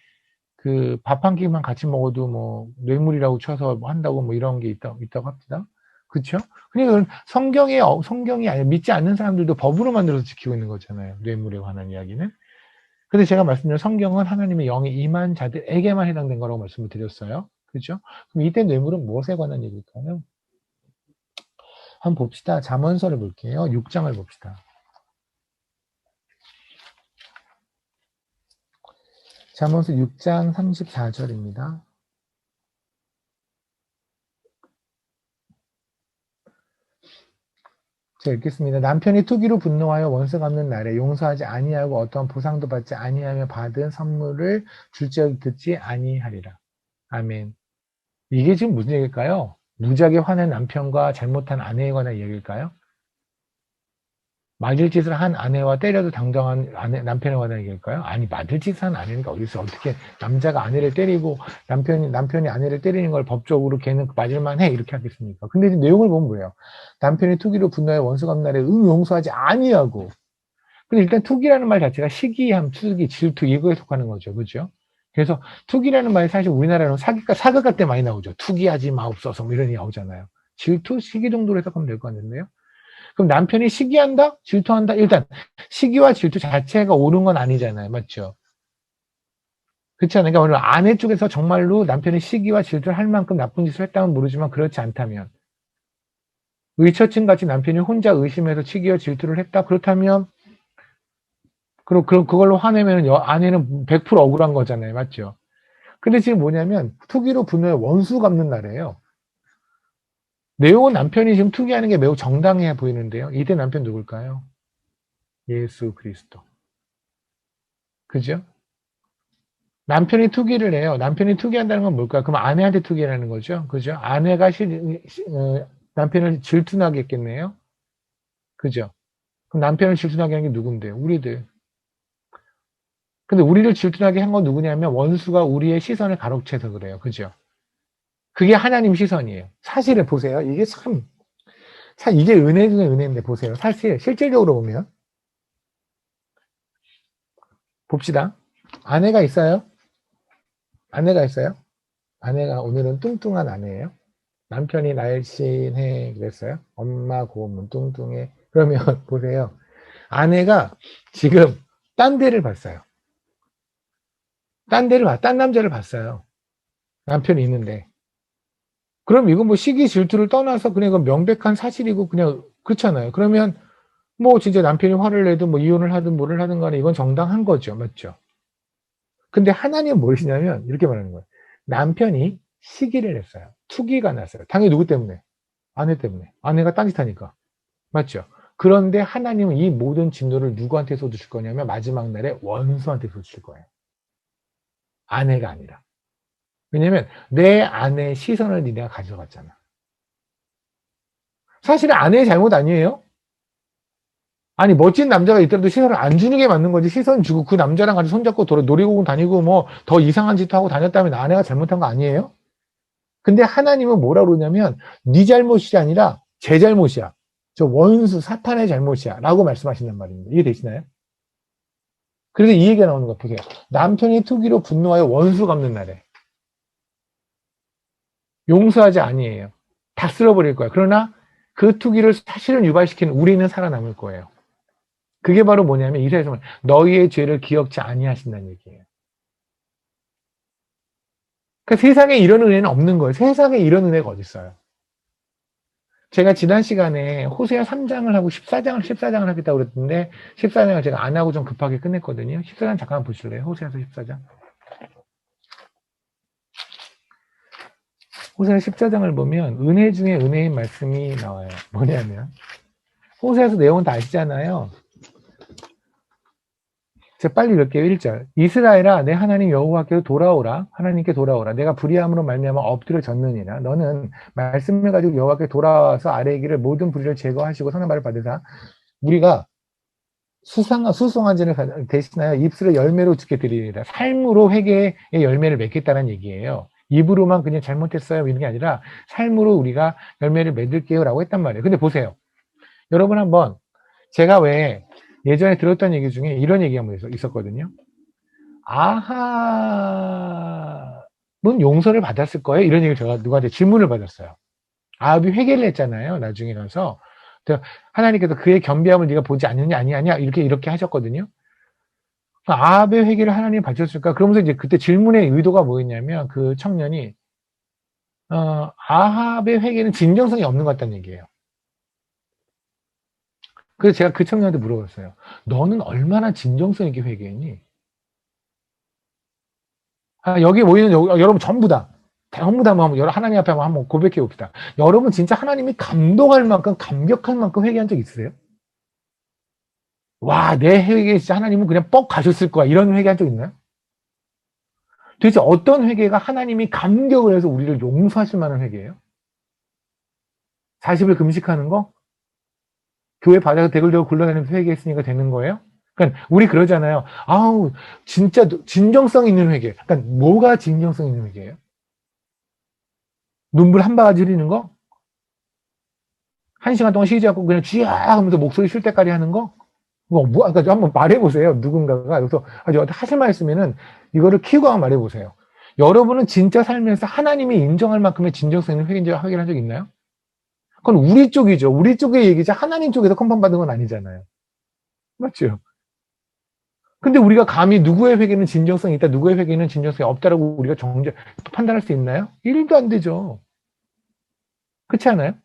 그 밥 한 끼만 같이 먹어도 뭐 뇌물이라고 쳐서 뭐 한다고 뭐 이런 게 있다고 합니다. 그렇죠? 그러니까 성경이 아니라 믿지 않는 사람들도 법으로 만들어서 지키고 있는 거잖아요. 뇌물에 관한 이야기는. 근데 제가 말씀드린 성경은 하나님의 영이 임한 자들에게만 해당된 거라고 말씀을 드렸어요. 그렇죠? 그럼 이때 뇌물은 무엇에 관한 얘기일까요? 한번 봅시다. 잠언서를 볼게요. 6장을 봅시다. 잠언서 6장 34절입니다. 제가 읽겠습니다. 남편이 투기로 분노하여 원수 갚는 날에 용서하지 아니하고 어떠한 보상도 받지 아니하며 받은 선물을 줄지어도 듣지 아니하리라. 아멘. 이게 지금 무슨 얘기일까요? 무지하게 화낸 남편과 잘못한 아내에 관한 얘기일까요? 맞을 짓을 한 아내와 때려도 당당한 남편에 관한 얘기일까요? 아니, 맞을 짓을 한 아내니까 어디서 어떻게 남자가 아내를 때리고 남편이 아내를 때리는 걸 법적으로 걔는 맞을만 해 이렇게 하겠습니까? 근데 이제 내용을 보면 뭐예요? 남편이 투기로 분노하여 원수 갚날에 용서하지 아니하고. 근데 일단 투기라는 말 자체가 시기함, 투기, 질투 이거에 속하는 거죠. 그죠? 그래서 투기라는 말이 사실 우리나라로 사극할 때 많이 나오죠. 투기하지 마옵소서 뭐 이런 얘기 나오잖아요. 질투, 시기 정도로 해석하면 될 것 같은데요. 그럼 남편이 시기한다? 질투한다? 일단 시기와 질투 자체가 옳은 건 아니잖아요. 맞죠? 그렇지 않아요? 그러니까 오늘 아내 쪽에서 정말로 남편이 시기와 질투를 할 만큼 나쁜 짓을 했다면 모르지만 그렇지 않다면 의처증같이 남편이 혼자 의심해서 시기와 질투를 했다? 그렇다면 그럼 그걸로 화내면 아내는 100% 억울한 거잖아요. 맞죠? 근데 지금 뭐냐면 투기로 분노해 원수 갚는 날이에요. 내용은 남편이 지금 투기하는 게 매우 정당해 보이는데요. 이때 남편 누굴까요? 예수 그리스도. 그죠? 남편이 투기를 해요. 남편이 투기한다는 건 뭘까요? 그럼 아내한테 투기라는 거죠. 그죠? 아내가 남편을 질투나게 했겠네요. 그죠? 그럼 남편을 질투나게 한 게 누군데요? 우리들. 근데 우리를 질투나게 한 건 누구냐면 원수가 우리의 시선을 가로채서 그래요. 그죠? 그게 하나님 시선이에요. 사실을 보세요. 이게 참 이게 은혜 중에 은혜인데 보세요. 사실 실질적으로 보면 봅시다. 아내가 있어요. 아내가 있어요. 아내가 오늘은 뚱뚱한 아내예요. 남편이 날씬해 그랬어요. 엄마 고우면 뚱뚱해. 그러면 보세요. 아내가 지금 딴 데를 봤어요. 딴 남자를 봤어요. 남편이 있는데. 그럼 이건 뭐 시기 질투를 떠나서 그냥 이건 명백한 사실이고 그냥 그렇잖아요. 그러면 뭐 진짜 남편이 화를 내든 뭐 이혼을 하든 뭐를 하든 간에 이건 정당한 거죠. 맞죠? 근데 하나님은 뭐시냐면 이렇게 말하는 거예요. 남편이 시기를 했어요. 투기가 났어요. 당연히 누구 때문에? 아내 때문에. 아내가 딴짓하니까. 맞죠? 그런데 하나님은 이 모든 진노를 누구한테 쏟으실 거냐면 마지막 날에 원수한테 쏟으실 거예요. 아내가 아니라. 왜냐면 내 아내의 시선을 니네가 가져갔잖아. 사실은 아내의 잘못 아니에요? 아니 멋진 남자가 있더라도 시선을 안 주는 게 맞는 거지. 시선 주고 그 남자랑 같이 손잡고 놀이공원 다니고 뭐 더 이상한 짓 하고 다녔다면 아내가 잘못한 거 아니에요? 근데 하나님은 뭐라 그러냐면 네 잘못이 아니라 제 잘못이야. 저 원수 사탄의 잘못이야 라고 말씀하신단 말입니다. 이해되시나요? 그래서 이 얘기가 나오는 거 보세요. 남편이 투기로 분노하여 원수 갚는 날에 용서하지 아니에요. 다 쓸어버릴 거야. 그러나 그 투기를 사실은 유발시키는 우리는 살아남을 거예요. 그게 바로 뭐냐면 이사야서 너희의 죄를 기억지 아니하신다는 얘기예요. 그러니까 세상에 이런 은혜는 없는 거예요. 세상에 이런 은혜가 어디 있어요? 제가 지난 시간에 호세아 3장을 하고 14장을 하겠다고 그랬는데 14장을 제가 안 하고 좀 급하게 끝냈거든요. 14장 잠깐 보실래요? 호세아서 14장. 호세아 14장을 보면 은혜 중에 은혜인 말씀이 나와요. 뭐냐면 호세아서 내용은 다 아시잖아요. 제가 빨리 읽을게요. 1절. 이스라엘아 내 하나님 여호와께로 돌아오라. 하나님께 돌아오라. 내가 불의함으로 말미암아 엎드려 졌느니라. 너는 말씀을 가지고 여호와께 돌아와서 아래의 길을 모든 불의를 제거하시고 선한 말을 받으사 우리가 수송한 진을 대신하여 입술의 열매로 죽게 드리리라. 삶으로 회개의 열매를 맺겠다는 얘기예요. 입으로만 그냥 잘못했어요 이런 게 아니라 삶으로 우리가 열매를 맺을게요 라고 했단 말이에요. 근데 보세요. 여러분 한번 제가 왜 예전에 들었던 얘기 중에 이런 얘기 한번 있었거든요. 아합은 용서를 받았을 거예요? 이런 얘기를 제가 누구한테 질문을 받았어요. 아합이 회개를 했잖아요. 나중에 가서. 하나님께서 그의 겸비함을 네가 보지 않느냐 아니하냐 이렇게 하셨거든요. 아합의 회개를 하나님이 받으셨을까? 그러면서 이제 그때 질문의 의도가 뭐였냐면 그 청년이 아합의 회개는 진정성이 없는 것 같다는 얘기예요. 그래서 제가 그 청년한테 물어봤어요. 너는 얼마나 진정성 있게 회개했니? 여기 모이는 여러분 전부 다 하나님 앞에 한번 고백해 봅시다. 여러분 진짜 하나님이 감동할 만큼 감격할 만큼 회개한 적 있으세요? 와, 내 회개에 진짜 하나님은 그냥 뻑 가셨을 거야. 이런 회개한 적 있나요? 도대체 어떤 회개가 하나님이 감격을 해서 우리를 용서하실 만한 회개예요? 40일 금식하는 거? 교회 바닥에 대굴대굴 굴러다니면서 회개했으니까 되는 거예요? 그러니까 우리 그러잖아요. 아우 진짜 진정성 있는 회개. 그러니까 뭐가 진정성 있는 회개예요? 눈물 한 바가지 흐리는 거? 1시간 동안 쉬지 않고 그냥 쥐야 하면서 목소리 쉴 때까지 하는 거? 그러니까 한번 말해보세요. 누군가가. 그래서 하실 말 있으면은 이거를 키우고 한번 말해보세요. 여러분은 진짜 살면서 하나님이 인정할 만큼의 진정성 있는 회개를 한 적 있나요? 그건 우리 쪽이죠. 우리 쪽의 얘기죠. 하나님 쪽에서 컨펌 받은 건 아니잖아요. 맞죠? 근데 우리가 감히 누구의 회개는 진정성이 있다, 누구의 회개는 진정성이 없다라고 우리가 판단할 수 있나요? 1도 안 되죠. 그렇지 않아요?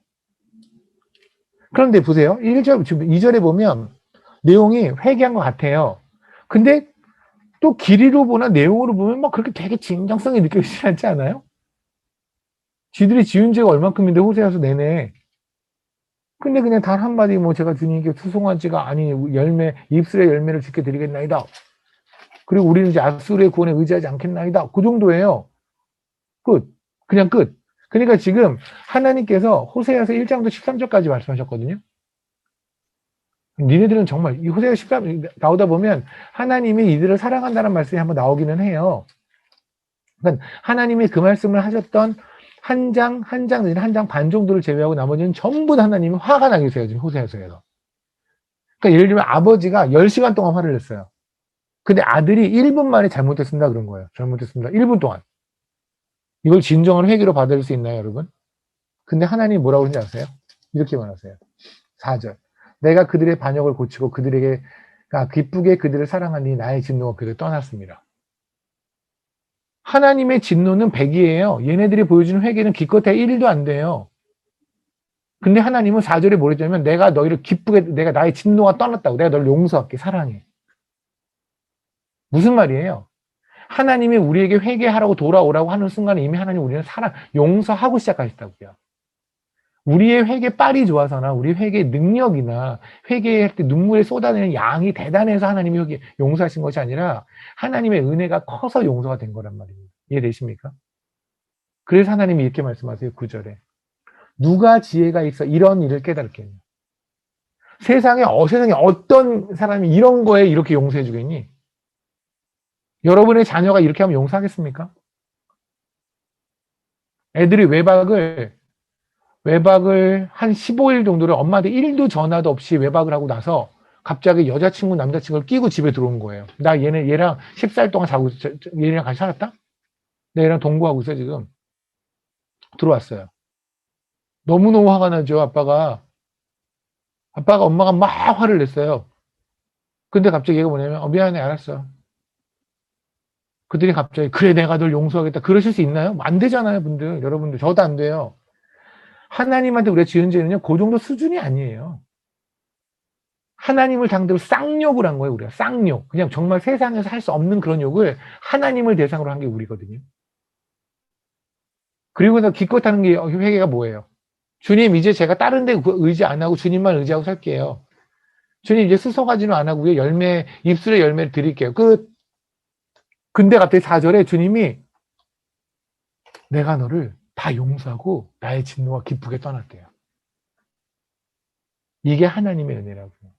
그런데 보세요. 1절, 2절에 보면 내용이 회개한 것 같아요. 근데 또 길이로 보나 내용으로 보면 막 그렇게 되게 진정성이 느껴지지 않지 않아요? 지들이 지은 죄가 얼만큼인데 호세아서 내내 근데 그냥 단 한마디 뭐 제가 주님께 수송아지가 아니 입술의 열매를 짓게 드리겠나이다. 그리고 우리는 이제 앗수르의 구원에 의지하지 않겠나이다. 그 정도예요. 끝. 그냥 끝. 그러니까 지금 하나님께서 호세아서 1장도 13절까지 말씀하셨거든요. 니네들은 정말 이 호세아 13 나오다 보면 하나님이 이들을 사랑한다는 말씀이 한번 나오기는 해요. 그러니까 하나님이 그 말씀을 하셨던 한 장 내지는 한 장 반 정도를 제외하고 나머지는 전부 다 하나님이 화가 나 계세요. 지금 호세아서에서. 그러니까 예를 들면 아버지가 10시간 동안 화를 냈어요. 근데 아들이 1분 만에 잘못했습니다. 그런 거예요. 잘못했습니다. 1분 동안. 이걸 진정한 회개로 받을 수 있나요, 여러분? 근데 하나님이 뭐라고 하는지 아세요? 이렇게 말하세요. 4절. 내가 그들의 반역을 고치고 그들에게 기쁘게 그들을 사랑하니 나의 진노가 그들을 떠났습니다. 하나님의 진노는 100이에요. 얘네들이 보여주는 회개는 기껏해야 1도 안 돼요. 근데 하나님은 4절에 뭐랬냐면 내가 너희를 기쁘게 내가 나의 진노가 떠났다고. 내가 너를 용서할게. 사랑해. 무슨 말이에요? 하나님이 우리에게 회개하라고 돌아오라고 하는 순간에 이미 하나님 우리는 용서하고 시작하셨다고요. 우리의 회개 빨이 좋아서나 우리 회개 능력이나 회개할 때 눈물에 쏟아내는 양이 대단해서 하나님이 용서하신 것이 아니라 하나님의 은혜가 커서 용서가 된 거란 말입니다. 이해되십니까? 그래서 하나님이 이렇게 말씀하세요. 9절에. 누가 지혜가 있어 이런 일을 깨달겠냐. 세상에 어떤 사람이 이런 거에 이렇게 용서해 주겠니? 여러분의 자녀가 이렇게 하면 용서하겠습니까? 애들이 외박을 한 15일 정도를 엄마한테 1도 전화도 없이 외박을 하고 나서 갑자기 여자친구, 남자친구를 끼고 집에 들어온 거예요. 나 얘랑 10살 동안 자고 있어. 얘랑 같이 살았다? 얘랑 동거하고 있어, 지금. 들어왔어요. 너무너무 화가 나죠, 아빠가 엄마가 막 화를 냈어요. 근데 갑자기 얘가 뭐냐면, 미안해, 알았어. 그들이 갑자기, 그래, 내가 널 용서하겠다. 그러실 수 있나요? 안 되잖아요, 분들. 여러분들. 저도 안 돼요. 하나님한테 우리가 지은 죄는요, 그 정도 수준이 아니에요. 하나님을 상대로 쌍욕을 한 거예요, 우리가. 쌍욕. 그냥 정말 세상에서 할 수 없는 그런 욕을 하나님을 대상으로 한 게 우리거든요. 그리고서 기껏 하는 게 회개가 뭐예요? 주님, 이제 제가 다른 데 의지 안 하고 주님만 의지하고 살게요. 주님, 이제 수송하지는 안 하고요. 입술의 열매를 드릴게요. 끝. 근데 갑자기 4절에 주님이 내가 너를 다 용서하고 나의 진노가 기쁘게 떠났대요. 이게 하나님의 은혜라고요.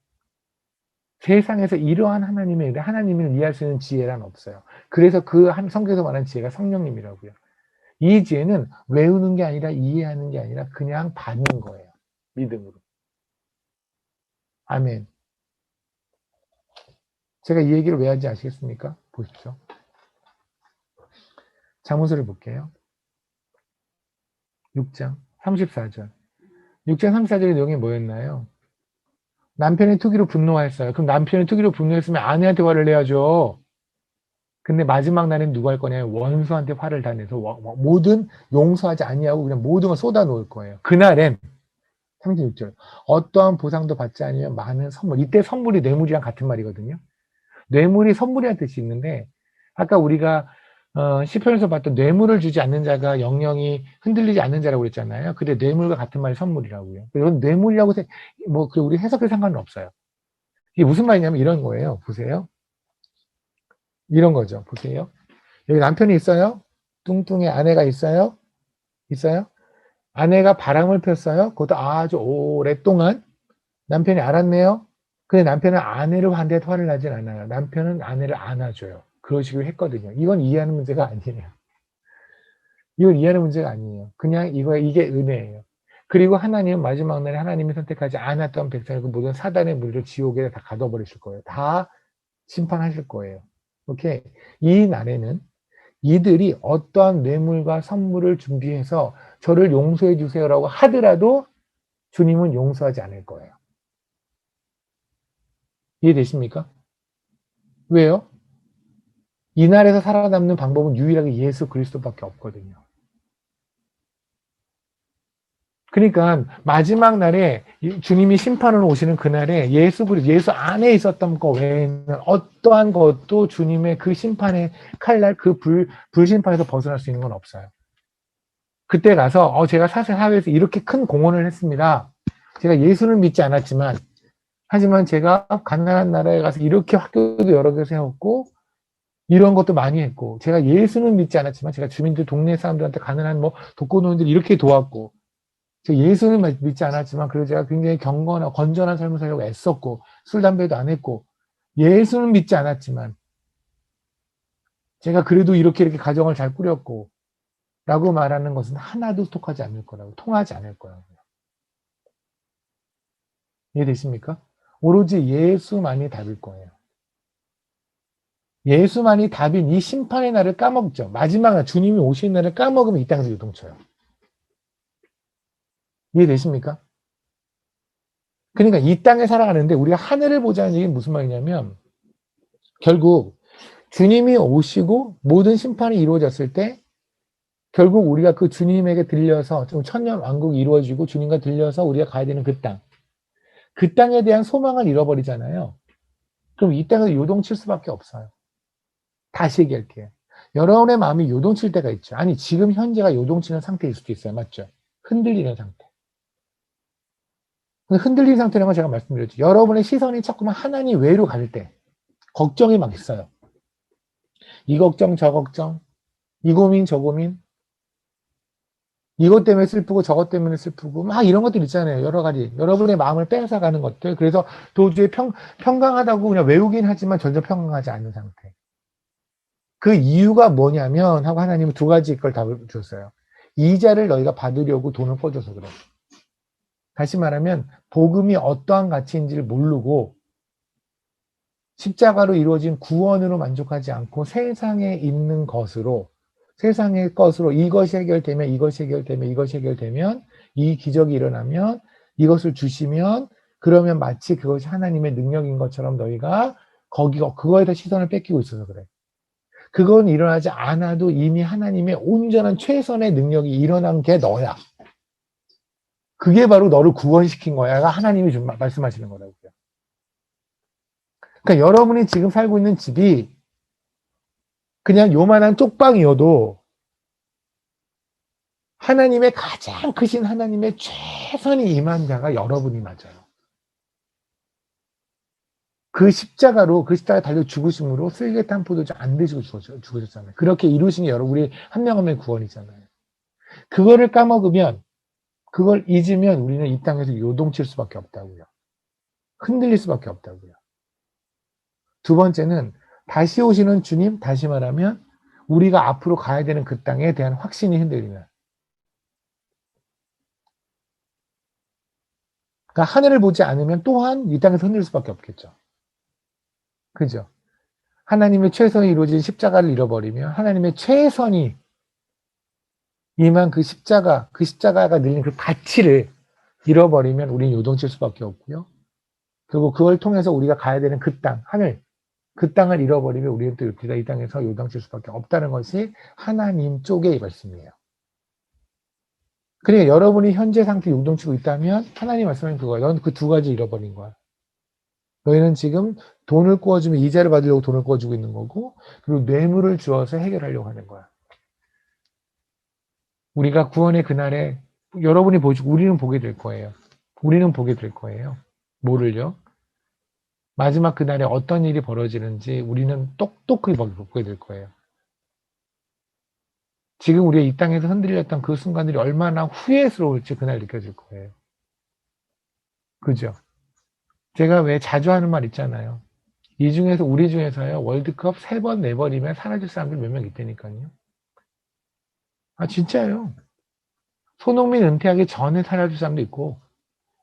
세상에서 이러한 하나님의 은혜, 하나님을 이해할 수 있는 지혜란 없어요. 그래서 그 성경에서 말하는 지혜가 성령님이라고요. 이 지혜는 외우는 게 아니라 이해하는 게 아니라 그냥 받는 거예요. 믿음으로. 아멘. 제가 이 얘기를 왜 하는지 아시겠습니까? 보십시오. 잠언서를 볼게요. 6장 34절. 6장 34절의 내용이 뭐였나요? 남편의 투기로 분노하였어요. 그럼 남편의 투기로 분노했으면 아내한테 화를 내야죠. 근데 마지막 날엔 누가 할 거냐면 원수한테 화를 다 내서 모든 용서하지 아니하고 그냥 모든 걸 쏟아 놓을 거예요. 그날엔 36절. 어떠한 보상도 받지 않으면 많은 선물. 이때 선물이 뇌물이랑 같은 말이거든요. 뇌물이 선물이라는 뜻이 있는데 아까 우리가 시편에서 봤던 뇌물을 주지 않는 자가 영영이 흔들리지 않는 자라고 그랬잖아요. 근데 뇌물과 같은 말이 선물이라고요. 이건 뇌물이라고 우리 해석에 상관은 없어요. 이게 무슨 말이냐면 이런 거예요. 보세요. 이런 거죠. 보세요. 여기 남편이 있어요. 뚱뚱해 아내가 있어요. 아내가 바람을 폈어요. 그것도 아주 오랫동안 남편이 알았네요. 근데 남편은 아내를 한테 화를 나진 않아요. 남편은 아내를 안아줘요. 그런 식으로 했거든요. 이건 이해하는 문제가 아니에요. 이건 이해하는 문제가 아니에요. 그냥 이게 은혜예요. 그리고 하나님은 마지막 날에 하나님이 선택하지 않았던 백성을 그 모든 사단의 물을 지옥에 다 가둬버리실 거예요. 다 심판하실 거예요. 오케이. 이 날에는 이들이 어떠한 뇌물과 선물을 준비해서 저를 용서해 주세요라고 하더라도 주님은 용서하지 않을 거예요. 이해되십니까? 왜요? 이 날에서 살아남는 방법은 유일하게 예수 그리스도밖에 없거든요. 그러니까 마지막 날에 주님이 심판으로 오시는 그날에 예수 안에 있었던 것 외에는 어떠한 것도 주님의 그 심판의 칼날 그 불심판에서 벗어날 수 있는 건 없어요. 그때 가서 제가 사회에서 이렇게 큰 공헌을 했습니다. 제가 예수를 믿지 않았지만, 하지만 제가 가나안 나라에 가서 이렇게 학교도 여러 개 세웠고, 이런 것도 많이 했고, 제가 예수는 믿지 않았지만, 제가 주민들, 동네 사람들한테 가난한 뭐, 독거노인들 이렇게 도왔고, 제가 예수는 믿지 않았지만, 그래도 제가 굉장히 경건하고 건전한 삶을 살려고 애썼고, 술, 담배도 안 했고, 예수는 믿지 않았지만, 제가 그래도 이렇게 가정을 잘 꾸렸고, 라고 말하는 것은 하나도 통하지 않을 거라고, 통하지 않을 거라고요. 이해되십니까? 오로지 예수만이 답일 거예요. 예수만이 답인 이 심판의 날을 까먹죠. 마지막 주님이 오시는 날을 까먹으면 이 땅에서 요동쳐요. 이해되십니까? 그러니까 이 땅에 살아가는데 우리가 하늘을 보자는 얘기는 무슨 말이냐면 결국 주님이 오시고 모든 심판이 이루어졌을 때 결국 우리가 그 주님에게 들려서 좀 천년 왕국이 이루어지고 주님과 들려서 우리가 가야 되는 그 땅. 그 땅에 대한 소망을 잃어버리잖아요. 그럼 이 땅에서 요동칠 수밖에 없어요. 다시 얘기할게요. 여러분의 마음이 요동칠 때가 있죠. 아니 지금 현재가 요동치는 상태일 수도 있어요. 맞죠? 흔들리는 상태. 흔들리는 상태라는 건 제가 말씀드렸죠. 여러분의 시선이 자꾸만 하나님 외로 갈 때 걱정이 막 있어요. 이 걱정 저 걱정, 이 고민 저 고민, 이것 때문에 슬프고 저것 때문에 슬프고 막 이런 것들 있잖아요. 여러 가지 여러분의 마음을 뺏어가는 것들. 그래서 도저히 평강하다고 그냥 외우긴 하지만 전혀 평강하지 않은 상태. 그 이유가 뭐냐면 하고 하나님은 두 가지 걸 답을 줬어요. 이자를 너희가 받으려고 돈을 꿔줘서 그래. 다시 말하면 복음이 어떠한 가치인지를 모르고 십자가로 이루어진 구원으로 만족하지 않고 세상에 있는 것으로 세상의 것으로 이것이 해결되면 이것이 해결되면 이것이 해결되면 이 기적이 일어나면 이것을 주시면 그러면 마치 그것이 하나님의 능력인 것처럼 너희가 그거에다 시선을 뺏기고 있어서 그래. 그건 일어나지 않아도 이미 하나님의 온전한 최선의 능력이 일어난 게 너야. 그게 바로 너를 구원시킨 거야가 하나님이 말씀하시는 거라고요. 그러니까 여러분이 지금 살고 있는 집이 그냥 요만한 쪽방이어도 하나님의 가장 크신 하나님의 최선이 임한 자가 여러분이 맞아요. 그 십자가로 그 십자가에 달려 죽으심으로 쓸개탄 포도주 안 드시고 죽으셨잖아요. 그렇게 이루신 게 여러분 우리 한 명 한 명의 구원이잖아요. 그거를 까먹으면 그걸 잊으면 우리는 이 땅에서 요동칠 수밖에 없다고요. 흔들릴 수밖에 없다고요. 두 번째는 다시 오시는 주님, 다시 말하면 우리가 앞으로 가야 되는 그 땅에 대한 확신이 흔들리면 그러니까 하늘을 보지 않으면 또한 이 땅에서 흔들릴 수밖에 없겠죠. 그죠? 하나님의 최선이 이루어진 십자가를 잃어버리면 하나님의 최선이 임한 그 십자가가 늘린 그 가치를 잃어버리면 우리는 요동칠 수밖에 없고요. 그리고 그걸 통해서 우리가 가야 되는 그 땅, 하늘, 그 땅을 잃어버리면 우리는 또 이렇게 이 땅에서 요동칠 수밖에 없다는 것이 하나님 쪽의 말씀이에요. 그러니까 여러분이 현재 상태 요동치고 있다면 하나님 말씀하는 그거야. 넌 그 두 가지 잃어버린 거야. 너희는 지금 돈을 구워주면 이자를 받으려고 돈을 구워주고 있는 거고 그리고 뇌물을 주어서 해결하려고 하는 거야. 우리가 구원의 그날에 여러분이 보시고 우리는 보게 될 거예요. 우리는 보게 될 거예요. 뭐를요? 마지막 그날에 어떤 일이 벌어지는지 우리는 똑똑히 보게 될 거예요. 지금 우리가 이 땅에서 흔들렸던 그 순간들이 얼마나 후회스러울지 그날 느껴질 거예요. 그죠? 제가 왜 자주 하는 말 있잖아요. 이 중에서 우리 중에서요 월드컵 3번, 4번이면 사라질 사람들 몇 명 있다니까요. 아 진짜예요. 손흥민 은퇴하기 전에 사라질 사람도 있고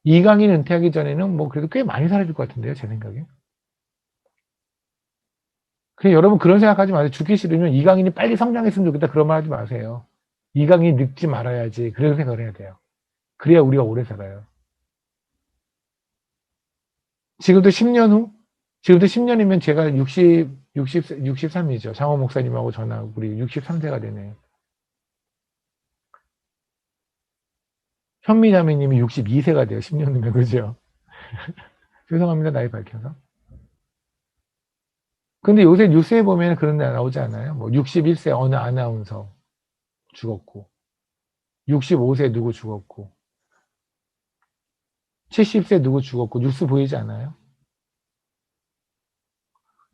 이강인 은퇴하기 전에는 뭐 그래도 꽤 많이 사라질 것 같은데요. 제 생각에. 그냥 여러분 그런 생각하지 마세요. 죽기 싫으면 이강인이 빨리 성장했으면 좋겠다 그런 말 하지 마세요. 이강인이 늙지 말아야지. 그런 생각을 해야 돼요. 그래야 우리가 오래 살아요. 지금도 10년 후? 지금도 10년이면 제가 63이죠. 장호 목사님하고 저나 우리 63세가 되네요. 현미자매님이 62세가 돼요. 10년 후면 그죠? 죄송합니다. 나이 밝혀서. 근데 요새 뉴스에 보면 그런 데 나오지 않아요? 뭐 61세 어느 아나운서 죽었고 65세 누구 죽었고 70세 누구 죽었고 뉴스 보이지 않아요?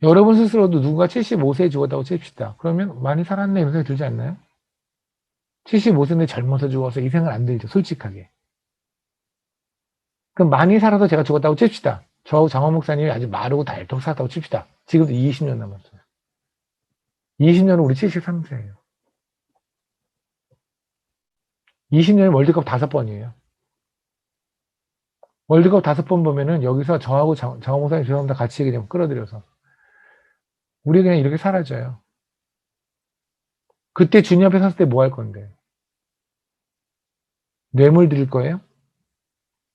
여러분 스스로도 누군가 75세에 죽었다고 칩시다. 그러면 많이 살았네 이런 생각이 들지 않나요? 75세인데 젊어서 죽어서 이 생각 안 들죠. 솔직하게. 그럼 많이 살아서 제가 죽었다고 칩시다. 저하고 장원 목사님이 아주 마르고 닳도록 살았다고 칩시다. 지금도 20년 남았어요. 20년은 우리 73세예요. 20년이 월드컵 5번이에요. 월드컵 5번 보면은 여기서 저하고 장원 목사님 죄송합니다. 같이 그냥 끌어들여서. 우리 그냥 이렇게 사라져요. 그때 주님 앞에 섰을 때 뭐 할 건데? 뇌물 드릴 거예요?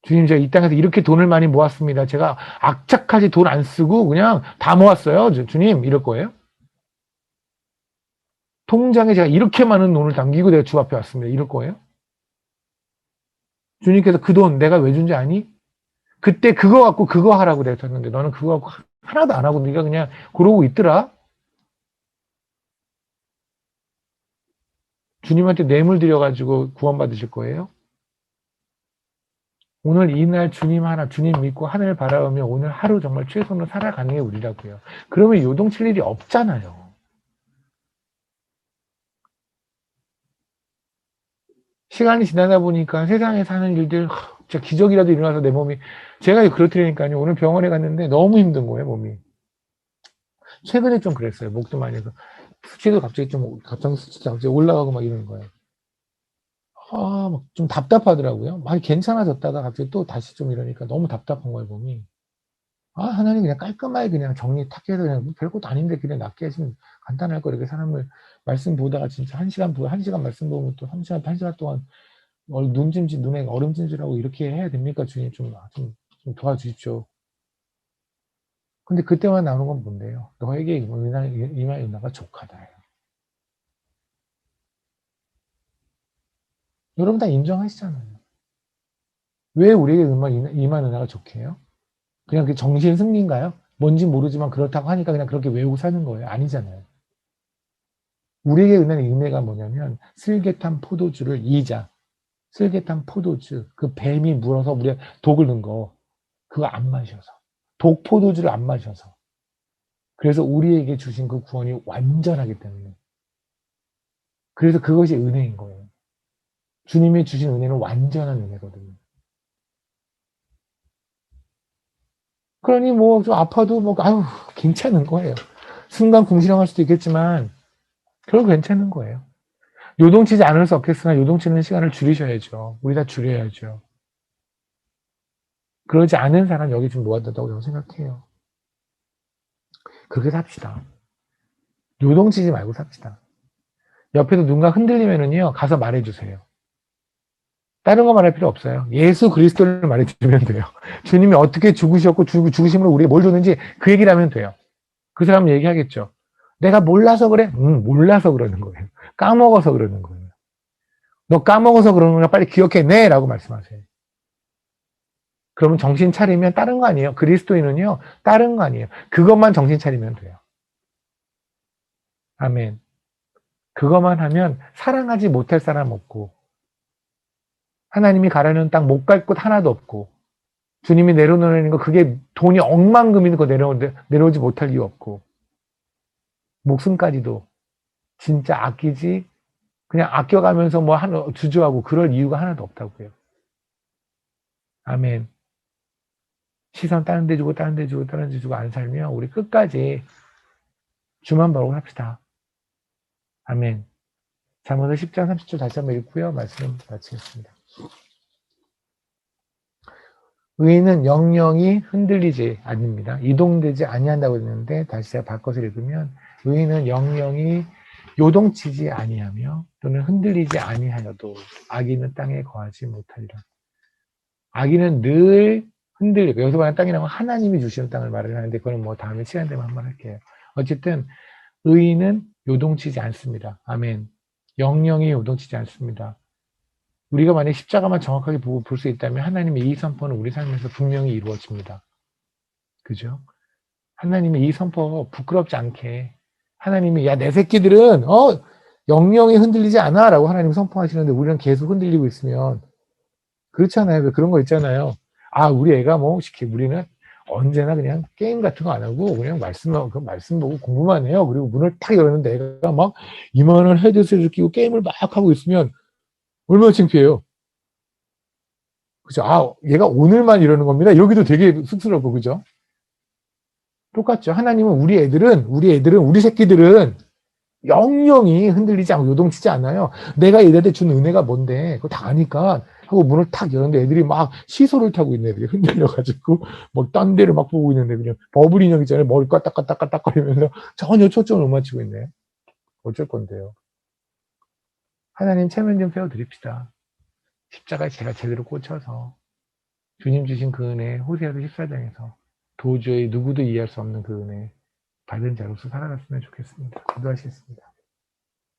주님, 제가 이 땅에서 이렇게 돈을 많이 모았습니다. 제가 악착같이 돈 안 쓰고 그냥 다 모았어요. 주님, 이럴 거예요? 통장에 제가 이렇게 많은 돈을 담기고 내가 주 앞에 왔습니다. 이럴 거예요? 주님께서 그 돈 내가 왜 준지 아니? 그때 그거 갖고 그거 하라고 내가 줬는데 너는 그거 갖고 하나도 안 하고 네가 그냥 그러고 있더라? 주님한테 뇌물 드려가지고 구원받으실 거예요? 오늘 이날 주님 하나, 주님 믿고 하늘 바라보며 오늘 하루 정말 최선으로 살아가는 게 우리라고요. 그러면 요동칠 일이 없잖아요. 시간이 지나다 보니까 세상에 사는 일들, 진짜 기적이라도 일어나서 내 몸이, 제가 그렇더라니까요. 오늘 병원에 갔는데 너무 힘든 거예요, 몸이. 최근에 좀 그랬어요. 목도 많이 해서. 수치도 갑자기 갑자기 올라가고 막 이러는 거예요. 막 좀 답답하더라고요. 막 괜찮아졌다가 갑자기 또 다시 좀 이러니까 너무 답답한 거예요, 몸이. 하나님 그냥 깔끔하게 그냥 정리 탁 해서 그냥 별것도 아닌데 그냥 낫게 해주면 간단할 거 이렇게 사람을 말씀 보다가 진짜 1시간 말씀 보면 또 3시간, 1시간 동안 눈에 얼음찜질하고 이렇게 해야 됩니까? 주님 좀 도와주십시오. 근데 그때만 나오는 건 뭔데요? 너에게 임할 은혜가 족하다. 여러분 다 인정하시잖아요. 왜 우리에게 임할 은혜가 족해요? 그냥 그 정신 승리인가요? 뭔지 모르지만 그렇다고 하니까 그냥 그렇게 외우고 사는 거예요. 아니잖아요. 우리에게 은혜가 뭐냐면 슬개탄 포도주를 슬개탄 포도주, 그 뱀이 물어서 우리가 독을 넣은 거 그거 안 마셔서 독 포도주를 안 마셔서 그래서 우리에게 주신 그 구원이 완전하기 때문에 그래서 그것이 은혜인 거예요. 주님이 주신 은혜는 완전한 은혜거든요. 그러니 뭐 좀 아파도 괜찮은 거예요. 순간 궁시렁할 수도 있겠지만 결국 괜찮은 거예요. 요동치지 않을 수 없겠으나 요동치는 시간을 줄이셔야죠. 우리 다 줄여야죠. 그러지 않은 사람 여기 좀 모아둔다고 저는 생각해요. 그렇게 삽시다. 요동치지 말고 삽시다. 옆에서 누군가 흔들리면은요, 가서 말해주세요. 다른 거 말할 필요 없어요. 예수 그리스도를 말해주면 돼요. 주님이 어떻게 죽으셨고 죽으심으로 우리에게 뭘 줬는지 그 얘기를 하면 돼요. 그 사람은 얘기하겠죠. 내가 몰라서 그래? 몰라서 그러는 거예요. 까먹어서 그러는 거예요. 너 까먹어서 그러는 거야. 빨리 기억해내! 라고 말씀하세요. 그러면 정신 차리면 다른 거 아니에요. 그리스도인은요, 다른 거 아니에요. 그것만 정신 차리면 돼요. 아멘. 그것만 하면 사랑하지 못할 사람 없고, 하나님이 가라는 땅 못 갈 곳 하나도 없고, 주님이 내려놓는 거 그게 돈이 억만금인 거 내려오지 못할 이유 없고, 목숨까지도 진짜 아끼지, 그냥 아껴가면서 뭐 주저하고 그럴 이유가 하나도 없다고요. 아멘. 시선 다른 데 주고 다른 데 주고 다른 데 주고 안 살면 우리 끝까지 주만 바라고 합시다. 아멘. 잠언서 10장 30절 다시 한번 읽고요. 말씀 마치겠습니다. 의인은 영영이 흔들리지 않습니다. 이동되지 아니한다고 했는데 다시 제가 바꿔서 읽으면 의인은 영영이 요동치지 아니하며 또는 흔들리지 아니하여도 악인은 땅에 거하지 못하리라. 악인은 늘 흔들리고 여기서 말하는 땅이라고 하나님이 주시는 땅을 말을 하는데 그건 뭐 다음에 시간 되면 한번 할게요. 어쨌든 의인은 요동치지 않습니다. 아멘. 영영이 요동치지 않습니다. 우리가 만약 십자가만 정확하게 보고 볼 수 있다면 하나님의 이 선포는 우리 삶에서 분명히 이루어집니다. 그죠? 하나님의 이 선포 부끄럽지 않게 하나님이 야 내 새끼들은 영영이 흔들리지 않아 라고 하나님 선포하시는데 우리는 계속 흔들리고 있으면 그렇잖아요. 그런 거 있잖아요. 우리 애가 뭐, 우리는 언제나 그냥 게임 같은 거 안 하고, 그냥 그 말씀 보고 공부만 해요. 그리고 문을 탁 열었는데 애가 막 이만한 헤드셋을 끼고 게임을 막 하고 있으면 얼마나 창피해요. 그죠? 얘가 오늘만 이러는 겁니다. 여기도 되게 쑥스럽고, 그죠? 똑같죠. 하나님은 우리 새끼들은 영영이 흔들리지 않고 요동치지 않아요. 내가 얘들한테 준 은혜가 뭔데, 그거 다 아니까 하고 문을 탁 열었는데 애들이 막 시소를 타고 있는 애들이 흔들려가지고 뭐 딴 데를 막 보고 있는데 그냥 버블 인형 있잖아요. 머리 까딱까딱까딱거리면서 전혀 초점을 못 맞추고 있네. 어쩔 건데요. 하나님 체면 좀 세워드립시다. 십자가에 제가 제대로 꽂혀서 주님 주신 그 은혜, 호세아서 14장에서 도저히 누구도 이해할 수 없는 그 은혜 받은 자로서 살아갔으면 좋겠습니다. 기도하시겠습니다.